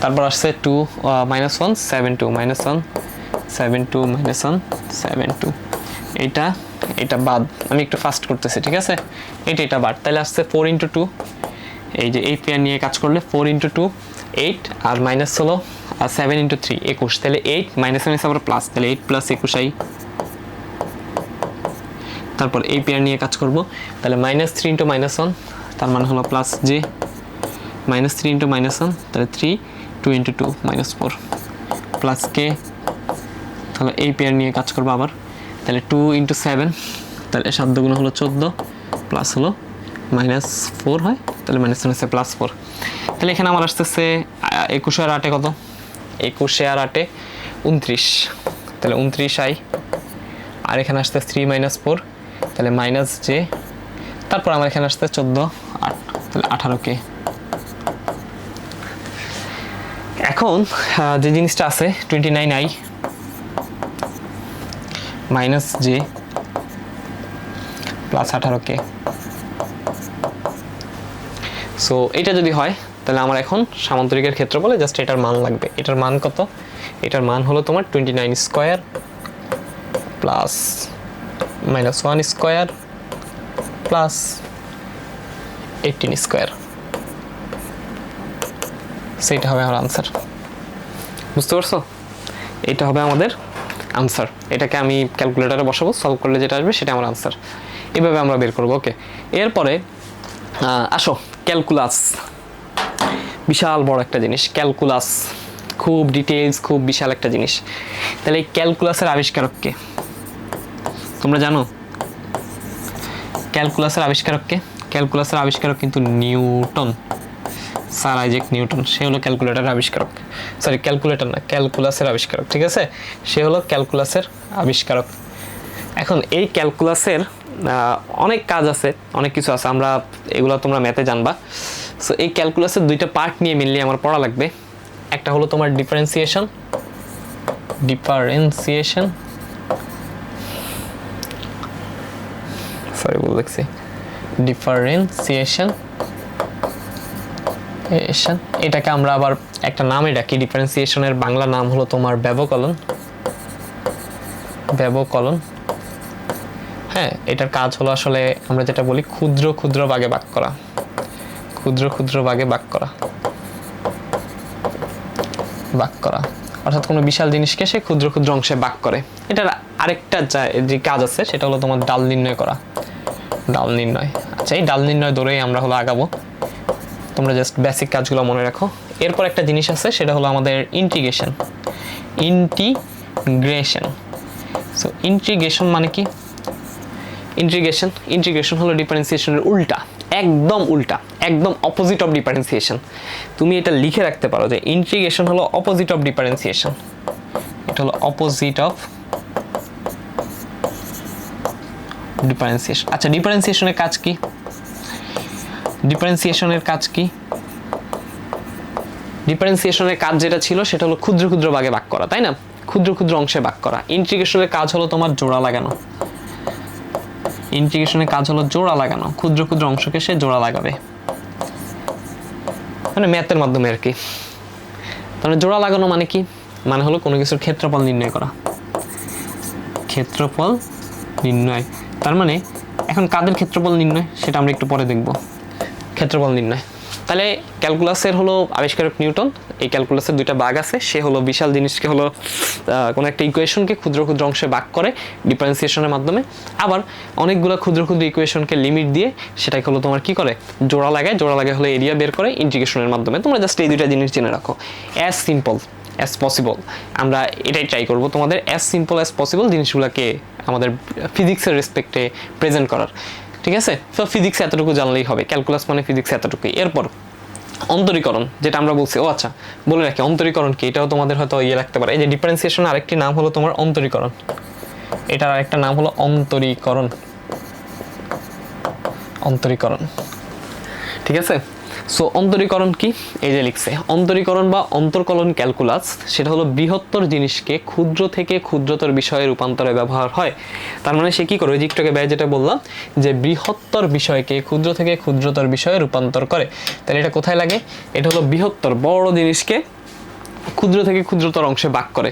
Speaker 1: তারপর আসছে 2 -1 7 2 -1 7 2 -1 7 2। এটা বাদ, আমি একটু ফাস্ট করতেছি, ঠিক আছে। এটা বাদ, তাহলে আসছে 4 × 2, এই যে এই পেয়ার নিয়ে কাজ করলে 4 × 2 8, আর মাইনাস হলো 7 × 3 21, তাহলে 8 -1 আবার প্লাস, তাহলে 8 + 21i। তারপর এই পেয়ার নিয়ে কাজ করব, তাহলে -3 × -1, তার মানে হলো প্লাস j, -3 × -1, তাহলে 3 2 × 2 -4 প্লাস k। তাহলে এই পেয়ার নিয়ে কাজ করবো আবার, তাহলে 2 × 7, তাহলে 7 দুগুণ হলো 14 প্লাস হলো -4 হয়, তাহলে -1 আছে +4। তাহলে এখানে আমার আসতেছে 21 আর 8 কত? 21 আর 8 29, তাহলে 29i। আর এখানে আসতে 3 - 4, তাহলে -j। তারপর আমার এখানে আসতে 14 8, তাহলে 18k। এখন যে জিনিসটা আছে 29i -j plus 18k। So এটা যদি হয় তাহলে আমার এখন সামান্তরিকের ক্ষেত্রফলে জাস্ট এটার মান লাগবে। এটার মান কত? এটার মান হলো তোমার 29 square plus -1 square plus 18 square. সেইটা হবে আমার আনসার। বুঝতে পারছো? এটা হবে আমাদের আনসার। এটাকে আমি ক্যালকুলেটরে বসাবো, সলভ করলে যেটা আসবে সেটা আমার আনসার। এইভাবে আমরা বের করবো। ওকে, এরপরে আসো ক্যালকুলাস। বিশাল বড় একটা জিনিস ক্যালকুলাস, খুব ডিটেইলস, খুব বিশাল একটা জিনিস। তাহলে এই ক্যালকুলাসের আবিষ্কারক কে? তোমরা জানো ক্যালকুলাসের আবিষ্কারক কে? ক্যালকুলাসের আবিষ্কারক কিন্তু নিউটন, স্যার আইজ্যাক নিউটন। সে হলো ক্যালকুলেটরের আবিষ্কারক, সরি ক্যালকুলেটর না, ক্যালকুলাসের আবিষ্কারক, ঠিক আছে। সে হলো ক্যালকুলাসের আবিষ্কারক। এখন এই ক্যালকুলাসের অনেক কাজ আছে, অনেক কিছু আছে, আমরা এগুলো তোমরা ম্যাথে জানবা। সো এই ক্যালকুলাসের দুইটা পার্ট নিয়ে মেনলি আমার পড়া লাগবে। একটা হলো তোমার ডিফারেন্সিয়েশন, সরি বলে দেখছি, ডিফারেন্সিয়েশন। এটাকে আমরা আবার একটা নামে ডাকি, ডিফারেন্সিয়েশনের বাংলা নাম হলো তোমার ব্যবকলন। হ্যাঁ, এটার কাজ হলো আসলে আমরা যেটা বলি ক্ষুদ্র ক্ষুদ্র ভাগে ভাগ করা, অর্থাৎ কোনো বিশাল জিনিসকে সে ক্ষুদ্র ক্ষুদ্র অংশে ভাগ করে। এটার আরেকটা যে কাজ আছে সেটা হলো তোমার ডাল নির্ণয় করা, ডাল নির্ণয়। আচ্ছা, এই ডাল নির্ণয় ধরেই আমরা হলো আগাবো, তোমরা জাস্ট বেসিক কাজগুলো মনে রাখো। এরপর একটা জিনিস আছে, সেটা হলো আমাদের ইন্টিগ্রেশন। সো ইন্টিগ্রেশন মানে কি? ইন্টিগ্রেশন হলো ডিফারেন্সিয়েশনের উল্টা, একদম উল্টা, একদম অপোজিট অফ ডিফারেন্সিয়েশন। তুমি এটা লিখে রাখতে পারো যে ইন্টিগ্রেশন হলো অপোজিট অফ ডিফারেন্সিয়েশন। এটা হলো অপোজিট অফ ডিফারেন্সিয়েশন। আচ্ছা, ডিফারেন্সিয়েশনের কাজ কি? ডিফারেন্সিয়েশনের কাজ যেটা ছিল সেটা হলো ক্ষুদ্র ক্ষুদ্র ভাগে ভাগ করা, তাই না? ক্ষুদ্র ক্ষুদ্র অংশে ভাগ করা। ইন্টিগ্রেশনের কাজ হলো তোমার জোড়া লাগানো। ক্ষুদ্র ক্ষুদ্র অংশকে সে জোড়া লাগাবে, মানে ম্যাথের মাধ্যমে আর কি। তাহলে জোড়া লাগানো মানে কি? মানে হলো কোনো কিছুর ক্ষেত্রফল নির্ণয় করা। তার মানে এখন কাদের ক্ষেত্রফল নির্ণয় সেটা আমরা একটু পরে দেখব। ক্ষেত্রফল নির্ণয়, তাহলে ক্যালকুলাসের হলো আবিষ্কারক নিউটন, এই ক্যালকুলাসের দুইটা ভাগ আছে, সে হলো বিশাল জিনিসকে হলো কোনো একটা ইকুয়েশনকে ক্ষুদ্র ক্ষুদ্র অংশে ভাগ করে ডিফারেন্সিয়েশনের মাধ্যমে, আবার অনেকগুলো ক্ষুদ্র ক্ষুদ্র ইকুয়েশনকে লিমিট দিয়ে সেটাকে হলো তোমার কি করে জোড়া লাগায় হলো এরিয়া বের করে ইন্টিগ্রেশনের মাধ্যমে। তোমরা জাস্ট এই দুইটা জিনিস জেনে রাখো, অ্যাজ সিম্পল অ্যাজ পসিবল। আমরা এটাই ট্রাই করবো তোমাদের অ্যাজ সিম্পল অ্যাজ পসিবল জিনিসগুলোকে আমাদের ফিজিক্সের রেসপেক্টে প্রেজেন্ট করার, ঠিক আছে? তো ফিজিক্স এতটুকু জানলেই হবে, ক্যালকুলাস মানে ফিজিক্স এতটুকুই। এরপর অন্তরীকরণ, যেটা আমরা বলছি, ও আচ্ছা বলে রাখি অন্তরীকরণ কি, এটাও তোমাদের হয়তো রাখতে পারে। এই যে ডিফারেন্সিয়েশন আরেকটি নাম হলো তোমার অন্তরীকরণ, এটার আরেকটা নাম হলো অন্তরীকরণ, ঠিক আছে? সো অন্তরীকরণ কি, এই যে লিখছে অন্তরীকরণ বা অন্তর্কলন ক্যালকুলাস, সেটা হলো বৃহত্তর জিনিসকে ক্ষুদ্র থেকে ক্ষুদ্রতর বিষয়ে রূপান্তরে ব্যবহার হয়। তার মানে সে কি করে, ওই দিকটাকে ব্যয় যেটা বললাম যে বৃহত্তর বিষয়কে ক্ষুদ্র থেকে ক্ষুদ্রতর বিষয়ে রূপান্তর করে। তাহলে এটা কোথায় লাগে, এটা হলো বৃহত্তর বড় জিনিসকে ক্ষুদ্র থেকে ক্ষুদ্রতর অংশে ভাগ করে।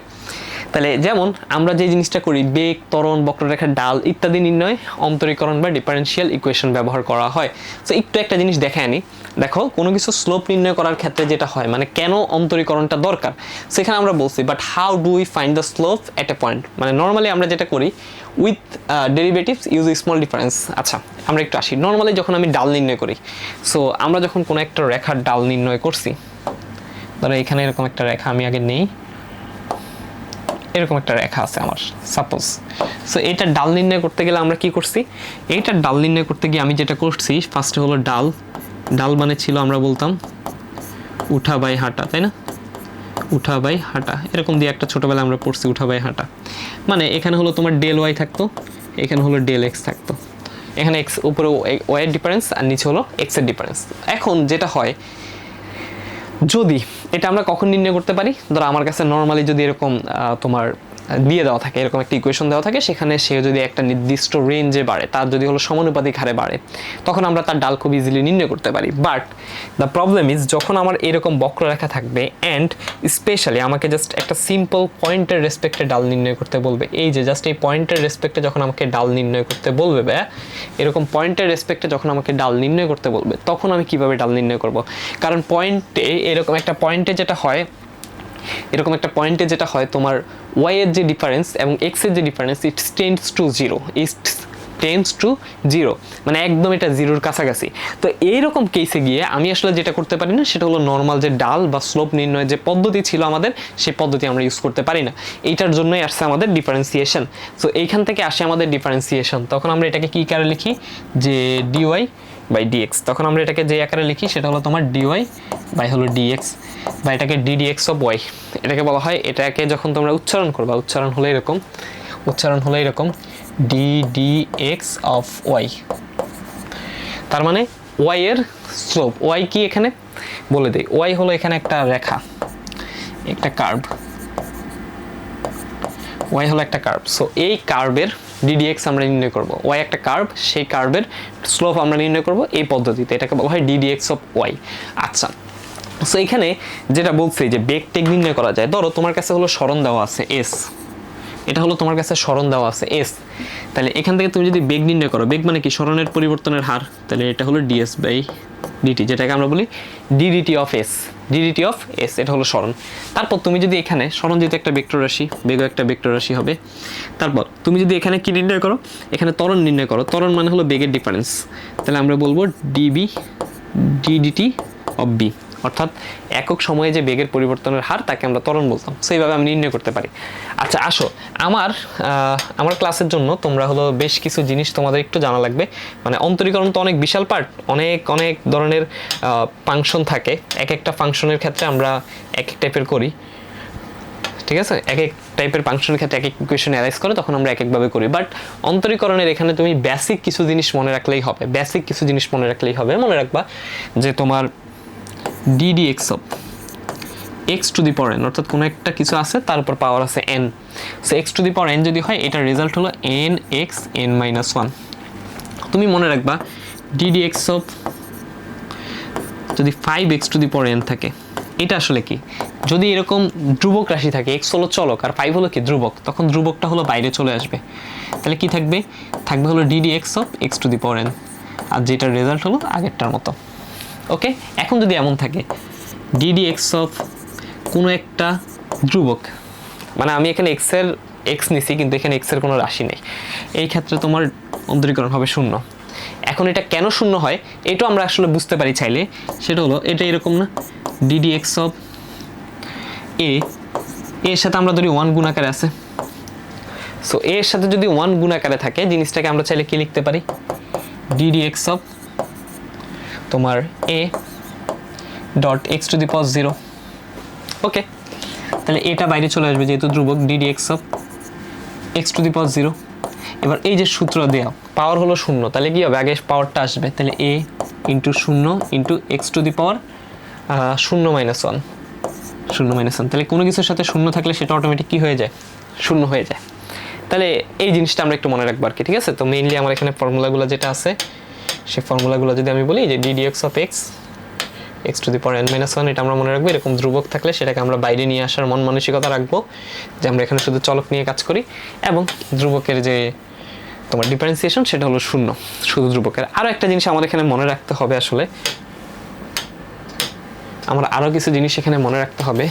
Speaker 1: তাহলে যেমন আমরা যে জিনিসটা করি, বেগ, ত্বরণ, বক্ররেখার ডাল ইত্যাদি নির্ণয় অন্তরীকরণ বা ডিফারেন্সিয়াল ইকুয়েশন ব্যবহার করা হয়। তো একটু একটা জিনিস দেখে আনি, দেখো কোনো কিছু স্লোপ নির্ণয় করার ক্ষেত্রে যেটা হয়, মানে কেন অন্তরীকরণটা দরকার, সেখানে আমরা বলছি but how do we find the slope at A point. মানে নর্মালি আমরা যেটা করি with derivatives use small difference. আচ্ছা আমরা একটু আসি, নর্মালি যখন আমি ডাল নির্ণয় করি, সো আমরা যখন কোনো একটা রেখার ডাল নির্ণয় করছি, ধরো এখানে এরকম একটা রেখা আমি আগে নেই, এরকম একটা রেখা আছে আমার সাপোজ। সো এইটা ডাল নির্ণয় করতে গেলে আমরা কি করছি, এইটার ডাল নির্ণয় করতে গিয়ে আমি যেটা করছি, ফার্স্টে হলো ডাল মানে ছিল আমরা বলতাম উঠা বাই হাঁটা, তাই না? উঠা বাই হাঁটা এরকম দিয়ে একটা ছোটবেলা আমরা পড়ছি উঠা বাই হাঁটা। মানে এখানে হলো তোমার ডেল ওয়াই থাকতো, এখানে হলো ডেল এক্স থাকতো, এখানে এক্স উপরে ওয়াইয়ের ডিফারেন্স আর নিচে হলো এক্সের ডিফারেন্স। এখন যেটা হয়, যদি এটা আমরা কখন নির্ণয় করতে পারি, ধরো আমার কাছে নর্মালি যদি এরকম তোমার দিয়ে দেওয়া থাকে, এরকম একটা ইকুয়েশন দেওয়া থাকে, সেখানে সে যদি একটা নির্দিষ্ট রেঞ্জে বাড়ে, তার যদি হলো সমানুপাতিক হারে বাড়ে, তখন আমরা তার ডাল খুব ইজিলি নির্ণয় করতে পারি। বাট দ্য প্রবলেম ইজ, যখন আমার এরকম বক্ররেখা থাকবে অ্যান্ড স্পেশালি আমাকে জাস্ট একটা সিম্পল পয়েন্টের রেসপেক্টে ডাল নির্ণয় করতে বলবে, এই যে জাস্ট এই পয়েন্টের রেসপেক্টে যখন আমাকে ডাল নির্ণয় করতে বলবে, বা এরকম পয়েন্টের রেসপেক্টে যখন আমাকে ডাল নির্ণয় করতে বলবে, তখন আমি কিভাবে ডাল নির্ণয় করব? কারণ পয়েন্টে এরকম একটা পয়েন্টে যেটা হয়, এরকম একটা পয়েন্টে যেটা হয় তোমার ওয়াই এর যে ডিফারেন্স এবং এক্স এর যে difference, it's tends to zero, মানে একদম এটা জিরোর কাছাকাছি। তো এইরকম কেসে গিয়ে আমি আসলে যেটা করতে পারি না, সেটা হলো নর্মাল যে ডাল বা স্লোপ নির্ণয়ের যে পদ্ধতি ছিল আমাদের, সেই পদ্ধতি আমরা ইউজ করতে পারি না। এইটার জন্যই আসছে আমাদের ডিফারেন্সিয়েশন। সো এইখান থেকে আসে আমাদের ডিফারেন্সিয়েশন। তখন আমরা এটাকে কি আকারে লিখি, যে ডিওয়াই বাই ডিএক্স। তখন আমরা এটাকে যে আকারে লিখি সেটা হলো তোমার ডিওয়াই বাই হলো ডিএক্স, বা এটাকে ডিডিএক্স অফ ওয়াই এটাকে বলা হয়। এটাকে যখন তোমরা উচ্চারণ করবা, উচ্চারণ হলো এরকম ডিডিএক্স অফ ওয়াই। তার মানে ওয়াই এর স্লোপ, ওয়াই কি এখানে বলে দেই, ওয়াই হলো এখানে একটা রেখা, একটা কার্ভ, ওয়াই হলো একটা কার্ভ। সো এই কার্ভের ডিডিএক্স আমরা নির্ণয় করব, ওয়াই একটা কার্ভ, সেই কার্ভের স্লোপ আমরা নির্ণয় করব এই পদ্ধতিতে, এটাকে বলা হয় ডিডিএক্স অফ ওয়াই। আচ্ছা, সো এখানে যেটা বলছি যে বেগ টেক নির্ণয় করা যায়, ধরো তোমার কাছে হলো সরণ দেওয়া আছে এস, এটা হলো তোমার কাছে সরণ দেওয়া আছে এস, তাহলে এখান থেকে তুমি যদি বেগ নির্ণয় করো, বেগ মানে কি সরণের পরিবর্তনের হার, তাহলে এটা হলো ডিএস বাই ডিটি, যেটাকে আমরা বলি ডিডিটি অফ এস, এটা হলো সরণ। তারপর তুমি যদি এখানে সরণ যেহেতু একটা ভেক্টর রাশি, বেগ একটা ভেক্টর রাশি হবে, তারপর তুমি যদি এখানে কি নির্ণয় করো, এখানে ত্বরণ নির্ণয় করো, ত্বরণ মানে হলো বেগের ডিফারেন্স, তাহলে আমরা বলবো ডিডিটি অফ বি, অর্থাৎ একক সময়ে যে বেগের পরিবর্তনের হার তাকে আমরা ত্বরণ বলতাম। সেইভাবে আমি নির্ণয় করতে পারি। আচ্ছা আসো, আমার ক্লাসের জন্য তোমরা হলো বেশ কিছু জিনিস তোমাদের একটু জানা লাগবে। মানে অন্তরীকরণ তো অনেক বিশাল পার্ট, অনেক ধরনের ফাংশন থাকে, এক একটা ফাংশনের ক্ষেত্রে আমরা এক এক টাইপের করি, ঠিক আছে? এক এক টাইপের ফাংশনের ক্ষেত্রে এক এক ইকুয়েশন অ্যারাইজ করে, তখন আমরা এক একভাবে করি। বাট অন্তরীকরণের এখানে তুমি বেসিক কিছু জিনিস মনে রাখলেই হবে। মনে রাখবা যে তোমার ddx of x to the power n, অর্থাৎ কোনো একটা কিছু আছে তার উপর পাওয়ার আছে n, so x to the power n যদি হয়, এটার রেজাল্ট হলো nx n-1। তুমি মনে রাখবা ddx অফ যদি 5x two the power n থাকে, এটা আসলে কি, যদি এরকম ধ্রুবক রাশি থাকে, x হলো চলক আর 5 হলো কি ধ্রুবক, তখন ধ্রুবকটা হলো বাইরে চলে আসবে, তাহলে কি থাকবে হলো ddx of x to the power n, আর যেটার রেজাল্ট হলো আগেরটার মতো। ওকে, এখন যদি এমন থাকে ddx অফ কোনো একটা ধ্রুবক, মানে আমি এখানে এক্স নিছি কিন্তু এখানে এক্সের কোনো রাশি নেই, এই ক্ষেত্রে তোমার অন্তরীকরণ হবে শূন্য। এখন এটা কেন শূন্য হয় এটাও আমরা আসলে বুঝতে পারি চাইলে, সেটা হলো এটা এরকম না, ddx অফ এর সাথে আমরা ধরি 1 গুণ আকারে আছে, সো এর সাথে যদি 1 গুণ আকারে থাকে জিনিসটাকে আমরা চাইলে কি লিখতে পারি, ddx অফ তোমার a dot x to the power 0। Okay, তাহলে এটা বাইরে চলে আসবে যেহেতু ধ্রুবক, ddx of x to the power 0। এবার এই যে সূত্র দেওয়া পাওয়ার হলো শূন্য, তাহলে কি হবে, আগে পাওয়ারটা আসবে, তাহলে a ইন্টু শূন্য into x to the power 0 minus 1, 0 minus 1, তাহলে কোনো কিছুর সাথে শূন্য থাকলে সেটা অটোমেটিক কী হয়ে যায়, শূন্য হয়ে যায়। তাহলে এই জিনিসটা আমরা একটু মনে রাখবো আর কি, ঠিক আছে। তো মেইনলি আমার এখানে ফর্মুলাগুলো যেটা আছে সেই ফর্মুলাগুলো যদি আমি বলি যে ddx of x to the power n minus 1, এটা আমরা মনে রাখবো। এরকম ধ্রুবক থাকলে সেটাকে আমরা বাইরে নিয়ে আসার মন মানসিকতা রাখবো, যে আমরা এখানে শুধু চলক নিয়ে কাজ করি, এবং ধ্রুবকের যে তোমার ডিফারেন্সিয়েশন সেটা হলো শূন্য শুধু ধ্রুবকের। আরও একটা জিনিস আমাদের এখানে মনে রাখতে হবে, আসলে আমরা আরও কিছু জিনিস এখানে মনে রাখতে হবে।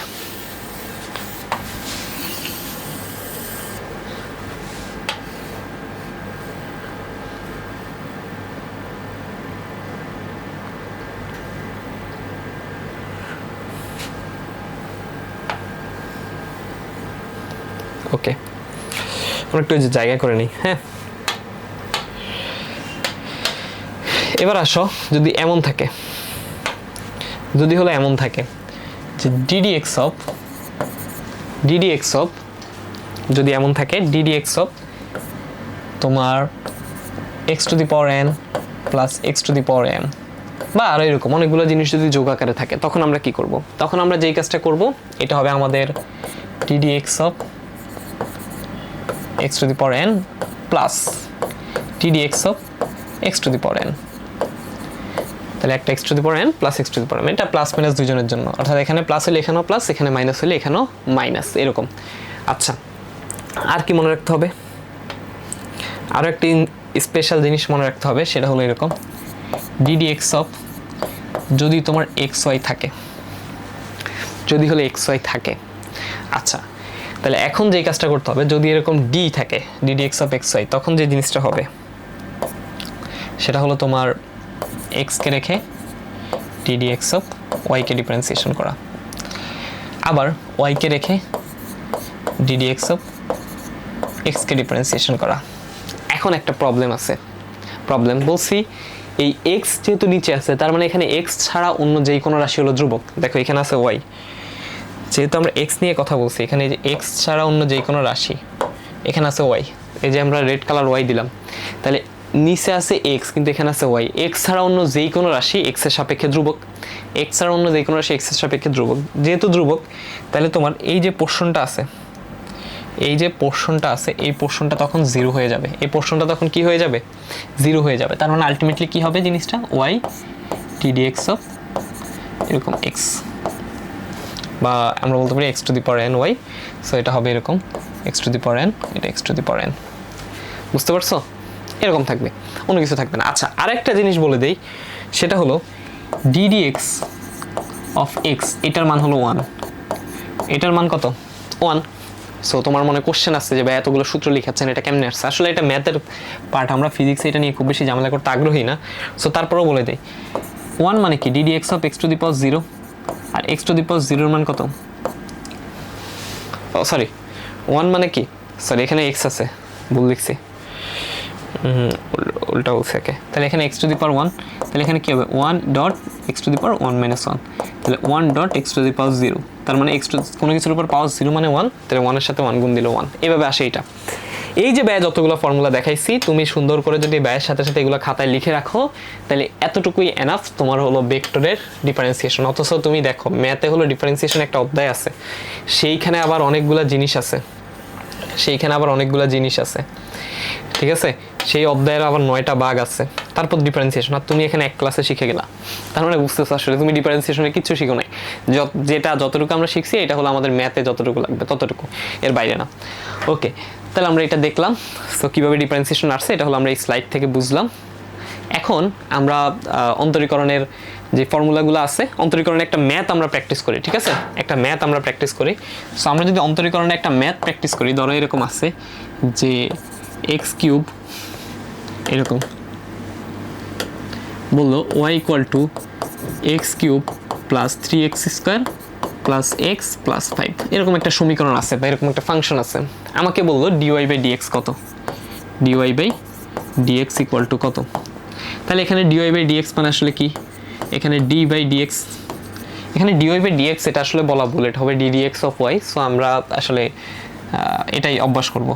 Speaker 1: ওকে, আমরা একটু জায়গা করে নিই। হ্যাঁ, এবার আসো, যদি এমন থাকে, যদি হলো এমন থাকে যে ddx অফ যদি এমন থাকে ddx অফ তোমার x to the power n plus x to the power m, বা আরও এরকম অনেকগুলো জিনিস যদি যোগ আকারে থাকে, তখন আমরা কি করব, তখন আমরা যেই কাজটা করব এটা হবে আমাদের ddx of x to the power n plus ddx of x to the power n, তাহলে একটা x to the power n plus x to the power n, এটা প্লাস মাইনাস দুইজনের জন্য, অর্থাৎ এখানে প্লাস হলে এখানেও প্লাস, এখানে মাইনাস হলে এখানেও মাইনাস, এরকম। আচ্ছা, আর কি মনে রাখতে হবে, আরও একটি স্পেশাল জিনিস মনে রাখতে হবে, সেটা হলো এরকম ddx of যদি তোমার xy থাকে, যদি হলো xy থাকে। আচ্ছা, তাহলে এখন যেই কাজটা করতে হবে, যদি এরকম d থাকে ddx অফ xy, তখন যে জিনিসটা হবে সেটা হলো তোমার x কে রেখে ddx of y K differentiation করা, আবার y কে রেখে ddx of x K differentiation করা। এখন একটা প্রবলেম আছে, প্রবলেম বলছি এই x যেহেতু নিচে আছে, তার মানে এখানে x ছাড়া অন্য যেই কোনো রাশি হলো ধ্রুবক। দেখো এখানে আছে y, যেহেতু আমরা x নিয়ে কথা বলছি, এখানে এই যে x ছাড়া অন্য যেই কোনো রাশি, এখানে আছে y, এই যে আমরা রেড কালার y দিলাম, তাহলে নিচে আছে x কিন্তু এখানে আছে y, x ছাড়া অন্য যেই কোনো রাশি x এর সাপেক্ষে ধ্রুবক, x ছাড়া অন্য যেই কোনো রাশি x এর সাপেক্ষে ধ্রুবক, যেহেতু ধ্রুবক তাহলে তোমার এই যে পোর্শনটা আছে, এই যে পোর্শনটা আছে, এই পোর্শনটা তখন জিরো হয়ে যাবে, এই পোর্শনটা তখন কি হয়ে যাবে, জিরো হয়ে যাবে। তার মানে আলটিমেটলি কি হবে জিনিসটা, y ddx অফ এরকম x, বা আমরা বলতে পারি x to the power n y, so এটা হবে এরকম x to the power n, এটা x to the power n। বুঝতে পারছো, এরকম থাকবে, অন্য কিছু থাকবে না। আচ্ছা, আরেকটা জিনিস বলে দেই, সেটা হলো ddx অফ x, এটার মান হলো 1, এটার মান কত, 1। সো তোমার মনে কোশ্চেন আসছে যে ভাই এতগুলো সূত্র লিখাচ্ছেন, এটা কেমনে আসছে, আসলে এটা ম্যাথের পার্ট, আমরা ফিজিক্সে এটা নিয়ে খুব বেশি ঝামেলা করতে আগ্রহী না। সো তারপরেও বলে দেই 1 মানে কি, ddx of x to the power 0, আর x টু দি পাওয়ার 0 এর মান কত, ও সরি 1 মানে কি, সরি এখানে x আছে, ভুল লিখছি, উল্টা বলছে একে, তাহলে এখানে x টু দি পাওয়ার 1, তাহলে এখানে কি হবে 1 dot x to the power 1 minus 1, তাহলে 1 dot x to the power 0, তার মানে x টু কোনো কিছুর উপর পাওয়ার 0 মানে 1, তাহলে 1 এর সাথে 1 গুণ দিলে 1, এইভাবে আসে এটা। এই যে ব্যয় যতগুলো ফর্মুলা দেখাইছি, তুমি সুন্দর করে যদি ব্যয়ের সাথে সাথে এগুলো খাতায় লিখে রাখো, তাহলে এতটুকুই এনাফ তোমার হলো ভেক্টরের ডিফারেন্সিয়েশন। অথচ তুমি দেখো ম্যাথে হলো ডিফারেন্সিয়েশন একটা অধ্যায় আছে, সেইখানে আবার অনেকগুলো জিনিস আছে, ঠিক আছে, সেই অধ্যায়ের আবার 9টা ভাগ আছে, তারপর ডিফারেন্সিয়েশন, আর তুমি এখানে এক ক্লাসে শিখে গেলা, তার মানে বুঝতেছো আসলে তুমি ডিফারেন্সিয়েশনে কিচ্ছু শিখো নাই, যেটা যতটুকু আমরা শিখছি এটা হলো আমাদের ম্যাথে যতটুকু লাগবে ততটুকু, এর বাইরে না। ওকে, তাহলে আমরা এটা দেখলাম, সো কীভাবে ডিফারেন্সিয়েশন আসছে এটা হলো আমরা এই স্লাইড থেকে বুঝলাম। এখন আমরা অন্তরীকরণের যে ফর্মুলাগুলো আছে অন্তরীকরণে একটা ম্যাথ আমরা প্র্যাকটিস করি, ঠিক আছে, একটা ম্যাথ আমরা প্র্যাকটিস করি। সো আমরা যদি অন্তরীকরণে একটা ম্যাথ প্র্যাকটিস করি, ধরো এরকম আছে যে এক্স কিউব এরকম বললো Y equal to X cube plus 3x square plus X plus 5, এরকম একটা সমীকরণ আছে বা এরকম একটা ফাংশন আছে। আমাকে বললো ডিওয়াই বাই ডিএক্স কত, dy by dx equal to কত। তাহলে এখানে ডিওয়াই বাই ডিএক্স মানে আসলে কি, এখানে ডি বাই ডিএক্স, এখানে ডিওয়াই বাই ডিএক্স এটা আসলে বলা ভুল, এটা হবে D dx of Y. So আমরা আসলে এটাই অভ্যাস করব।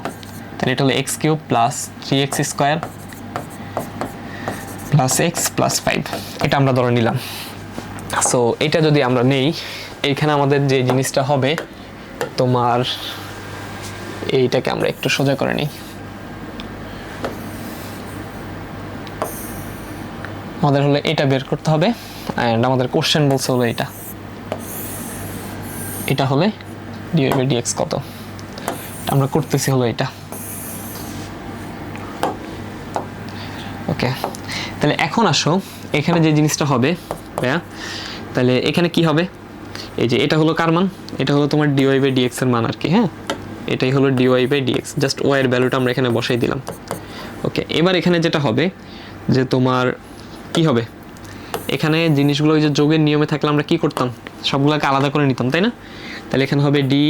Speaker 1: তাহলে এটা হলো X cube plus 3x square plus X plus 5, এটা আমরা ধরে নিলাম। সো এটা যদি আমরা নেই, এইখানে আমাদের যে জিনিসটা হবে তোমার, এইটাকে আমরা একটু সোজা করে নিই। আমাদের হলো এটা বের করতে হবে, অ্যান্ড আমাদের কোশ্চেন বলছে হলো এটা হলে ডিওয়াই বাই ডিএক্স কত, আমরা করতেছি হলো এটা। ওকে, তাহলে এখন আসো এখানে যে জিনিসটা হবে ভাইয়া, তাহলে এখানে কি হবে, এই যে এটা হলো কার মান, এটা হলো তোমার ডিওয়াই বাই ডিএক্স এর মান আর কি। হ্যাঁ, এটাই হলো dy by dx, just Y এর ভ্যালুটা আমরা এখানে বসাই দিলাম। ওকে, এবার এখানে যেটা হবে যে তোমার কি হবে, এখানে জিনিসগুলো ওই যে যোগের নিয়মে থাকলে আমরা কি করতাম, সবগুলোকে আলাদা করে নিতাম, তাই না। তাহলে এখানে হবে D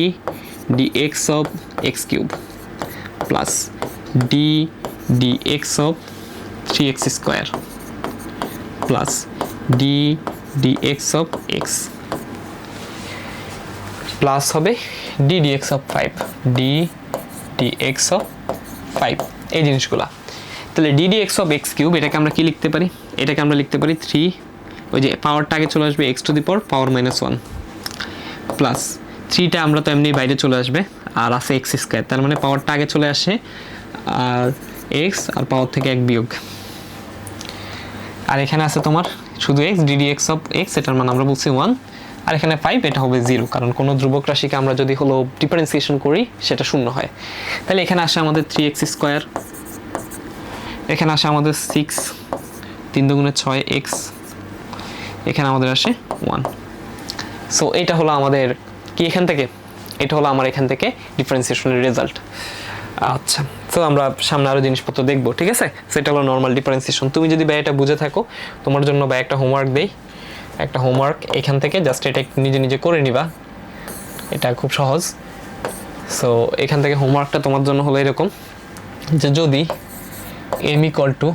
Speaker 1: dx of x cube plus d dx of 3x square plus d dx of x plus হবে D dx of 5, d dx of 5, এই জিনিসগুলা। তাহলে d dx of x cube এটাকে আমরা কি লিখতে পারি, এটাকে আমরা লিখতে পারি 3, ওই যে পাওয়ারটা আগে চলে আসবে x to the power power -1 plus 3টা আমরা তো এমনি বাইরে চলে আসবে, আর আছে এক্স স্কোয়ার, তার মানে পাওয়ারটা আগে চলে আসে আর এক্স আর পাওয়ার থেকে 1 বিয়োগ, আর এখানে আছে তোমার শুধু X, D dx of X, এটার মান আমরা বলছি 1, আর এখানে 5, এটা হবে 0, কারণ কোনো ধ্রুবক রাশিকে আমরা যদি হলো ডিফারেন্সিয়েশন করি সেটা শূন্য হয়। তাহলে এখানে আসে আমাদের 3x স্কোয়ার, এখানে আসে আমাদের 6, 3 দুগুণে 6x, এখানে আমাদের আসে 1। সো এটা হলো আমাদের কি, এখান থেকে এটা হলো আমার এখান থেকে ডিফারেন্সিয়েশনের রেজাল্ট। আচ্ছা, তো আমরা সামনে আরও জিনিসপত্র দেখবো, ঠিক আছে। সেটা হলো নর্মাল ডিফারেন্সিয়েশন। তুমি যদি ভাই এটা বুঝে থাকো, তোমার জন্য ভাই একটা হোমওয়ার্ক দেই, একটা হোমওয়ার্ক এখান থেকে জাস্ট এটা নিজে নিজে করে নিবা, এটা খুব সহজ। সো এখান থেকে হোমওয়ার্কটা তোমার জন্য হলো এরকম যে যদি m equal to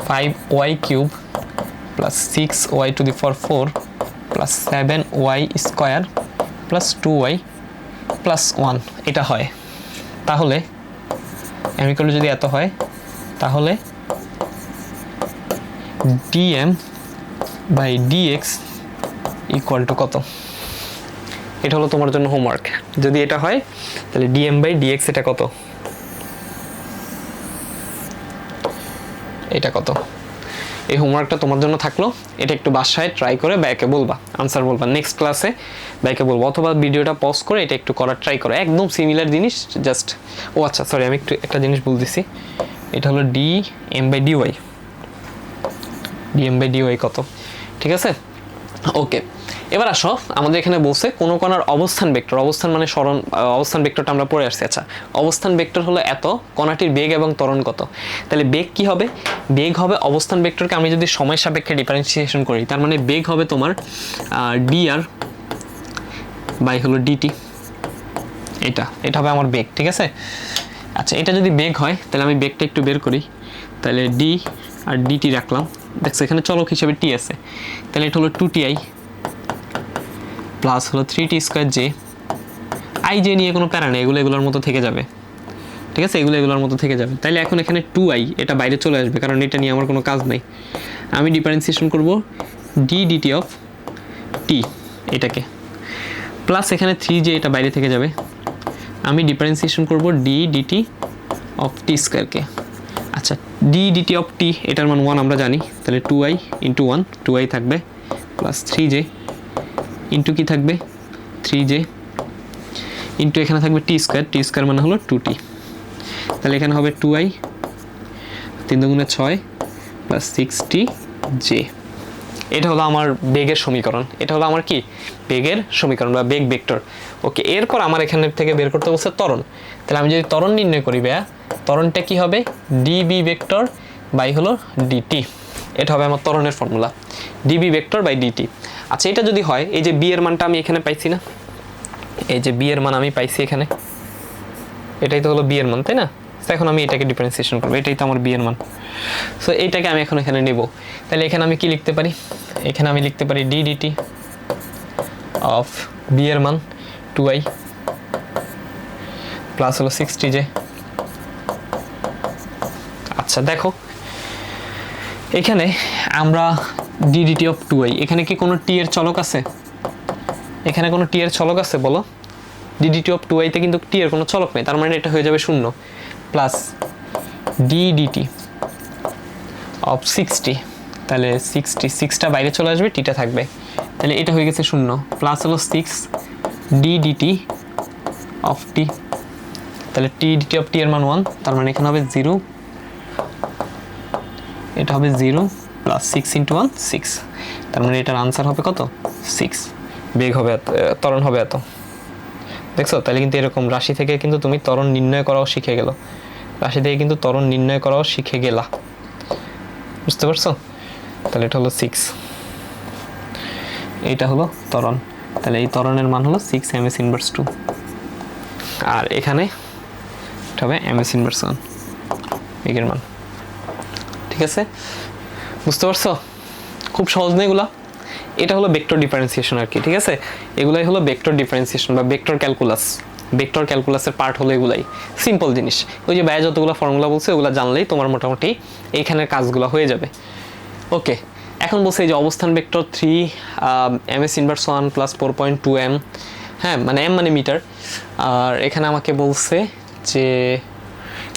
Speaker 1: 5y cube plus 6y two the power 4 plus 7y square plus 2y plus 1 এটা হয়, তাহলে m ইকুয়াল টু যদি এত হয় তাহলে dm by dx equal to কত, এটা হলো তোমার জন্য হোমওয়ার্ক। যদি এটা হয় তাহলে dm বাই dx এটা কত, এটা কত। এই হোমওয়ার্কটা তোমার জন্য থাকলো, এটা একটু বাসায় ট্রাই করে ব্যাকে বলবা, আনসার বলবা, নেক্সট ক্লাসে ব্যাকে বলবো, অথবা ভিডিওটা পজ করে এটা একটু করার ট্রাই করো, একদম সিমিলার জিনিস জাস্ট। ও আচ্ছা সরি, আমি একটু একটা জিনিস বলতেছি, এটা হলো dm by dy, dm by dy কত, ঠিক আছে। ওকে, এবার আসো আমাদের এখানে বলছে কোন কণার অবস্থান ভেক্টর, অবস্থান মানে সরণ, অবস্থান ভেক্টরটা আমরা পড়ে আসছি। আচ্ছা, অবস্থান ভেক্টর হলো এত, কণাটির বেগ এবং ত্বরণ কত। তাহলে বেগ কি হবে, বেগ হবে অবস্থান ভেক্টরকে আমি যদি সময় সাপেক্ষে ডিফারেন্সিয়েশন করি, তার মানে বেগ হবে তোমার dr বাই হলো dt, এটা হবে আমার বেগ, ঠিক আছে। আচ্ছা, এটা যদি বেগ হয় তাহলে আমি বেগটা একটু বের করি, তাহলে d আর dt রাখলাম, দেখছো এখানে চলক হিসেবে t আছে, তাহলে এটা হলো 2ti প্লাস হলো 3t square j, i j নিয়ে কোনো প্যারা নেই, এগুলোর মতো থেকে যাবে, ঠিক আছে, এগুলোর মতো থেকে যাবে। তাহলে এখন এখানে 2i এটা বাইরে চলে আসবে, কারণ এটা নিয়ে আমার কোনো কাজ নাই। আমি ডিফারেন্সিয়েশন করব d dt অফ t এটাকে, প্লাস এখানে 3j এটা বাইরে থেকে যাবে, আমি ডিফারেন্সিয়েশন করব d dt অফ t স্কোয়ারকে। আচ্ছা, d dt অফ t এটার মান 1 আমরা জানি, তাহলে 2i ইন্টু 1, 2i থাকবে প্লাস 3j ইন্টু কি থাকবে 3j ইন্টু এখানে থাকবে টি স্কোয়ার মানে হলো 2t, তাহলে এখানে হবে 2i 3 দুগুণে 6 প্লাস 6t j। এটা হলো আমার বেগের সমীকরণ, এটা হলো আমার কি বেগের সমীকরণ বা বেগ ভেক্টর। ওকে, এরপর আমার এখান থেকে বের করতে বলছে ত্বরণ। তাহলে আমি যদি ত্বরণ নির্ণয় করি ভাইয়া, ত্বরণটা কি হবে ডিবি ভেক্টর বাই হলো ডিটি। এটা হবে আমার ত্বরণের formula, dv vector by dt. আচ্ছা, এটা যদি হয়, এই যে বি এর মানটা আমি এখানে পাইছি না, এই যে বি এর মান আমি পাইছি এখানে, এটাই তো হলো বি এর মান, তাই না? তো এখন আমি এটাকে ডিফারেন্সিয়েশন করবো, এটাই তো আমার বি এর মান। সো এইটাকে আমি এখন এখানে নেব। তাহলে এখানে আমি কি লিখতে পারি, এখানে আমি লিখতে পারি ডি ডিটি অফ বি এর মান 2i প্লাস হলো 60j। আচ্ছা দেখো, এখানে আমরা ডি ডিটি অফ 2i, এখানে কি কোনো টি এর চলক আছে? এখানে কোনো টি এর চলক আছে বলো? ডি ডিটি অফ 2i তে কিন্তু টি এর কোনো চলক নেই, তার মানে এটা হয়ে যাবে 0 প্লাস ডি ডিটি অফ 60, তাহলে 6টা বাইরে চলে আসবে, টিটা থাকবে, তাহলে এটা হয়ে গেছে 0 প্লাস হলো 6 ডি ডিটি অফ টি, তাহলে টি ডিটি অফ টি এর মান 1, তার মানে এখানে হবে 0, এটা হবে 0 প্লাস 6 ইন্টু 1 6, তার মানে এটার আনসার হবে কত 6। বেগ হবে ত্বরণ হবে এত। দেখছো, তাহলে কিন্তু এরকম রাশি থেকে কিন্তু তুমি ত্বরণ নির্ণয় করাও শিখে গেল, রাশি থেকে কিন্তু ত্বরণ নির্ণয় করাও শিখে গেলা, বুঝতে পারছো? তাহলে এটা হলো 6, এইটা হলো ত্বরণ, তাহলে এই ত্বরণের মান হলো 6 ms ইনভার্স 2, আর এখানে এটা হবে ms ইনভার্স 1 বেগের মান। ঠিক আছে, বুঝতে পারছো? খুব সহজ না এগুলা? এটা হলো ভেক্টর ডিফারেন্সিয়েশন আর কি। ঠিক আছে, এগুলাই হলো ভেক্টর ডিফারেন্সিয়েশন বা ভেক্টর ক্যালকুলাস। ভেক্টর ক্যালকুলাসের পার্ট হলো এগুলাই, সিম্পল জিনিস। ওই যে ভাইয়া যতগুলো ফর্মুলা বলছে ওগুলো জানলেই তোমার মোটামুটি এইখানের কাজগুলো হয়ে যাবে। ওকে, এখন বলছে এই যে অবস্থান vector 3 ms inverse 1 plus 4.2 m, হ্যাঁ মানে m মানে মিটার। আর এখানে আমাকে বলছে যে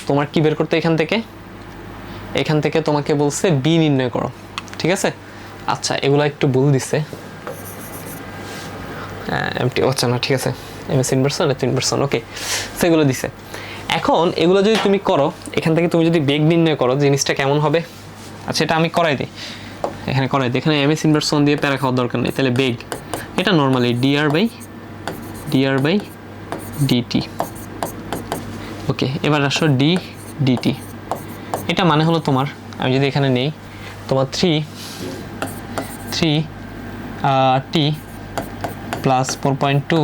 Speaker 1: তোমার কি বের করতে, এখান থেকে তোমাকে বলছে বি নির্ণয় করো। ঠিক আছে, আচ্ছা এগুলো একটু ভুল দিছে, এমটি হচ্ছে না। ঠিক আছে, ms ইনভার্স 1 এত ইনভার্স 1, ওকে সেগুলো দিছে। এখন এগুলো যদি তুমি করো, এখান থেকে তুমি যদি বেগ নির্ণয় করো, জিনিসটা কেমন হবে? আচ্ছা এটা আমি করাই দিই, এখানে ms ইনভার্স 1 দিয়ে প্যারা খাওয়ার দরকার নেই। তাহলে বেগ এটা নর্মালি dr বাই dt। ওকে, এবার আসো d dt, এটা মানে হলো তোমার, আমি যদি এখানে নেই তোমার 3 t প্লাস 4.2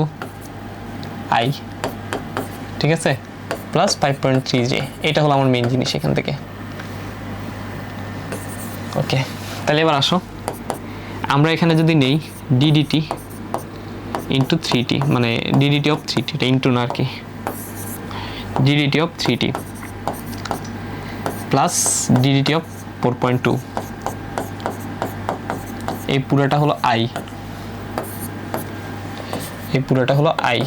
Speaker 1: i, ঠিক আছে, প্লাস 5.3j, এটা হলো আমার মেইন জিনিস এখান থেকে। ওকে, তাহলে এবার আসো আমরা এখানে যদি নেই ddt ইন্টু 3t, মানে ddt অফ 3t, এটা ইন্টু না আর কি, ddt of 3t plus ddt of 4.2, এই পুরোটা হলো i, এই পুরোটা হলো i।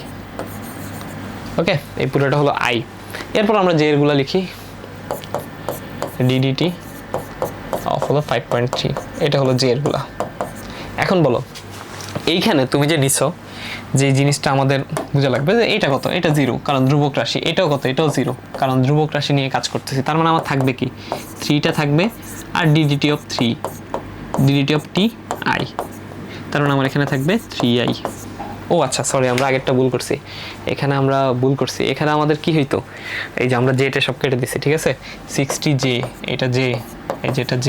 Speaker 1: ওকে, এই পুরোটা হলো i। এরপর আমরা যে এরগুলো লিখি ddt অফ হলো 5.3, এটা হলো যে এরগুলা। এখন বলো এইখানে তুমি যে নিছো যে জিনিসটা আমাদের বোঝা লাগবে যে এটা কত, এটা 0 কারণ ধ্রুবক রাশি, এটাও কত, এটাও 0 কারণ ধ্রুবক রাশি নিয়ে কাজ করতেছি। তার মানে আমার থাকবে কি 3টা থাকবে আর ddt of 3, ddt of t i, তার মানে আমার এখানে থাকবে 3i। ও আচ্ছা সরি, আমরা আগেরটা ভুল করছি, এখানে আমাদের কি হইতো, এই যে আমরা জেটা সব কেটে দিছি। ঠিক আছে, 60j, এটা j, এই যেটা j,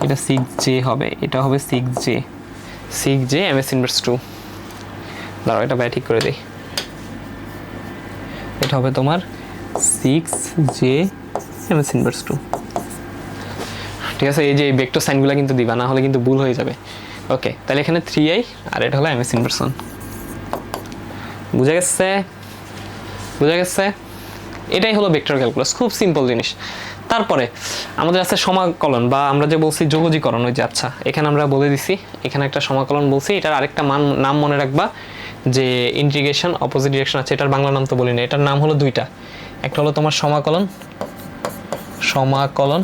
Speaker 1: এটা 6j হবে, এটা হবে 6j ms ইনভার্স 2। দাঁড়াও এটা বাই ঠিক করে দেই, এটা হবে তোমার 6j ms ইনভার্স 2। ঠিক আছে, এই যে ভেক্টর সাইনগুলো কিন্তু দিবা, না হলে কিন্তু ভুল হয়ে যাবে। ওকে, তাহলে এখানে 3i আর এটা হলো ms ইনভার্স 1। বুঝা গেছে? এটাই হলো ভেক্টর ক্যালকুলাস, খুব সিম্পল জিনিস। তারপরে আমাদের আছে সমাকলন, বা আমরা যে বলছি যোগজীকরণ। ওই যে আচ্ছা এখানে আমরা বলে দিছি, এখানে একটা সমাকলন বলছি, এটার আরেকটা নাম মনে রাখবা যে ইন্টিগ্রেশন অপোজিট ডিরেকশন আছে, এটার বাংলা নাম তো বলি না, এটার নাম হলো দুইটা, একটা হলো তোমার সমাকলন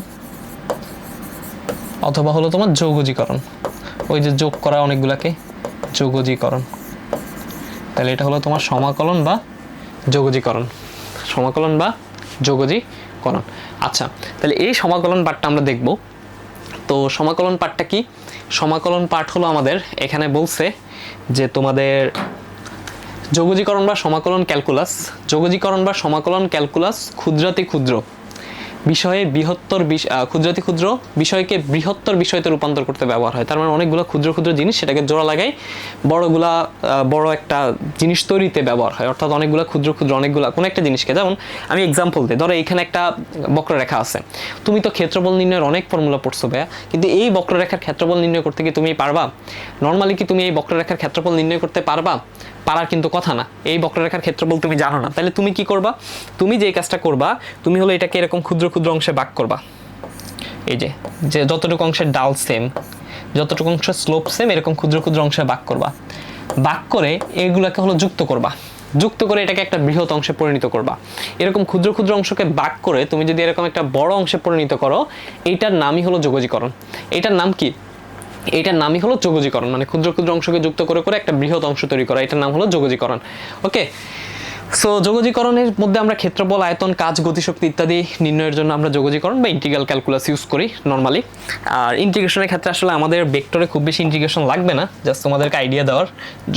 Speaker 1: অথবা হলো তোমার যোগজীকরণ। ওই যে যোগ করা অনেকগুলাকে যোগজীকরণ। তাহলে এটা হলো তোমার সমাকলন বা যোগজীকরণ, আচ্ছা তাহলে এই সমাকলন পার্টটা আমরা দেখব। তো সমাকলন পার্টটা কি? সমাকলন পার্ট হলো আমাদের এখানে বলছে যে তোমাদের যোগজীকরণ বা সমাকলন ক্যালকুলাস, যোগজীকরণ বা সমাকলন ক্যালকুলাস ক্ষুদ্রাতি ক্ষুদ্র বিষয়ে বৃহত্তর ক্ষুদ্রাতি ক্ষুদ্র বিষয়কে বৃহত্তর বিষয়তে রূপান্তর করতে ব্যবহার হয়। তার মানে অনেকগুলো ক্ষুদ্র ক্ষুদ্র জিনিস সেটাকে জোড়া লাগাই বড় একটা জিনিস তৈরিতে ব্যবহার হয়। অর্থাৎ অনেকগুলো ক্ষুদ্র ক্ষুদ্র অনেকগুলো কোনো একটা জিনিসকে, যেমন আমি এক্সাম্পল দিই, ধরো এখানে একটা বক্ররেখা আছে, তুমি তো ক্ষেত্রফল নির্ণয়ের অনেক ফর্মুলা পড়ছো ভাইয়া, কিন্তু এই বক্ররেখার ক্ষেত্রফল নির্ণয় করতে কি তুমি পারবা? নর্মালি কি তুমি এই বক্ররেখার ক্ষেত্রফল নির্ণয় করতে পারবা? পারার কিন্তু কথা না। এই বক্ররেখার ক্ষেত্রফল তুমি জানো না, তাহলে তুমি কি করবা? তুমি যে কাজটা করবা, তুমি হলো এটাকে এরকম ক্ষুদ্র ক্ষুদ্র অংশে ভাগ করবা। এই যে যতটুকু অংশের ডাল সেম, যতটুকু অংশের স্লোপ সেম, এরকম ক্ষুদ্র ক্ষুদ্র অংশে ভাগ করবা। ভাগ করে এগুলোকে হলো যুক্ত করবা, যুক্ত করে এটাকে একটা বৃহৎ অংশে পরিণত করবা। এরকম ক্ষুদ্র ক্ষুদ্র অংশকে ভাগ করে তুমি যদি এরকম একটা বড় অংশে পরিণত করো, এইটার নামই হলো যোগজীকরণ। এইটার নাম কি? এইটার নামই হলো যোগজীকরণ, মানে ক্ষুদ্র ক্ষুদ্র অংশকে যুক্ত করে করে একটা বৃহৎ অংশ তৈরি করা, এটার নাম হলো যোগজীকরণ। ওকে, সো যোগজীকরণের মধ্যে আমরা ক্ষেত্রফল, আয়তন, কাজ, গতিশক্তি ইত্যাদি নির্ণয়ের জন্য আমরা যোগজীকরণ বা ইন্টিগ্রাল ক্যালকুলাস ইউজ করি নর্মালি। আর ইন্টিগ্রেশনের ক্ষেত্রে আসলে আমাদের ভেক্টরে খুব বেশি ইন্টিগ্রেশন লাগবে না, জাস্ট তোমাদেরকে আইডিয়া দেওয়ার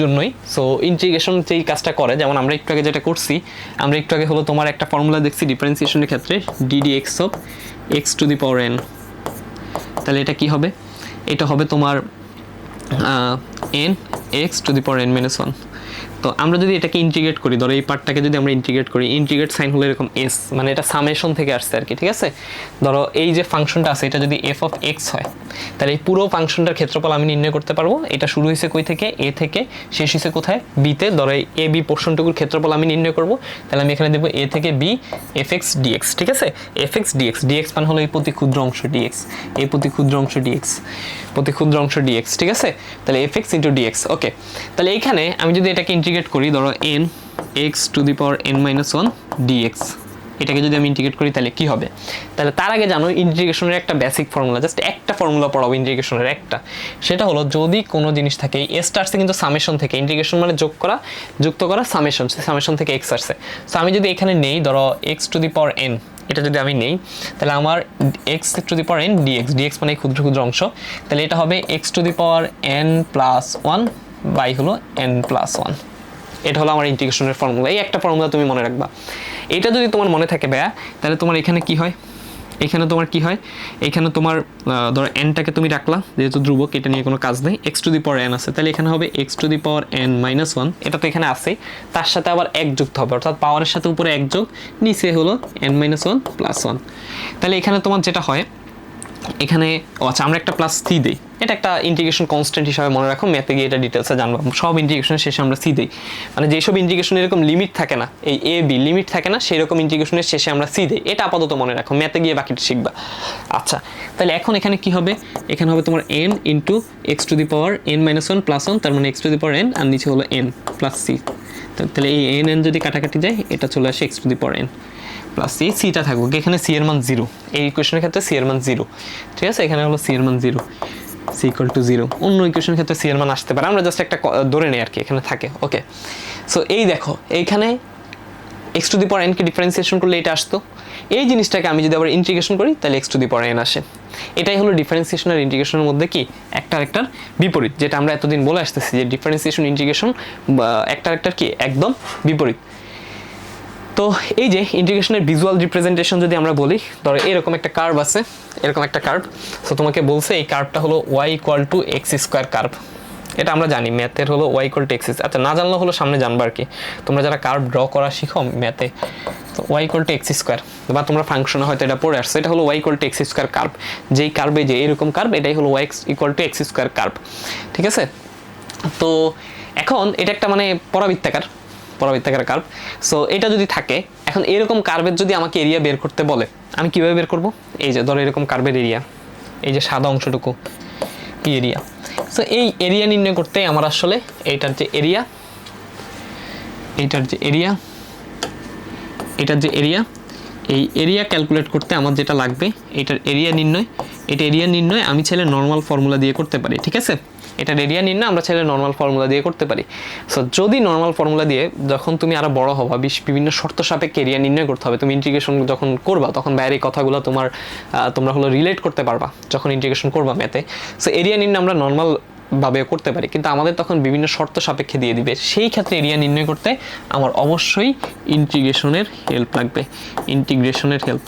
Speaker 1: জন্যই। সো ইন্টিগ্রেশন যেই কাজটা করে, যেমন আমরা একটু আগে যেটা করছি, আমরা একটু আগে হলো তোমার একটা ফর্মুলা দেখছি ডিফারেন্সিয়েশনের ক্ষেত্রে, ddx of x to the power n। তাহলে এটা কি হবে? এটা হবে তোমার n x to the power n minus 1। তো আমরা যদি এটাকে ইন্টিগ্রেট করি, ধরো এই পার্টটাকে যদি আমরা ইন্টিগ্রেট করি, ইন্টিগ্রেট সাইন হলো এরকম s, মানে এটা সামেশন থেকে আসছে আর কি, ঠিক আছে? ধরো এই যে ফাংশনটা আছে, এটা যদি f অফ x হয়, তাহলে এই পুরো ফাংশনটার ক্ষেত্রফল আমি নির্ণয় করতে পারবো। এটা শুরু হয়েছে কই থেকে? a থেকে, শেষ হয়েছে কোথায়? b তে। ধরো এই a b পোর্শনটুকুর ক্ষেত্রফল আমি নির্ণয় করব, তাহলে আমি এখানে দেবো a থেকে b fx dx, ঠিক আছে? fx dx, dx মানে হলো এই প্রতি ক্ষুদ্র অংশ dx, এই প্রতি ক্ষুদ্র অংশ dx, প্রতি ক্ষুদ্র অংশ dx, ঠিক আছে? তাহলে fx ইন্টু dx। ওকে, তাহলে এইখানে আমি যদি এটাকে ইন্টিগ্রেট করি, ধরো n x to the power n minus 1 dx, এটাকে যদি আমি ইন্টিগ্রেট করি তাহলে কি হবে? তাহলে তার আগে জানো ইন্টিগ্রেশনের একটা বেসিক ফর্মুলা, জাস্ট একটা ফর্মুলা পড়াবো ইন্টিগ্রেশনের একটা, সেটা হলো যদি কোনো জিনিস থাকে, এসটা আসছে কিন্তু সামেশন থেকে, ইন্টিগ্রেশন মানে যোগ করা, যুক্ত করা, সামেশন, সামেশন থেকে এক্স আসছে। সো আমি যদি এখানে নেই, ধরো x to the power n, এটা যদি আমি নেই, তাহলে আমার x to the power n dx, dx মানে ক্ষুদ্র ক্ষুদ্র অংশ, তাহলে এটা হবে X to the power n plus 1 by হলো n প্লাস 1। এটা হলো আমার ইন্টিগ্রেশনের ফর্মুলা। এই একটা ফর্মুলা তুমি মনে রাখবা। এটা যদি তোমার মনে থাকে ভাইয়া, তাহলে তোমার এখানে কি হয়? এখানে তোমার কি হয়? এখানে তোমার ধরো এনটাকে তুমি রাখলা, যেহেতু ধ্রুবক, এটা নিয়ে কোনো কাজ নেই, x to the power n আছে, তাহলে এখানে হবে X to the power n minus 1, এটা তো এখানে আছে, তার সাথে আবার এক যুক্ত হবে, অর্থাৎ পাওয়ারের সাথে উপরে এক যোগ, নিচে হলো n মাইনাস 1 প্লাস 1। তাহলে এখানে তোমার যেটা হয়, এখানে আচ্ছা আমরা একটা প্লাস সি দিই, এটা একটা ইন্টিগ্রেশন কনস্ট্যান্ট হিসাবে মনে রাখো, ম্যাথে গিয়ে এটা ডিটেলসে জানবো। সব ইন্টিগ্রেশনের শেষে আমরা সি দিই, মানে যেসব ইন্টিগ্রেশন এরকম লিমিট থাকে না, এই এ বি লিমিট থাকে না, সেই রকম ইন্টিগ্রেশনের শেষে আমরা সি দিই। এটা আপাতত মনে রাখো, ম্যাথে গিয়ে বাকিটা শিখবা। আচ্ছা, তাহলে এখন এখানে কি হবে? এখানে হবে তোমার n into x to the power n minus 1 plus 1, তার মানে x to the power n, আর নিচে হলো n প্লাস সি। তাহলে এই n যদি কাটাকাটি যায়, এটা চলে আসে X to the power n plus C, সিটা থাকুক, এখানে সি এর মান 0, এই ইকুয়েশনের ক্ষেত্রে সি এর মান 0, ঠিক আছে? এখানে হলো সি এর মান 0, সি ইকুয়াল টু 0। অন্য ইকুয়েশনের ক্ষেত্রে সি এর মান আসতে পারে, আমরা জাস্ট একটা ধরে নেই আর কি, এখানে থাকে। ওকে, সো এই দেখো এইখানে এক্স টু দি পাওয়ার এনকে ডিফারেন্সিয়েশন করলে এটা আসতো, এই জিনিসটাকে আমি যদি আবার ইন্টিগ্রেশন করি তাহলে x to the power N আসে। এটাই হলো ডিফারেন্সিয়েশন আর ইন্টিগ্রেশনের মধ্যে কি একটা একটার বিপরীত, যেটা আমরা এতদিন বলে আসতেছি যে ডিফারেন্সিয়েশন ইন্টিগ্রেশন একটা একটার কি একদম বিপরীত। তো এই যে ইন্টিগ্রেশনের ভিজুয়াল রিপ্রেজেন্টেশন যদি আমরা বলি, ধরো এরকম একটা কার্ভ আছে, এরকম একটা কার্ভ, সো তোমাকে বলছে এই কার্ভটা হলো y equal to x square curve. এটা আমরা জানি ম্যাথের হলো y ইকুয়াল টু এক্স, আচ্ছা না জানলে হলো সামনে জানবা আর কি, তোমরা যারা কার্ভ ড্র করা শিখো ম্যাথে, তো y equal to x square, বা তোমরা ফাংশনে হয়তো এটা পড়ে আসছে, এটা হলো y equal to x square curve. যেই কার্ভে যে এরকম কার্ভ, এটাই হলো y equal to x square curve, ঠিক আছে? তো এখন এটা একটা মানে পরাবৃত্তাকার কার্ভ। সো এটা যদি থাকে, এখন এরকম কার্ভের যদি আমাকে এরিয়া বের করতে বলে, আমি কিভাবে বের করব? এই যে ধরো এরকম কার্ভের এরিয়া, এই যে সাদা অংশটুকু এই এরিয়া। সো এই এরিয়া নির্ণয় করতে আমার আসলে এইটার যে এরিয়া, এই এরিয়া ক্যালকুলেট করতে আমার যেটা লাগবে, এটার এরিয়া নির্ণয়, এটা এরিয়া নির্ণয় আমি চাইলে নর্মাল ফর্মুলা দিয়ে করতে পারি, ঠিক আছে? এটা এরিয়া নির্ণয় আমরা চাইলে নর্মাল ফর্মুলা দিয়ে করতে পারি। সো যদি নর্মাল ফর্মুলা দিয়ে যখন তুমি আরো বড় হবা, বিভিন্ন শর্ত সাপেক্ষে এরিয়া নির্ণয় করতে হবে, তুমি ইন্টিগ্রেশন যখন করবা তখন বাইরে কথাগুলো তোমরা হলো রিলেট করতে পারবা যখন ইন্টিগ্রেশন করবা ম্যাথে। সো এরিয়া নির্ণয় আমরা নর্মাল ভাবে করতে পারি, কিন্তু আমাদের তখন বিভিন্ন শর্ত সাপেক্ষে দিয়ে দিবে। সেই ক্ষেত্রে এরিয়া নির্ণয় করতে আমার অবশ্যই ইন্টিগ্রেশনের হেল্প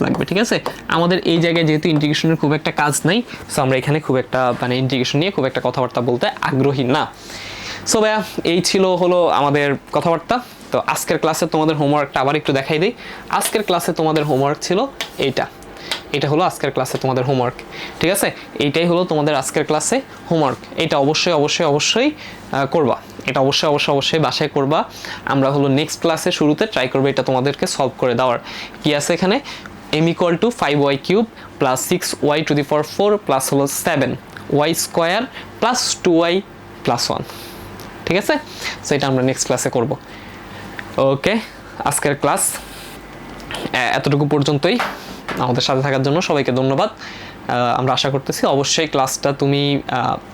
Speaker 1: লাগবে, ঠিক আছে। আমাদের এই জায়গায় যেহেতু ইন্টিগ্রেশনের খুব একটা কাজ নাই, সো আমরা এখানে খুব একটা ইন্টিগ্রেশন নিয়ে খুব একটা কথাবার্তা বলতে আগ্রহী না। সো ভাইয়া এই ছিল হলো আমাদের কথাবার্তা। তো আজকের ক্লাসে তোমাদের হোমওয়ার্কটা আবার একটু দেখাই দিই। আজকের ক্লাসে তোমাদের হোমওয়ার্ক ছিল এটা হলো আজকের ক্লাসে তোমাদের হোমওয়ার্ক, ঠিক আছে। এইটাই হলো তোমাদের আজকের ক্লাসে হোমওয়ার্ক। এটা অবশ্যই করবা, এটা অবশ্যই বাসায় করবা। আমরা হলো নেক্সট ক্লাসে শুরুতে ট্রাই করবো এটা তোমাদেরকে সলভ করে দেওয়ার। কি আছে এখানে, m = 5y³ + 6y⁴ প্লাস হলো 7y² + 2y + 1, ঠিক আছে। সো এটা আমরা নেক্সট ক্লাসে করব। ওকে, আজকের ক্লাস এতটুকু পর্যন্তই। আমাদের সাথে থাকার জন্য সবাইকে ধন্যবাদ। আমরা আশা করতেছি অবশ্যই ক্লাসটা তুমি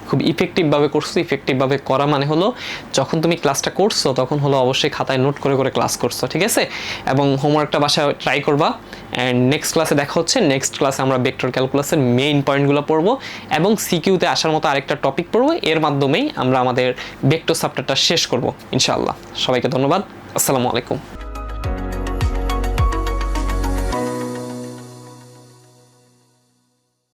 Speaker 1: খুব ইফেক্টিভভাবে করছো। ইফেক্টিভভাবে করা মানে হলো যখন তুমি ক্লাসটা করছো তখন হলো অবশ্যই খাতায় নোট করে ক্লাস করছো, ঠিক আছে। এবং হোমওয়ার্কটা বাসায় ট্রাই করবা। অ্যান্ড নেক্সট ক্লাসে দেখা হচ্ছে। নেক্সট ক্লাসে আমরা ভেক্টর ক্যালকুলাসের মেইন পয়েন্টগুলো পড়বো এবং সিকিউতে আসার মতো আরেকটা টপিক পড়বো। এর মাধ্যমেই আমরা আমাদের ভেক্টর চ্যাপ্টারটা শেষ করব ইনশাআল্লাহ। সবাইকে ধন্যবাদ। আসসালামু আলাইকুম।